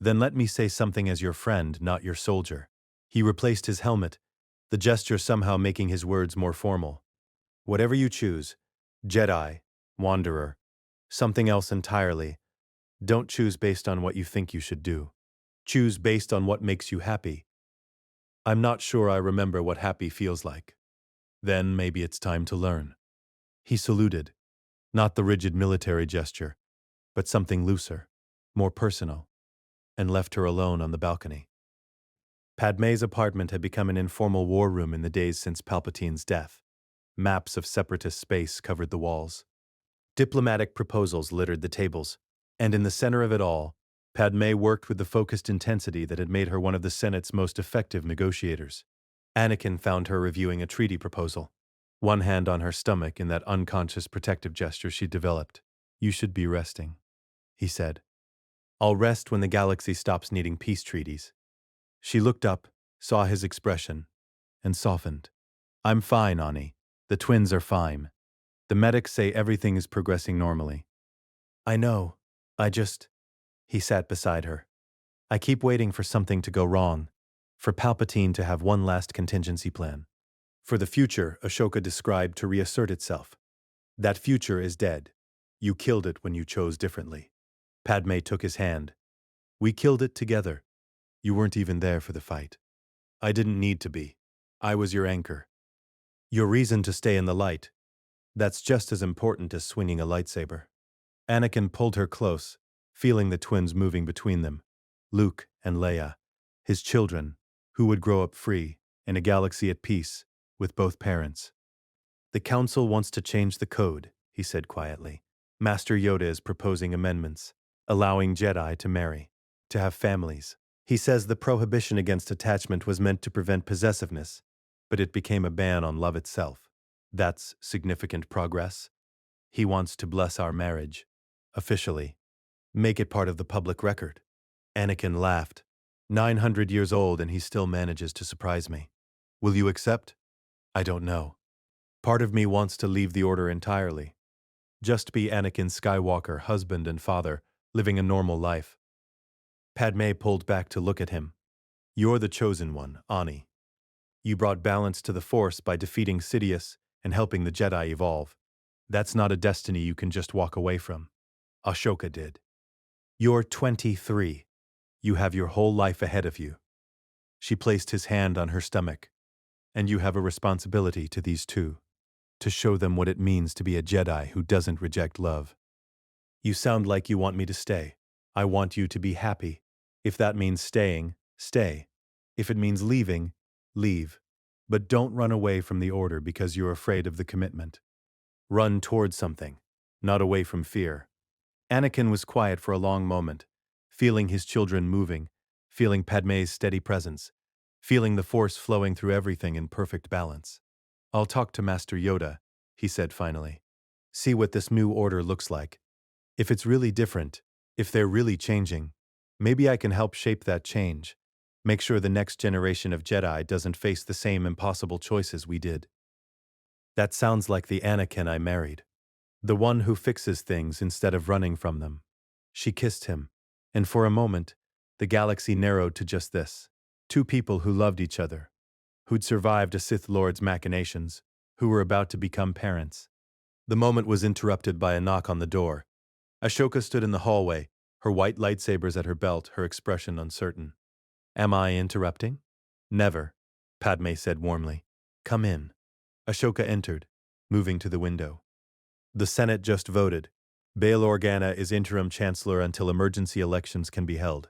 Then let me say something as your friend, not your soldier. He replaced his helmet, the gesture somehow making his words more formal. Whatever you choose, Jedi, Wanderer, something else entirely, don't choose based on what you think you should do. Choose based on what makes you happy. I'm not sure I remember what happy feels like. Then maybe it's time to learn. He saluted, not the rigid military gesture, but something looser, more personal, and left her alone on the balcony. Padmé's apartment had become an informal war room in the days since Palpatine's death. Maps of separatist space covered the walls. Diplomatic proposals littered the tables, and in the center of it all, Padmé worked with the focused intensity that had made her one of the Senate's most effective negotiators. Anakin found her reviewing a treaty proposal, one hand on her stomach in that unconscious protective gesture she'd developed. You should be resting, he said. I'll rest when the galaxy stops needing peace treaties. She looked up, saw his expression, and softened. I'm fine, Ani. The twins are fine. The medics say everything is progressing normally. I know. He sat beside her. I keep waiting for something to go wrong, for Palpatine to have one last contingency plan. For the future, Ahsoka described, to reassert itself. That future is dead. You killed it when you chose differently. Padmé took his hand. We killed it together. You weren't even there for the fight. I didn't need to be. I was your anchor. Your reason to stay in the light. That's just as important as swinging a lightsaber. Anakin pulled her close, feeling the twins moving between them. Luke and Leia, his children, who would grow up free, in a galaxy at peace, with both parents. The Council wants to change the code, he said quietly. Master Yoda is proposing amendments, allowing Jedi to marry, to have families. He says the prohibition against attachment was meant to prevent possessiveness, but it became a ban on love itself. That's significant progress. He wants to bless our marriage, officially. Make it part of the public record. Anakin laughed. 900 years old and he still manages to surprise me. Will you accept? I don't know. Part of me wants to leave the Order entirely. Just be Anakin Skywalker, husband and father, living a normal life. Padmé pulled back to look at him. You're the chosen one, Ani. You brought balance to the Force by defeating Sidious and helping the Jedi evolve. That's not a destiny you can just walk away from. Ahsoka did. You're 23. You have your whole life ahead of you. She placed his hand on her stomach. And you have a responsibility to these two, to show them what it means to be a Jedi who doesn't reject love. You sound like you want me to stay. I want you to be happy. If that means staying, stay. If it means leaving, leave. But don't run away from the Order because you're afraid of the commitment. Run towards something, not away from fear. Anakin was quiet for a long moment, feeling his children moving, feeling Padmé's steady presence, feeling the Force flowing through everything in perfect balance. I'll talk to Master Yoda, he said finally. See what this new order looks like. If it's really different, if they're really changing, maybe I can help shape that change. Make sure the next generation of Jedi doesn't face the same impossible choices we did. That sounds like the Anakin I married. The one who fixes things instead of running from them. She kissed him, and for a moment, the galaxy narrowed to just this. Two people who loved each other, who'd survived a Sith Lord's machinations, who were about to become parents. The moment was interrupted by a knock on the door. Ahsoka stood in the hallway, her white lightsabers at her belt, her expression uncertain. Am I interrupting? Never, Padmé said warmly. Come in. Ahsoka entered, moving to the window. The Senate just voted. Bail Organa is interim chancellor until emergency elections can be held.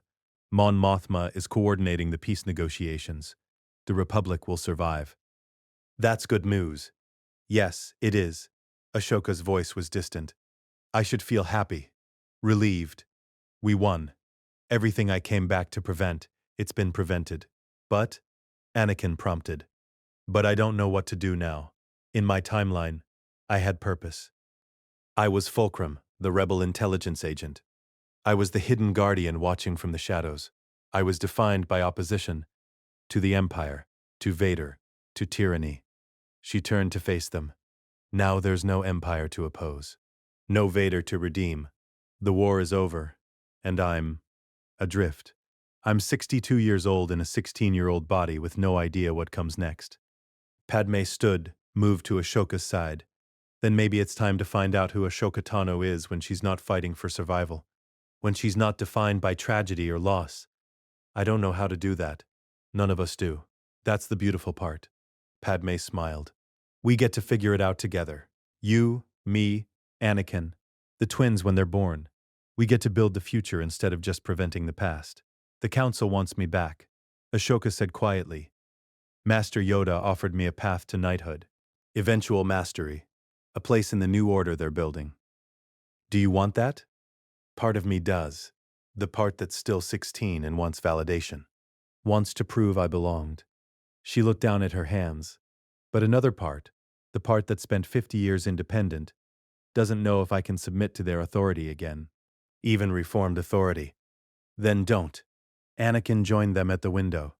Mon Mothma is coordinating the peace negotiations. The Republic will survive. That's good news. Yes, it is. Ashoka's voice was distant. I should feel happy. Relieved. We won. Everything I came back to prevent, it's been prevented. But, Anakin prompted. But I don't know what to do now. In my timeline, I had purpose. I was Fulcrum, the rebel intelligence agent. I was the hidden guardian watching from the shadows. I was defined by opposition. To the Empire, to Vader, to tyranny. She turned to face them. Now there's no Empire to oppose. No Vader to redeem. The war is over, and I'm adrift. I'm 62 years old in a 16-year-old body with no idea what comes next. Padmé stood, moved to Ashoka's side. Then maybe it's time to find out who Ahsoka Tano is when she's not fighting for survival. When she's not defined by tragedy or loss. I don't know how to do that. None of us do. That's the beautiful part. Padmé smiled. We get to figure it out together. You, me, Anakin, the twins when they're born. We get to build the future instead of just preventing the past. The Council wants me back. Ashoka said quietly. Master Yoda offered me a path to knighthood. Eventual mastery. A place in the new order they're building. Do you want that? Part of me does. The part that's still 16 and wants validation. Wants to prove I belonged. She looked down at her hands. But another part, the part that spent 50 years independent, doesn't know if I can submit to their authority again. Even reformed authority. Then don't. Anakin joined them at the window.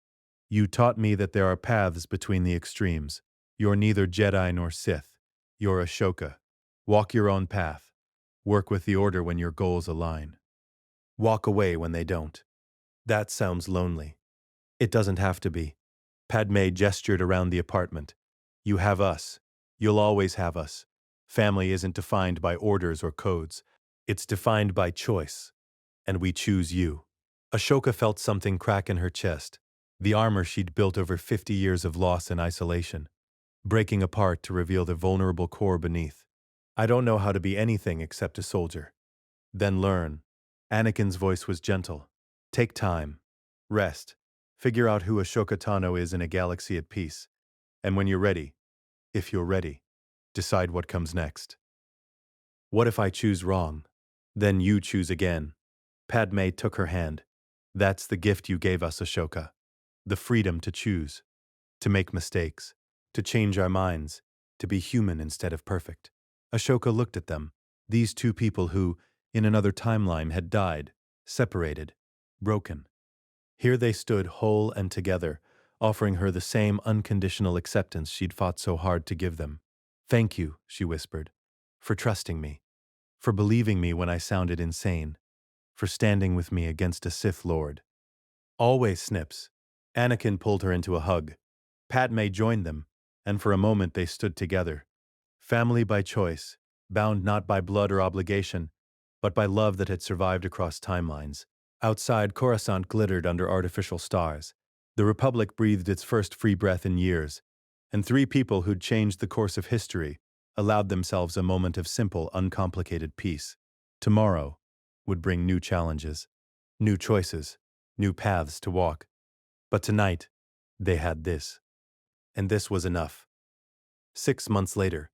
You taught me that there are paths between the extremes. You're neither Jedi nor Sith. You're Ahsoka. Walk your own path. Work with the Order when your goals align. Walk away when they don't. That sounds lonely. It doesn't have to be. Padmé gestured around the apartment. You have us. You'll always have us. Family isn't defined by orders or codes. It's defined by choice. And we choose you. Ashoka felt something crack in her chest. The armor she'd built over 50 years of loss and isolation, breaking apart to reveal the vulnerable core beneath. I don't know how to be anything except a soldier. Then learn. Anakin's voice was gentle. Take time. Rest. Figure out who Ahsoka Tano is in a galaxy at peace. And when you're ready, if you're ready, decide what comes next. What if I choose wrong? Then you choose again. Padmé took her hand. That's the gift you gave us, Ahsoka. The freedom to choose. To make mistakes. To change our minds. To be human instead of perfect. Ashoka looked at them. These two people who, in another timeline, had died, separated, broken. Here they stood whole and together, offering her the same unconditional acceptance she'd fought so hard to give them. Thank you, she whispered, for trusting me, for believing me when I sounded insane, for standing with me against a Sith Lord. Always Snips. Anakin pulled her into a hug. Padmé joined them, and for a moment they stood together. Family by choice, bound not by blood or obligation, but by love that had survived across timelines. Outside, Coruscant glittered under artificial stars. The Republic breathed its first free breath in years. And three people who'd changed the course of history allowed themselves a moment of simple, uncomplicated peace. Tomorrow would bring new challenges, new choices, new paths to walk. But tonight, they had this. And this was enough. 6 months later,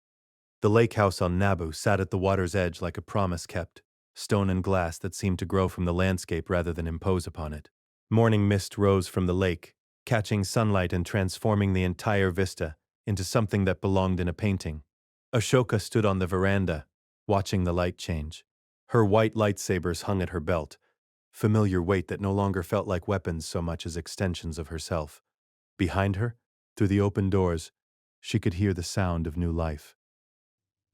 the lake house on Naboo sat at the water's edge like a promise kept, stone and glass that seemed to grow from the landscape rather than impose upon it. Morning mist rose from the lake, catching sunlight and transforming the entire vista into something that belonged in a painting. Ahsoka stood on the veranda, watching the light change. Her white lightsabers hung at her belt, familiar weight that no longer felt like weapons so much as extensions of herself. Behind her, through the open doors, she could hear the sound of new life.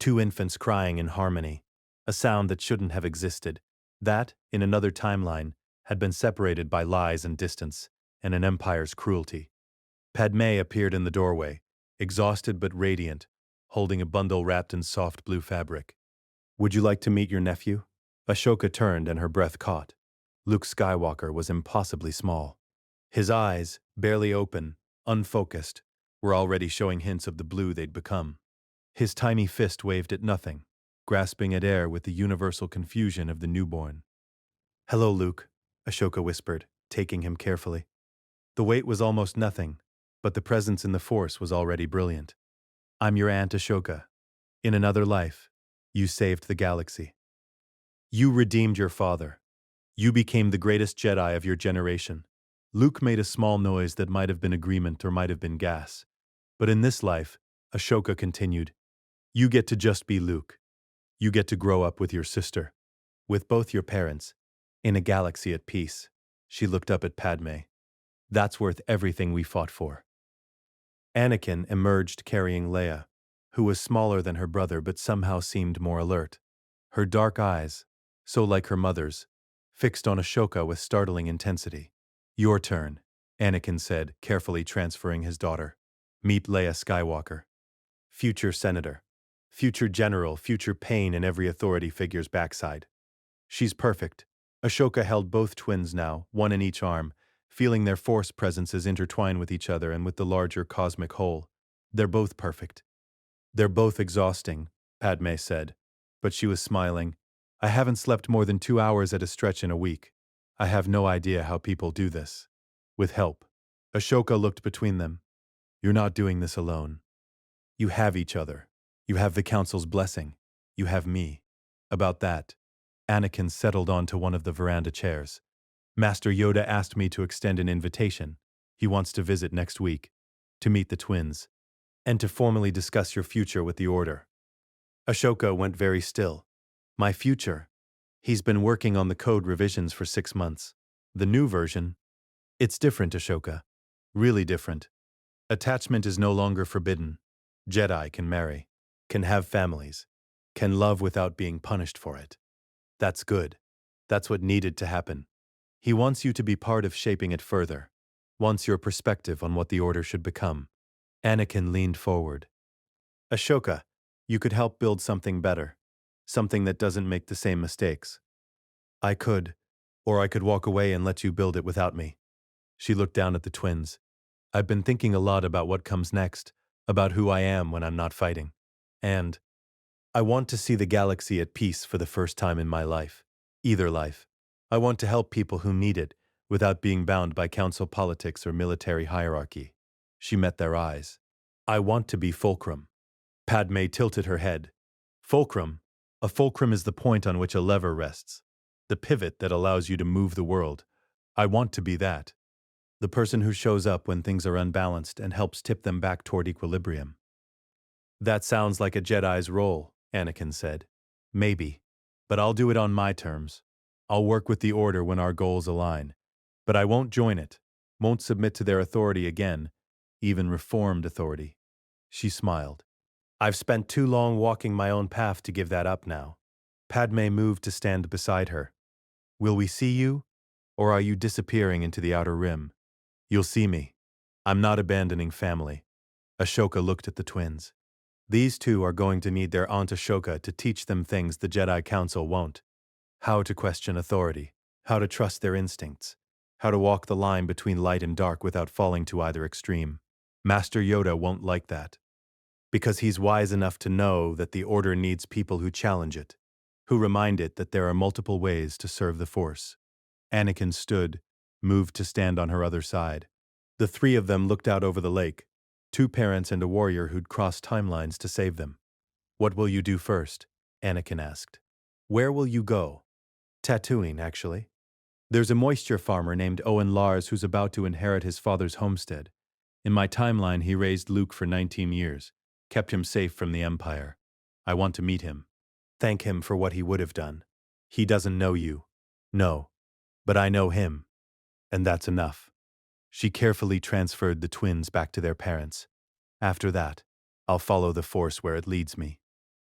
Two infants crying in harmony, a sound that shouldn't have existed, that, in another timeline, had been separated by lies and distance, and an empire's cruelty. Padmé appeared in the doorway, exhausted but radiant, holding a bundle wrapped in soft blue fabric. "Would you like to meet your nephew?" Ashoka turned and her breath caught. Luke Skywalker was impossibly small. His eyes, barely open, unfocused, were already showing hints of the blue they'd become. His tiny fist waved at nothing, grasping at air with the universal confusion of the newborn. "Hello, Luke," Ashoka whispered, taking him carefully. The weight was almost nothing, but the presence in the Force was already brilliant. "I'm your Aunt Ashoka. In another life, you saved the galaxy. You redeemed your father. You became the greatest Jedi of your generation." Luke made a small noise that might have been agreement or might have been gas. "But in this life," Ashoka continued, "you get to just be Luke. You get to grow up with your sister, with both your parents, in a galaxy at peace." She looked up at Padmé. "That's worth everything we fought for." Anakin emerged carrying Leia, who was smaller than her brother but somehow seemed more alert. Her dark eyes, so like her mother's, fixed on Ashoka with startling intensity. "Your turn," Anakin said, carefully transferring his daughter. "Meet Leia Skywalker. Future senator. Future general, future pain in every authority figure's backside. She's perfect." Ashoka held both twins now, one in each arm, feeling their Force presences intertwine with each other and with the larger cosmic whole. "They're both perfect." "They're both exhausting," Padmé said, but she was smiling. "I haven't slept more than 2 hours at a stretch in a week. I have no idea how people do this. With help." Ashoka looked between them. "You're not doing this alone. You have each other. You have the Council's blessing. You have me." About that, Anakin settled onto one of the veranda chairs. "Master Yoda asked me to extend an invitation. He wants to visit next week, to meet the twins, and to formally discuss your future with the Order." Ashoka went very still. "My future? He's been working on the code revisions for 6 months. The new version? It's different, Ashoka. Really different. Attachment is no longer forbidden. Jedi can marry, can have families, can love without being punished for it. That's good. That's what needed to happen. He wants you to be part of shaping it further, wants your perspective on what the Order should become." Anakin leaned forward. "Ashoka, you could help build something better, something that doesn't make the same mistakes." "I could, or I could walk away and let you build it without me." She looked down at the twins. "I've been thinking a lot about what comes next, about who I am when I'm not fighting. And I want to see the galaxy at peace for the first time in my life. Either life. I want to help people who need it without being bound by council politics or military hierarchy." She met their eyes. "I want to be Fulcrum." Padmé tilted her head. "Fulcrum? A fulcrum is the point on which a lever rests, the pivot that allows you to move the world. I want to be that. The person who shows up when things are unbalanced and helps tip them back toward equilibrium." "That sounds like a Jedi's role," Anakin said. "Maybe. But I'll do it on my terms. I'll work with the Order when our goals align. But I won't join it, won't submit to their authority again, even reformed authority." She smiled. "I've spent too long walking my own path to give that up now." Padmé moved to stand beside her. "Will we see you? Or are you disappearing into the outer rim?" "You'll see me. I'm not abandoning family." Ashoka looked at the twins. "These two are going to need their Aunt Ashoka to teach them things the Jedi Council won't. How to question authority, how to trust their instincts, how to walk the line between light and dark without falling to either extreme." Master Yoda won't like that, because he's wise enough to know that the Order needs people who challenge it, who remind it that there are multiple ways to serve the Force. Anakin stood, moved to stand on her other side. The three of them looked out over the lake, two parents and a warrior who'd crossed timelines to save them. What will you do first? Anakin asked. Where will you go? Tatooine, actually. There's a moisture farmer named Owen Lars who's about to inherit his father's homestead. In my timeline, he raised Luke for 19 years, kept him safe from the Empire. I want to meet him. Thank him for what he would have done. He doesn't know you. No. But I know him. And that's enough. She carefully transferred the twins back to their parents. After that, I'll follow the Force where it leads me.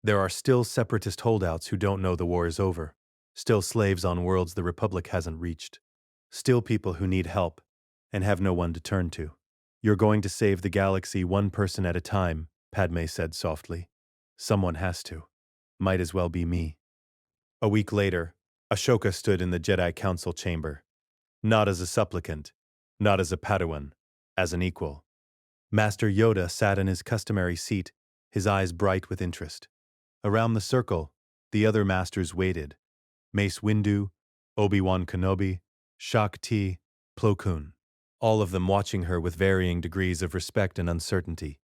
There are still separatist holdouts who don't know the war is over. Still slaves on worlds the Republic hasn't reached. Still people who need help and have no one to turn to. You're going to save the galaxy one person at a time, Padme said softly. Someone has to. Might as well be me. A week later, Ahsoka stood in the Jedi Council chamber. Not as a supplicant, not as a Padawan, as an equal. Master Yoda sat in his customary seat, his eyes bright with interest. Around the circle, the other masters waited. Mace Windu, Obi-Wan Kenobi, Shak Ti, Plo Koon. All of them watching her with varying degrees of respect and uncertainty.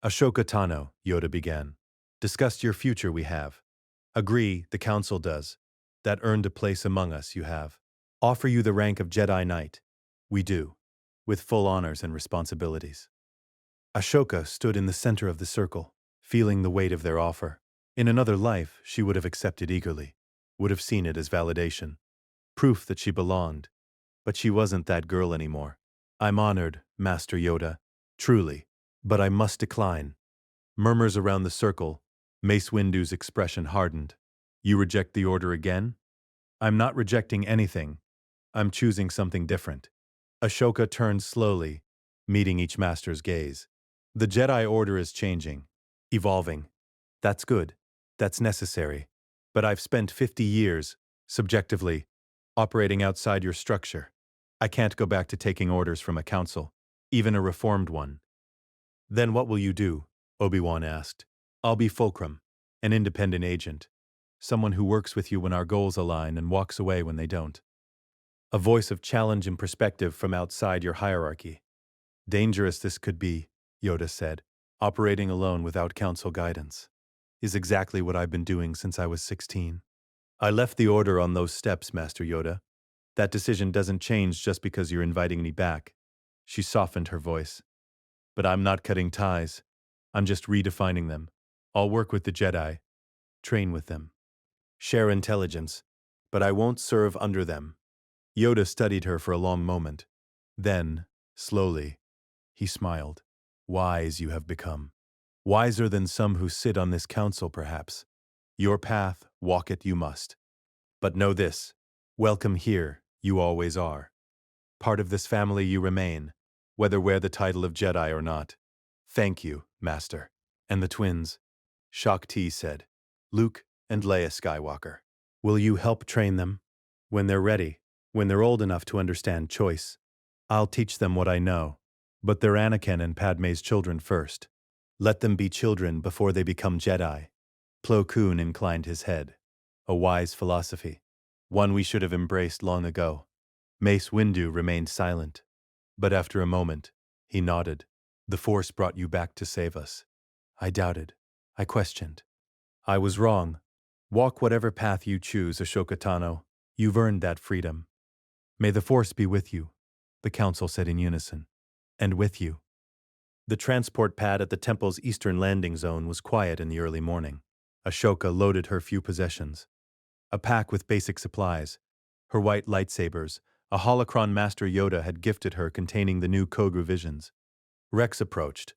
Ahsoka Tano, Yoda began. Discussed your future we have. Agree, the Council does. That earned a place among us you have. Offer you the rank of Jedi Knight. We do. With full honors and responsibilities. Ahsoka stood in the center of the circle, feeling the weight of their offer. In another life, she would have accepted eagerly, would have seen it as validation, proof that she belonged. But she wasn't that girl anymore. I'm honored, Master Yoda, truly, but I must decline. Murmurs around the circle, Mace Windu's expression hardened. You reject the Order again? I'm not rejecting anything. I'm choosing something different. Ahsoka turned slowly, meeting each master's gaze. The Jedi Order is changing, evolving. That's good. That's necessary. But I've spent 50 years, subjectively, operating outside your structure. I can't go back to taking orders from a council, even a reformed one. Then what will you do? Obi-Wan asked. I'll be Fulcrum, an independent agent. Someone who works with you when our goals align and walks away when they don't. A voice of challenge and perspective from outside your hierarchy. Dangerous this could be, Yoda said. Operating alone without council guidance is exactly what I've been doing since I was 16. I left the Order on those steps, Master Yoda. That decision doesn't change just because you're inviting me back. She softened her voice. But I'm not cutting ties. I'm just redefining them. I'll work with the Jedi, train with them, share intelligence, but I won't serve under them. Yoda studied her for a long moment. Then, slowly, he smiled. Wise you have become. Wiser than some who sit on this council, perhaps. Your path, walk it you must. But know this, welcome here, you always are. Part of this family you remain, whether wear the title of Jedi or not. Thank you, Master. And the twins, Shak Ti said. Luke and Leia Skywalker. Will you help train them? When they're ready, when they're old enough to understand choice. I'll teach them what I know. But they're Anakin and Padme's children first. Let them be children before they become Jedi. Plo Koon inclined his head. A wise philosophy. One we should have embraced long ago. Mace Windu remained silent. But after a moment, he nodded. The Force brought you back to save us. I doubted. I questioned. I was wrong. Walk whatever path you choose, Ahsoka Tano. You've earned that freedom. May the Force be with you, the Council said in unison. And with you. The transport pad at the Temple's eastern landing zone was quiet in the early morning. Ahsoka loaded her few possessions. A pack with basic supplies, her white lightsabers, a holocron Master Yoda had gifted her containing the new Kogru visions. Rex approached.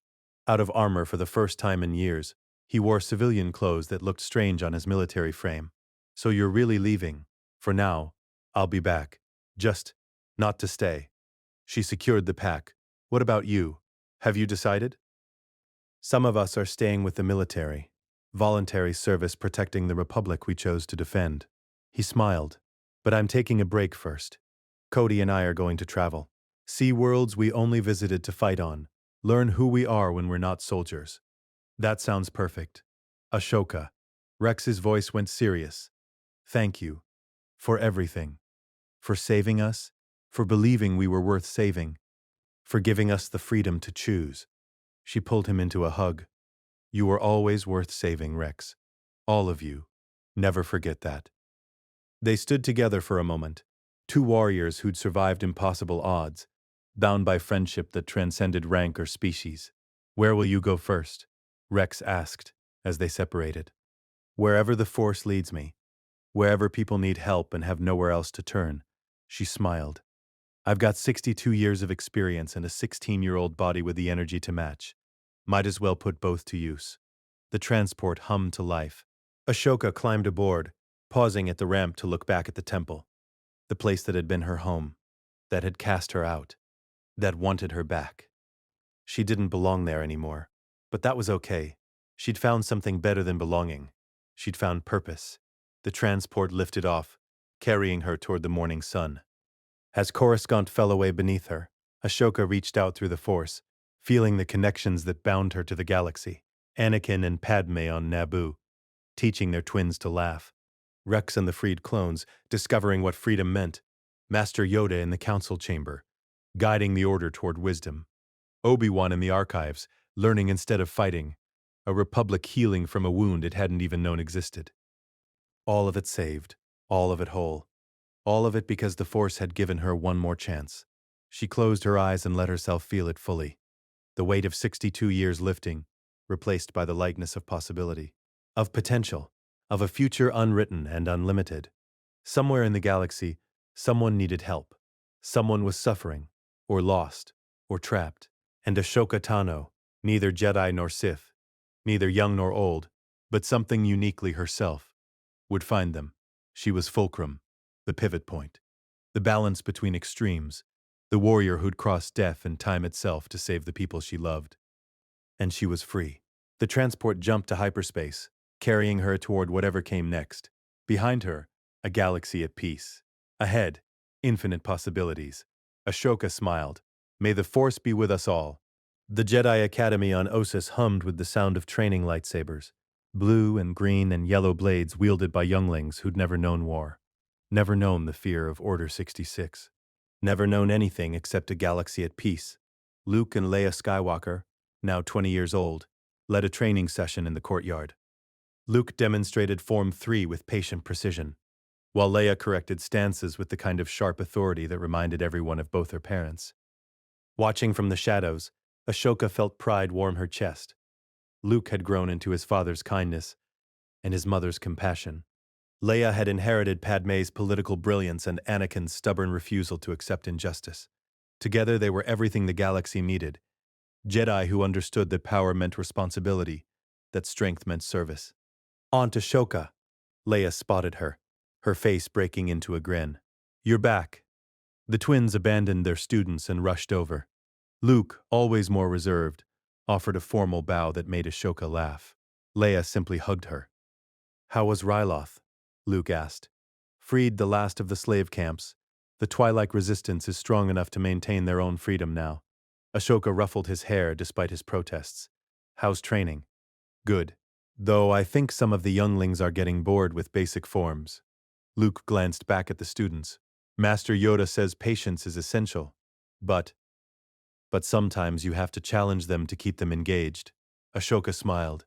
Out of armor for the first time in years, he wore civilian clothes that looked strange on his military frame. So you're really leaving? For now, I'll be back. Just, not to stay. She secured the pack. What about you? Have you decided? Some of us are staying with the military. Voluntary service protecting the Republic we chose to defend. He smiled. But I'm taking a break first. Cody and I are going to travel. See worlds we only visited to fight on. Learn who we are when we're not soldiers. That sounds perfect. Ashoka. Rex's voice went serious. Thank you. For everything. For saving us. For believing we were worth saving. For giving us the freedom to choose. She pulled him into a hug. You were always worth saving, Rex. All of you. Never forget that. They stood together for a moment, two warriors who'd survived impossible odds, bound by friendship that transcended rank or species. Where will you go first? Rex asked, as they separated. Wherever the Force leads me. Wherever people need help and have nowhere else to turn. She smiled. I've got 62 years of experience and a 16-year-old body with the energy to match. Might as well put both to use. The transport hummed to life. Ashoka climbed aboard, pausing at the ramp to look back at the temple. The place that had been her home, that had cast her out, that wanted her back. She didn't belong there anymore, but that was okay. She'd found something better than belonging. She'd found purpose. The transport lifted off, carrying her toward the morning sun. As Coruscant fell away beneath her, Ashoka reached out through the Force, feeling the connections that bound her to the galaxy. Anakin and Padme on Naboo, teaching their twins to laugh. Rex and the freed clones, discovering what freedom meant. Master Yoda in the council chamber, guiding the Order toward wisdom. Obi-Wan in the archives, learning instead of fighting. A republic healing from a wound it hadn't even known existed. All of it saved, all of it whole. All of it because the Force had given her one more chance. She closed her eyes and let herself feel it fully. The weight of 62 years lifting, replaced by the lightness of possibility. Of potential. Of a future unwritten and unlimited. Somewhere in the galaxy, someone needed help. Someone was suffering, or lost, or trapped. And Ahsoka Tano, neither Jedi nor Sith, neither young nor old, but something uniquely herself, would find them. She was Fulcrum, the pivot point, the balance between extremes, the warrior who'd crossed death and time itself to save the people she loved. And she was free. The transport jumped to hyperspace, carrying her toward whatever came next. Behind her, a galaxy at peace. Ahead, infinite possibilities. Ashoka smiled. May the Force be with us all. The Jedi Academy on Ossus hummed with the sound of training lightsabers. Blue and green and yellow blades wielded by younglings who'd never known war. Never known the fear of Order 66. Never known anything except a galaxy at peace. Luke and Leia Skywalker, now 20 years old, led a training session in the courtyard. Luke demonstrated Form 3 with patient precision, while Leia corrected stances with the kind of sharp authority that reminded everyone of both her parents. Watching from the shadows, Ashoka felt pride warm her chest. Luke had grown into his father's kindness and his mother's compassion. Leia had inherited Padme's political brilliance and Anakin's stubborn refusal to accept injustice. Together they were everything the galaxy needed. Jedi who understood that power meant responsibility, that strength meant service. Aunt Ashoka. Leia spotted her, her face breaking into a grin. You're back. The twins abandoned their students and rushed over. Luke, always more reserved, offered a formal bow that made Ashoka laugh. Leia simply hugged her. How was Ryloth? Luke asked. Freed the last of the slave camps. The Twilight resistance is strong enough to maintain their own freedom now. Ashoka ruffled his hair despite his protests. How's training? Good. Though I think some of the younglings are getting bored with basic forms. Luke glanced back at the students. Master Yoda says patience is essential. But sometimes you have to challenge them to keep them engaged. Ashoka smiled.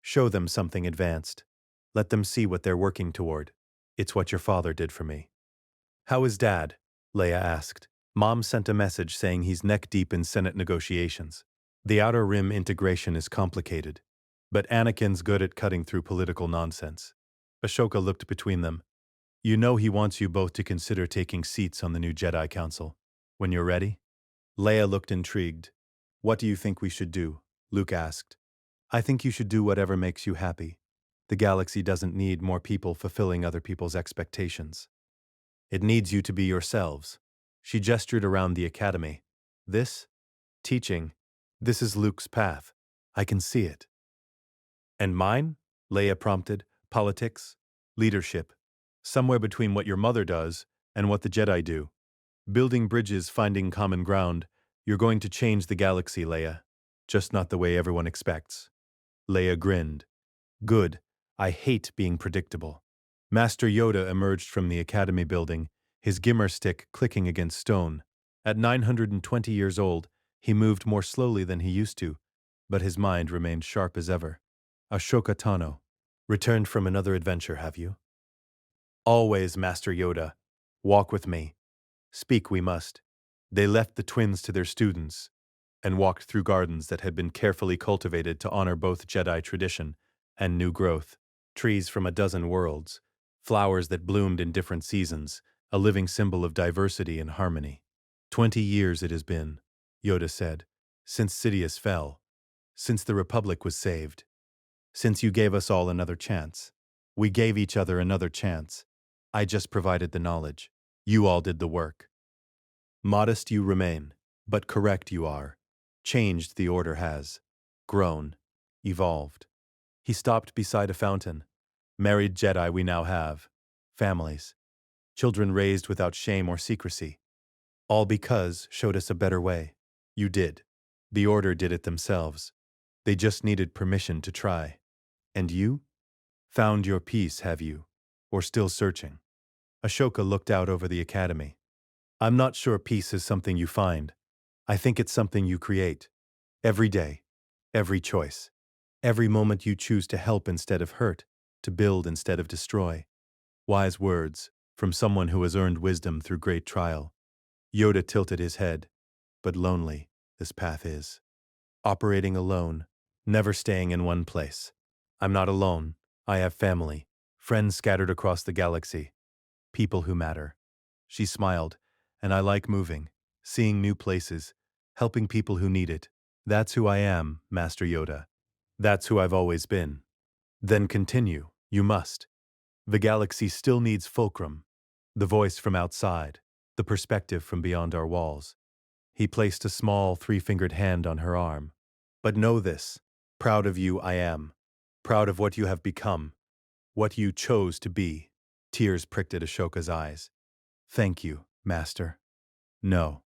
Show them something advanced. Let them see what they're working toward. It's what your father did for me. How is Dad? Leia asked. Mom sent a message saying he's neck-deep in Senate negotiations. The Outer Rim integration is complicated, but Anakin's good at cutting through political nonsense. Ashoka looked between them. You know he wants you both to consider taking seats on the new Jedi Council. When you're ready? Leia looked intrigued. What do you think we should do? Luke asked. I think you should do whatever makes you happy. The galaxy doesn't need more people fulfilling other people's expectations. It needs you to be yourselves. She gestured around the academy. This? Teaching. This is Luke's path. I can see it. And mine? Leia prompted. Politics? Leadership. Somewhere between what your mother does and what the Jedi do. Building bridges, finding common ground. You're going to change the galaxy, Leia. just not the way everyone expects. Leia grinned. Good. I hate being predictable. Master Yoda emerged from the academy building, his gimmer stick clicking against stone. At 920 years old, he moved more slowly than he used to, but his mind remained sharp as ever. Ahsoka Tano. Returned from another adventure, have you? Always, Master Yoda. Walk with me. Speak we must. They left the twins to their students and walked through gardens that had been carefully cultivated to honor both Jedi tradition and new growth. Trees from a dozen worlds, flowers that bloomed in different seasons, a living symbol of diversity and harmony. 20 years it has been, Yoda said, since Sidious fell, since the Republic was saved, since you gave us all another chance. We gave each other another chance. I just provided the knowledge. You all did the work. Modest you remain, but correct you are. Changed the Order has. Grown. Evolved. He stopped beside a fountain. Married Jedi we now have. Families. Children raised without shame or secrecy. All because showed us a better way. You did. The Order did it themselves. They just needed permission to try. And you? Found your peace, have you? Or still searching? Ashoka looked out over the academy. I'm not sure peace is something you find. I think it's something you create. Every day. Every choice. Every moment you choose to help instead of hurt, to build instead of destroy. Wise words, from someone who has earned wisdom through great trial. Yoda tilted his head. But lonely, this path is. Operating alone, never staying in one place. I'm not alone. I have family, friends scattered across the galaxy, people who matter. She smiled, and I like moving, seeing new places, helping people who need it. That's who I am, Master Yoda. That's who I've always been. Then continue, you must. The galaxy still needs Fulcrum, the voice from outside, the perspective from beyond our walls. He placed a small three-fingered hand on her arm. But know this, proud of you I am, proud of what you have become, what you chose to be. Tears pricked at Ashoka's eyes. Thank you, Master. No,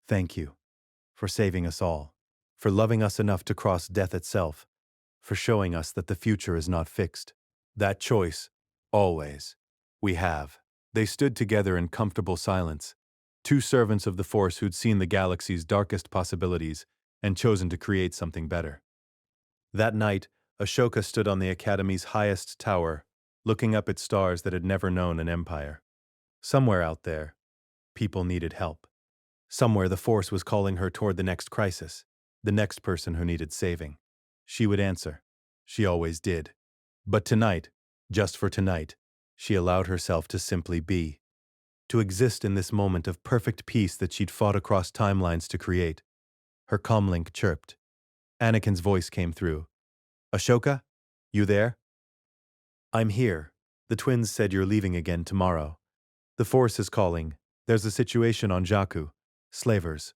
thank you. For saving us all. For loving us enough to cross death itself. For showing us that the future is not fixed. That choice, always, we have. They stood together in comfortable silence. Two servants of the Force who'd seen the galaxy's darkest possibilities and chosen to create something better. That night, Ashoka stood on the Academy's highest tower, looking up at stars that had never known an empire. Somewhere out there, people needed help. Somewhere the Force was calling her toward the next crisis, the next person who needed saving. She would answer. She always did. But tonight, just for tonight, she allowed herself to simply be. To exist in this moment of perfect peace that she'd fought across timelines to create. Her comlink chirped. Anakin's voice came through. Ashoka? You there? I'm here. The twins said you're leaving again tomorrow. The Force is calling. There's a situation on Jakku. Slavers.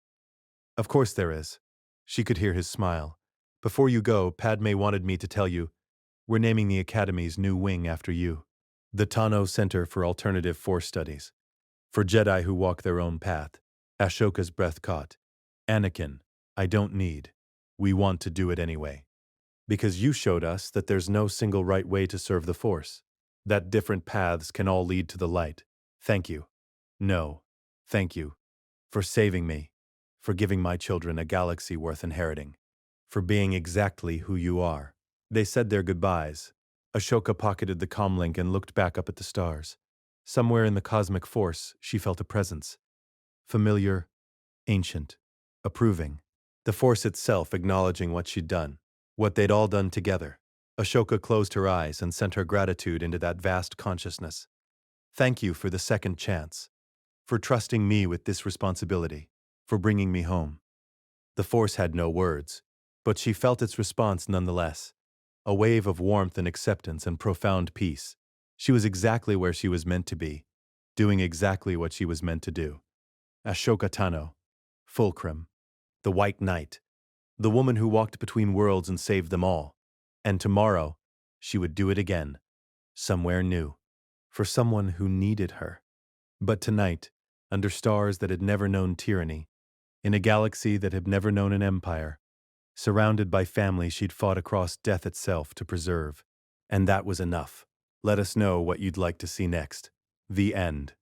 Of course there is. She could hear his smile. Before you go, Padme wanted me to tell you, we're naming the Academy's new wing after you. The Tano Center for Alternative Force Studies. For Jedi who walk their own path. Ashoka's breath caught. Anakin, I don't need. We want to do it anyway. Because you showed us that there's no single right way to serve the Force. That different paths can all lead to the light. Thank you. No. Thank you. For saving me. For giving my children a galaxy worth inheriting. For being exactly who you are. They said their goodbyes. Ashoka pocketed the comlink and looked back up at the stars. Somewhere in the cosmic force, she felt a presence. Familiar, ancient, approving. The Force itself acknowledging what she'd done. What they'd all done together. Ashoka closed her eyes and sent her gratitude into that vast consciousness. Thank you for the second chance. For trusting me with this responsibility. For bringing me home. The Force had no words, but she felt its response nonetheless. A wave of warmth and acceptance and profound peace. She was exactly where she was meant to be, doing exactly what she was meant to do. Ahsoka Tano, Fulcrum, the White Knight, the woman who walked between worlds and saved them all. And tomorrow, she would do it again, somewhere new, for someone who needed her. But tonight, under stars that had never known tyranny, in a galaxy that had never known an empire, surrounded by family she'd fought across death itself to preserve. And that was enough. Let us know what you'd like to see next. The end.